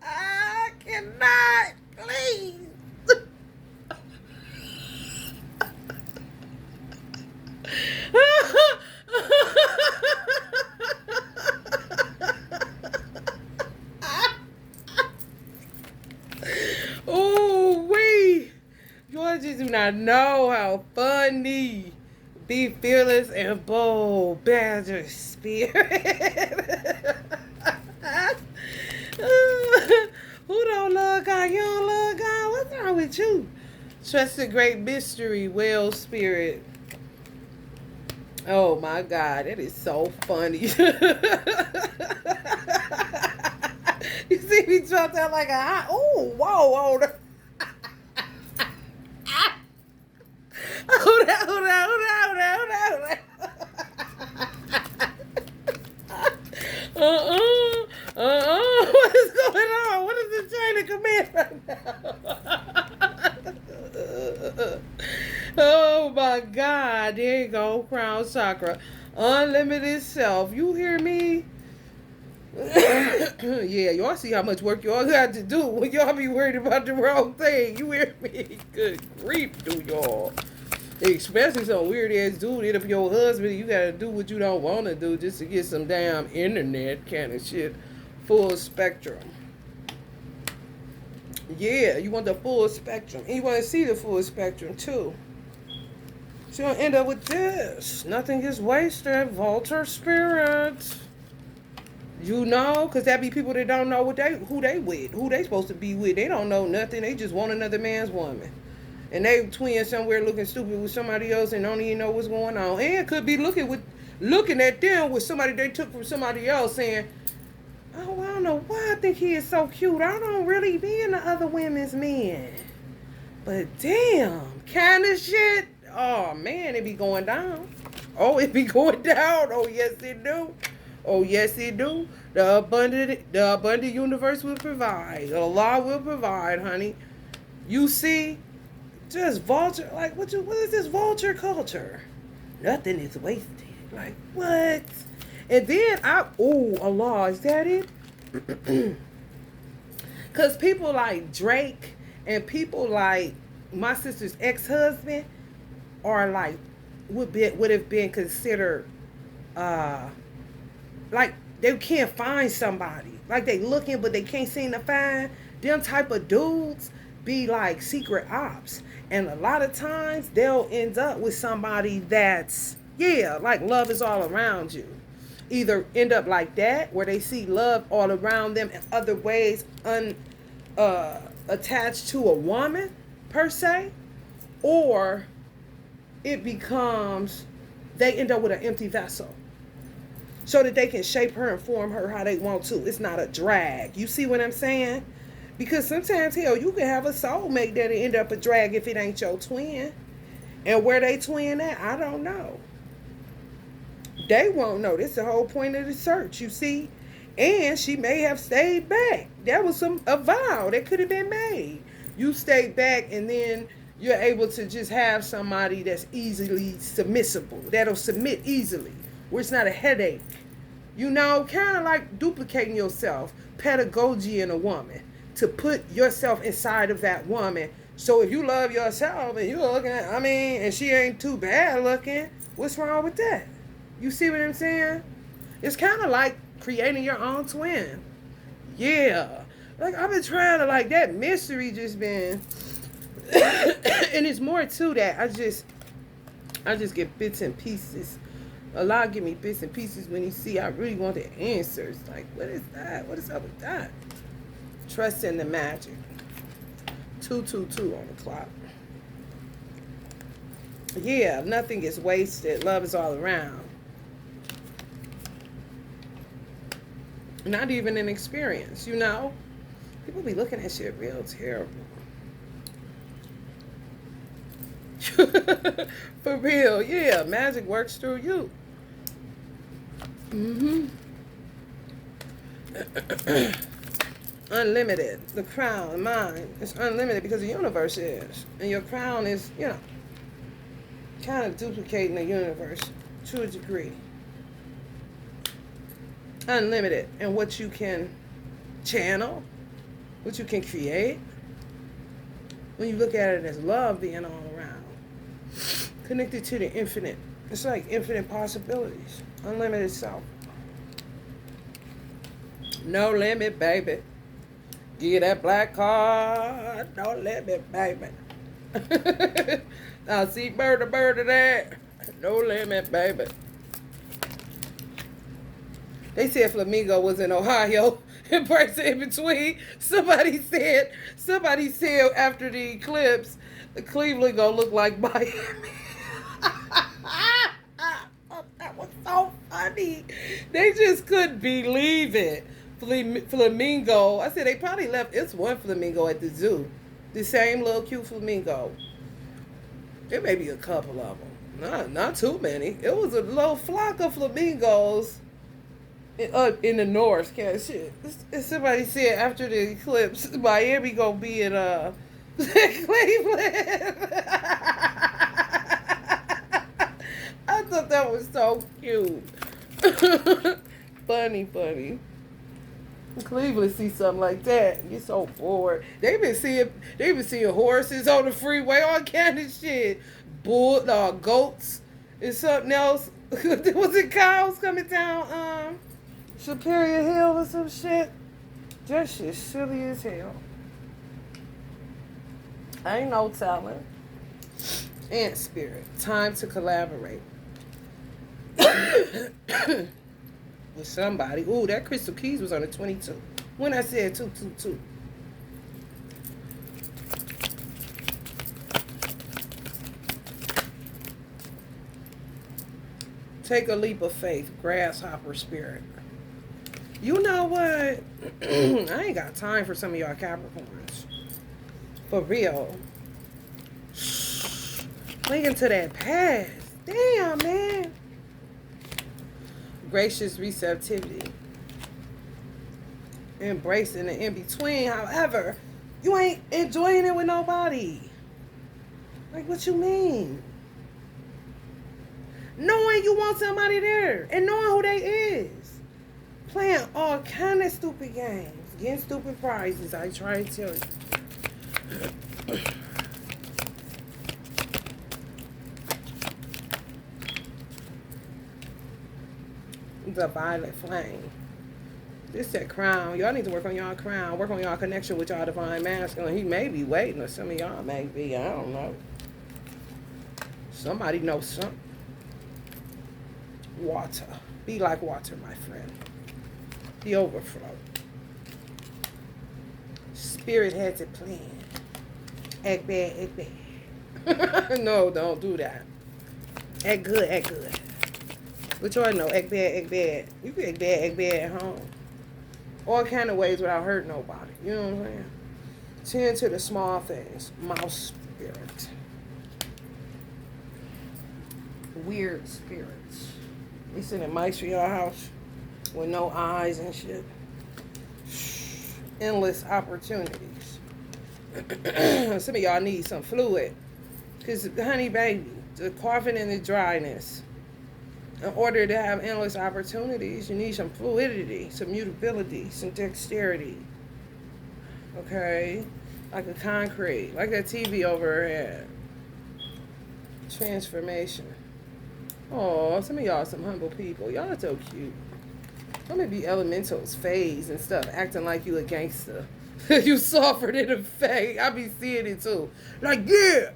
I cannot. Please. You do not know how funny. Be fearless and bold. Badger spirit. Who don't love God? You don't love God? What's wrong with you? Trust the great mystery. Well spirit. Oh my God. That is so funny. You see me dropped out like a hot. Oh, whoa. Hold on. What is going on? What is the chain of command right now? Oh my God. There you go. Crown chakra. Unlimited self. You hear me? Yeah, y'all see how much work y'all got to do when y'all be worried about the wrong thing. You hear me? Good grief, do y'all. Especially some weird ass dude hit up your husband. You gotta do what you don't want to do just to get some damn internet kind of shit. Full spectrum. Yeah, you want the full spectrum. And you want to see the full spectrum too. So you'll end up with this. Nothing is wasted. Vulture spirits. You know, because that be people that don't know who they with, who they supposed to be with. They don't know nothing. They just want another man's woman. And they twin somewhere looking stupid with somebody else and don't even know what's going on. And could be looking at them with somebody they took from somebody else saying, oh, I don't know why I think he is so cute. I don't really be into other women's men. But damn, kind of shit. Oh, man, it be going down. Oh, it be going down. Oh, yes, it do. Oh, yes, it do. The abundant universe will provide. Allah will provide, honey. You see, just vulture. Like, what is this vulture culture? Nothing is wasted. Like, what? And then Allah, is that it? Because people like Drake and people like my sister's ex-husband are like, would have been considered, like they can't find somebody. Like they looking, but they can't seem to find. Them type of dudes be like secret ops. And a lot of times they'll end up with somebody that's, like love is all around you. Either end up like that, where they see love all around them in other ways, attached to a woman, per se. Or it becomes, they end up with an empty vessel. So that they can shape her and form her how they want to. It's not a drag. You see what I'm saying? Because sometimes, hell, you can have a soulmate that'll end up a drag if it ain't your twin. And where they twin at, I don't know. They won't know. That's the whole point of the search, you see? And she may have stayed back. That was a vow that could have been made. You stay back and then you're able to just have somebody that's easily submissible. That'll submit easily. Where it's not a headache. You know, kind of like duplicating yourself, pedagogy in a woman, to put yourself inside of that woman. So if you love yourself and you're looking at, and she ain't too bad looking, what's wrong with that? You see what I'm saying? It's kind of like creating your own twin. Yeah. Like I've been trying to, like, that mystery just been, and it's more to that. I just get bits and pieces. Allah give me bits and pieces when He see I really want the answers. Like, what is that? What is up with that? Trust in the magic. 222 on the clock. Yeah, nothing is wasted. Love is all around. Not even an experience, you know? People be looking at shit real terrible. For real, yeah. Magic works through you. Unlimited. The crown, mine, it's unlimited because the universe is. And your crown is, kind of duplicating the universe to a degree. Unlimited. And what you can channel, what you can create, when you look at it as love being all around. Connected to the infinite. It's like infinite possibilities. Unlimited self. No limit, baby. Give that black card. No limit, baby. I see bird there. No limit, baby. They said Flamingo was in Ohio. In person in between. Somebody said after the eclipse, Cleveland gonna look like Miami. That was so funny. They just couldn't believe it. Flamingo. I said they probably left. It's one flamingo at the zoo. The same little cute flamingo. There may be a couple of them. Not too many. It was a little flock of flamingos in the north. Shit. Somebody said after the eclipse, Miami gonna be in Cleveland. that was so cute. Funny. Cleveland see something like that, get so bored. They been seeing horses on the freeway, all kind of shit. Goats and something else. Was it cows coming down Superior Hill or some shit? That shit silly as hell. Ain't no telling. Ant spirit, time to collaborate with somebody. Ooh, that Crystal Keys was on the 22. When I said 222. Take a leap of faith, grasshopper spirit. You know what? I ain't got time for some of y'all Capricorns. For real. Clinging to that past. Damn, man. Gracious receptivity. Embracing the in-between. However, you ain't enjoying it with nobody. Like, what you mean? Knowing you want somebody there. And knowing who they is. Playing all kind of stupid games. Getting stupid prizes. I try to tell you. The violet flame. This that crown. Y'all need to work on y'all crown. Work on y'all connection with y'all divine masculine. He may be waiting, or some of y'all may be. I don't know. Somebody knows something. Water. Be like water, my friend. The overflow. Spirit has a plan. Act bad, act bad. No, don't do that. Act good, act good. But y'all know, act bad, act bad. You can act bad at home. All kind of ways without hurting nobody. You know what I'm saying? Tend to the small things. Mouse spirit. Weird spirits. You sending mice to your house with no eyes and shit. Endless opportunities. Some of y'all need some fluid. Because, honey, baby, the coughing and the dryness. In order to have endless opportunities, you need some fluidity, some mutability, some dexterity. Okay? Like a concrete. Like that TV over her head. Transformation. Oh, some of y'all some humble people. Y'all are so cute. Some of be elementals, fays, and stuff, acting like you a gangster. You softer than a fae. I be seeing it too. Like, yeah.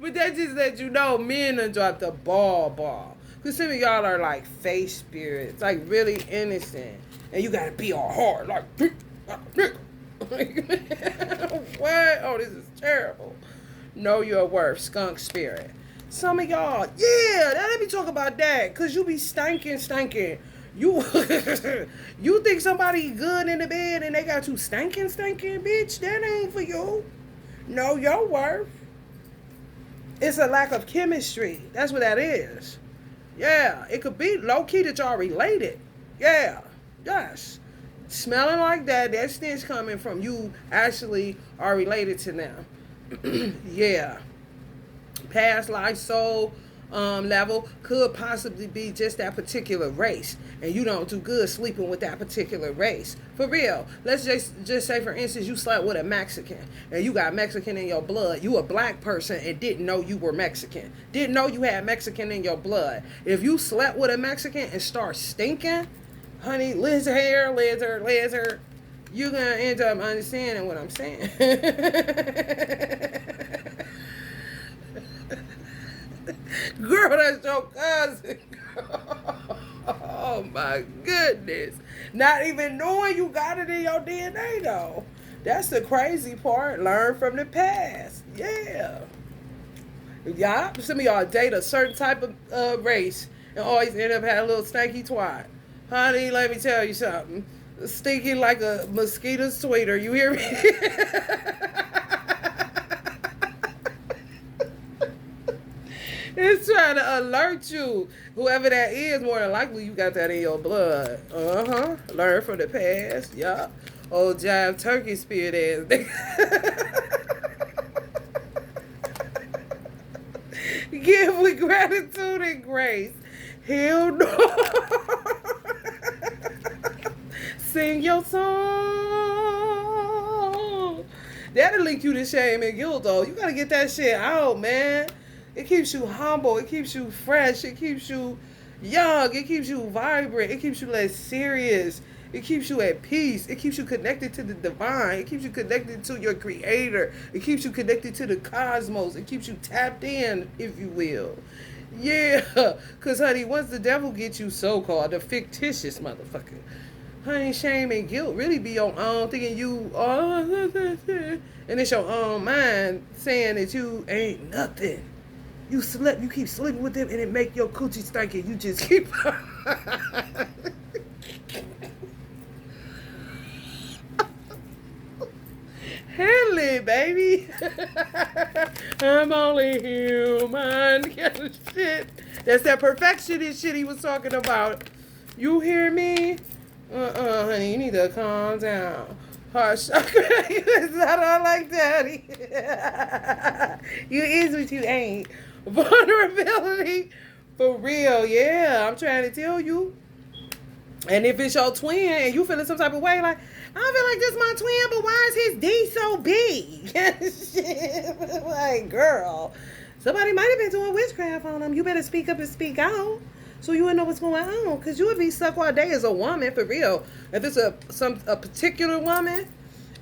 But that just let you know men done dropped the ball. Because some of y'all are like fae spirits. Like really innocent. And you gotta be all hard. Like, what? Oh, this is terrible. Know your worth. Skunk spirit. Some of y'all, yeah, let me talk about that. Because you be stinking. You you think somebody good in the bed and they got you stinking, bitch? That ain't for you. Know your worth. It's a lack of chemistry. That's what that is. Yeah, it could be low-key that y'all related. Yeah, yes. Smelling like that stench coming from you actually are related to them. Yeah. Past life soul level could possibly be just that particular race, and you don't do good sleeping with that particular race. For real. Let's just say, for instance, you slept with a Mexican and you got Mexican in your blood. You a black person and didn't know you were Mexican. Didn't know you had Mexican in your blood. If you slept with a Mexican and start stinking, honey, lizard, you're gonna end up understanding what I'm saying. Girl, that's your cousin. Oh my goodness. Not even knowing you got it in your DNA though. That's the crazy part. Learn from the past. Yeah. Y'all, some of y'all date a certain type of race and always end up having a little stanky twat. Honey, let me tell you something. Stinky like a mosquito sweater. You hear me? It's trying to alert you. Whoever that is, more than likely you got that in your blood. Learn from the past. Yup. Old jive turkey spirit ass. Give with gratitude and grace. Hell no. Sing your song. That'll link you to shame and guilt, though. You gotta get that shit out, man. It keeps you humble. It keeps you fresh. It keeps you young. It keeps you vibrant. It keeps you less serious. It keeps you at peace. It keeps you connected to the divine. It keeps you connected to your creator. It keeps you connected to the cosmos. It keeps you tapped in, if you will. Yeah, because, honey, once the devil gets you so-called, the fictitious motherfucker, honey, shame and guilt really be your own, thinking you, and it's your own mind saying that you ain't nothing. You keep sleeping with them, and it make your coochie stink, and you just keep... Handle it, baby. I'm only human. Kind of shit. That's that perfectionist shit he was talking about. You hear me? Honey, you need to calm down. Heart chakra. It's not all like daddy. You is what you ain't. Vulnerability. For real, yeah. I'm trying to tell you. And if it's your twin and you feeling some type of way, like, I feel like this my twin, but why is his D so big? Shit. Like, girl, somebody might have been doing witchcraft on him. You better speak up and speak out so you would know what's going on. Because you would be stuck all day as a woman, for real. If it's a particular woman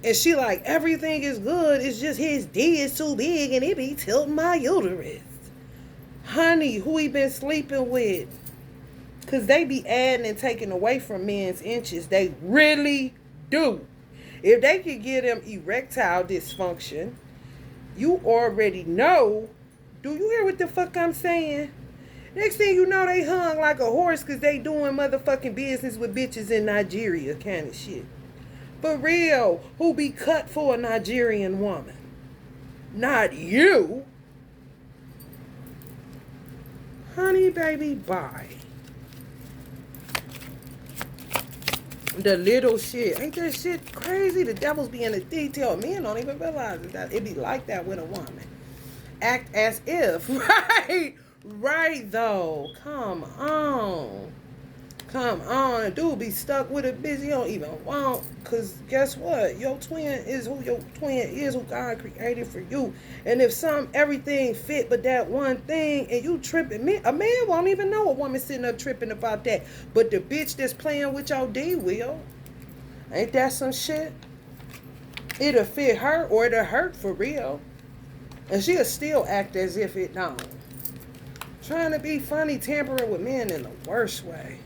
and she like, everything is good, it's just his D is too big and it be tilting my uterus. Honey, who he been sleeping with? Because they be adding and taking away from men's inches. They really do. If they could get them erectile dysfunction, you already know. Do you hear what the fuck I'm saying? Next thing you know, they hung like a horse because they doing motherfucking business with bitches in Nigeria kind of shit. For real, who be cut for a Nigerian woman? Not you. Honey, baby, bye. The little shit. Ain't that shit crazy? The devil's be in the detail. Men don't even realize that it be like that with a woman. Act as if. Right. Right, though. Come on. Come on. A dude be stuck with a bitch you don't even want. Because guess what? Your twin is who God created for you. And if everything fit but that one thing and you tripping, a man won't even know a woman sitting up tripping about that. But the bitch that's playing with your D will. Ain't that some shit? It'll fit her or it'll hurt for real. And she'll still act as if it don't. Trying to be funny, tampering with men in the worst way.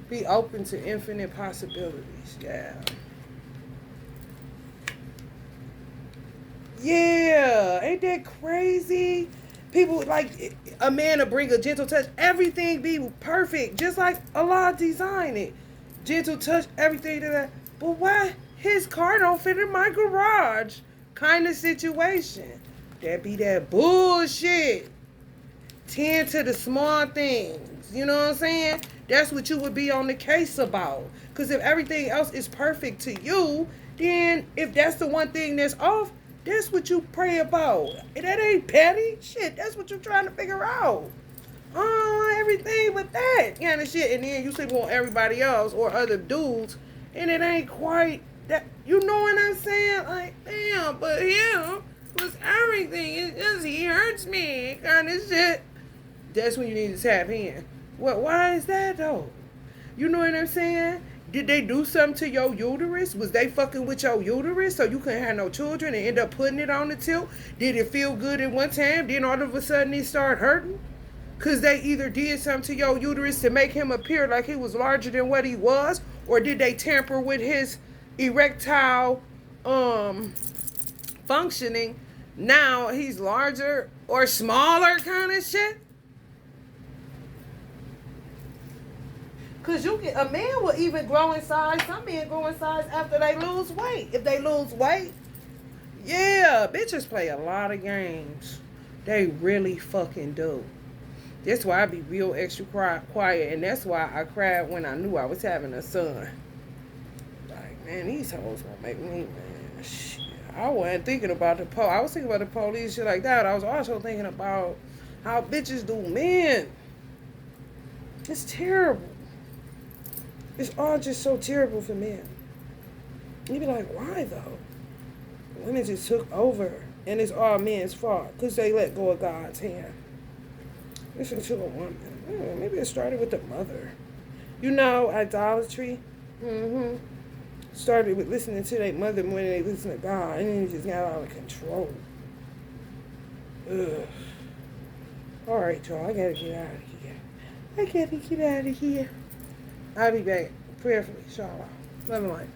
Be open to infinite possibilities. Yeah. Yeah. Ain't that crazy? People like a man to bring a gentle touch. Everything be perfect. Just like Allah designed it. Gentle touch, everything to that. But why his car don't fit in my garage? Kind of situation. That be that bullshit. Tend to the small things. You know what I'm saying? That's what you would be on the case about. Because if everything else is perfect to you, then if that's the one thing that's off, that's what you pray about. And that ain't petty. Shit, that's what you're trying to figure out. Oh, everything but that kind of shit. And then you sleep on everybody else or other dudes, and it ain't quite that. You know what I'm saying? Like, damn, but him was everything. It's just he hurts me kind of shit. That's when you need to tap in. What? Why is that though? You know what I'm saying? Did they do something to your uterus? Was they fucking with your uterus so you couldn't have no children and end up putting it on the tilt? Did it feel good at one time? Then all of a sudden it started hurting? Because they either did something to your uterus to make him appear like he was larger than what he was, or did they tamper with his erectile functioning? Now he's larger or smaller kind of shit? Because a man will even grow in size. Some men grow in size after they lose weight. If they lose weight, yeah, bitches play a lot of games. They really fucking do. That's why I be real extra quiet. And that's why I cried when I knew I was having a son. Like, man, these hoes gonna make me, man. Shit. I wasn't thinking about the I was thinking about the police, shit like that. I was also thinking about how bitches do men. It's terrible. It's all just so terrible for men. You be like, why though? Women just took over, and it's all men's fault because they let go of God's hand. Listen to a woman. Maybe it started with the mother. You know, idolatry. Started with listening to their mother more than they listen to God, and then it just got out of control. Ugh. All right, y'all. I gotta get out of here. I gotta get out of here. I'll be back prayerfully, inshallah. Love and light.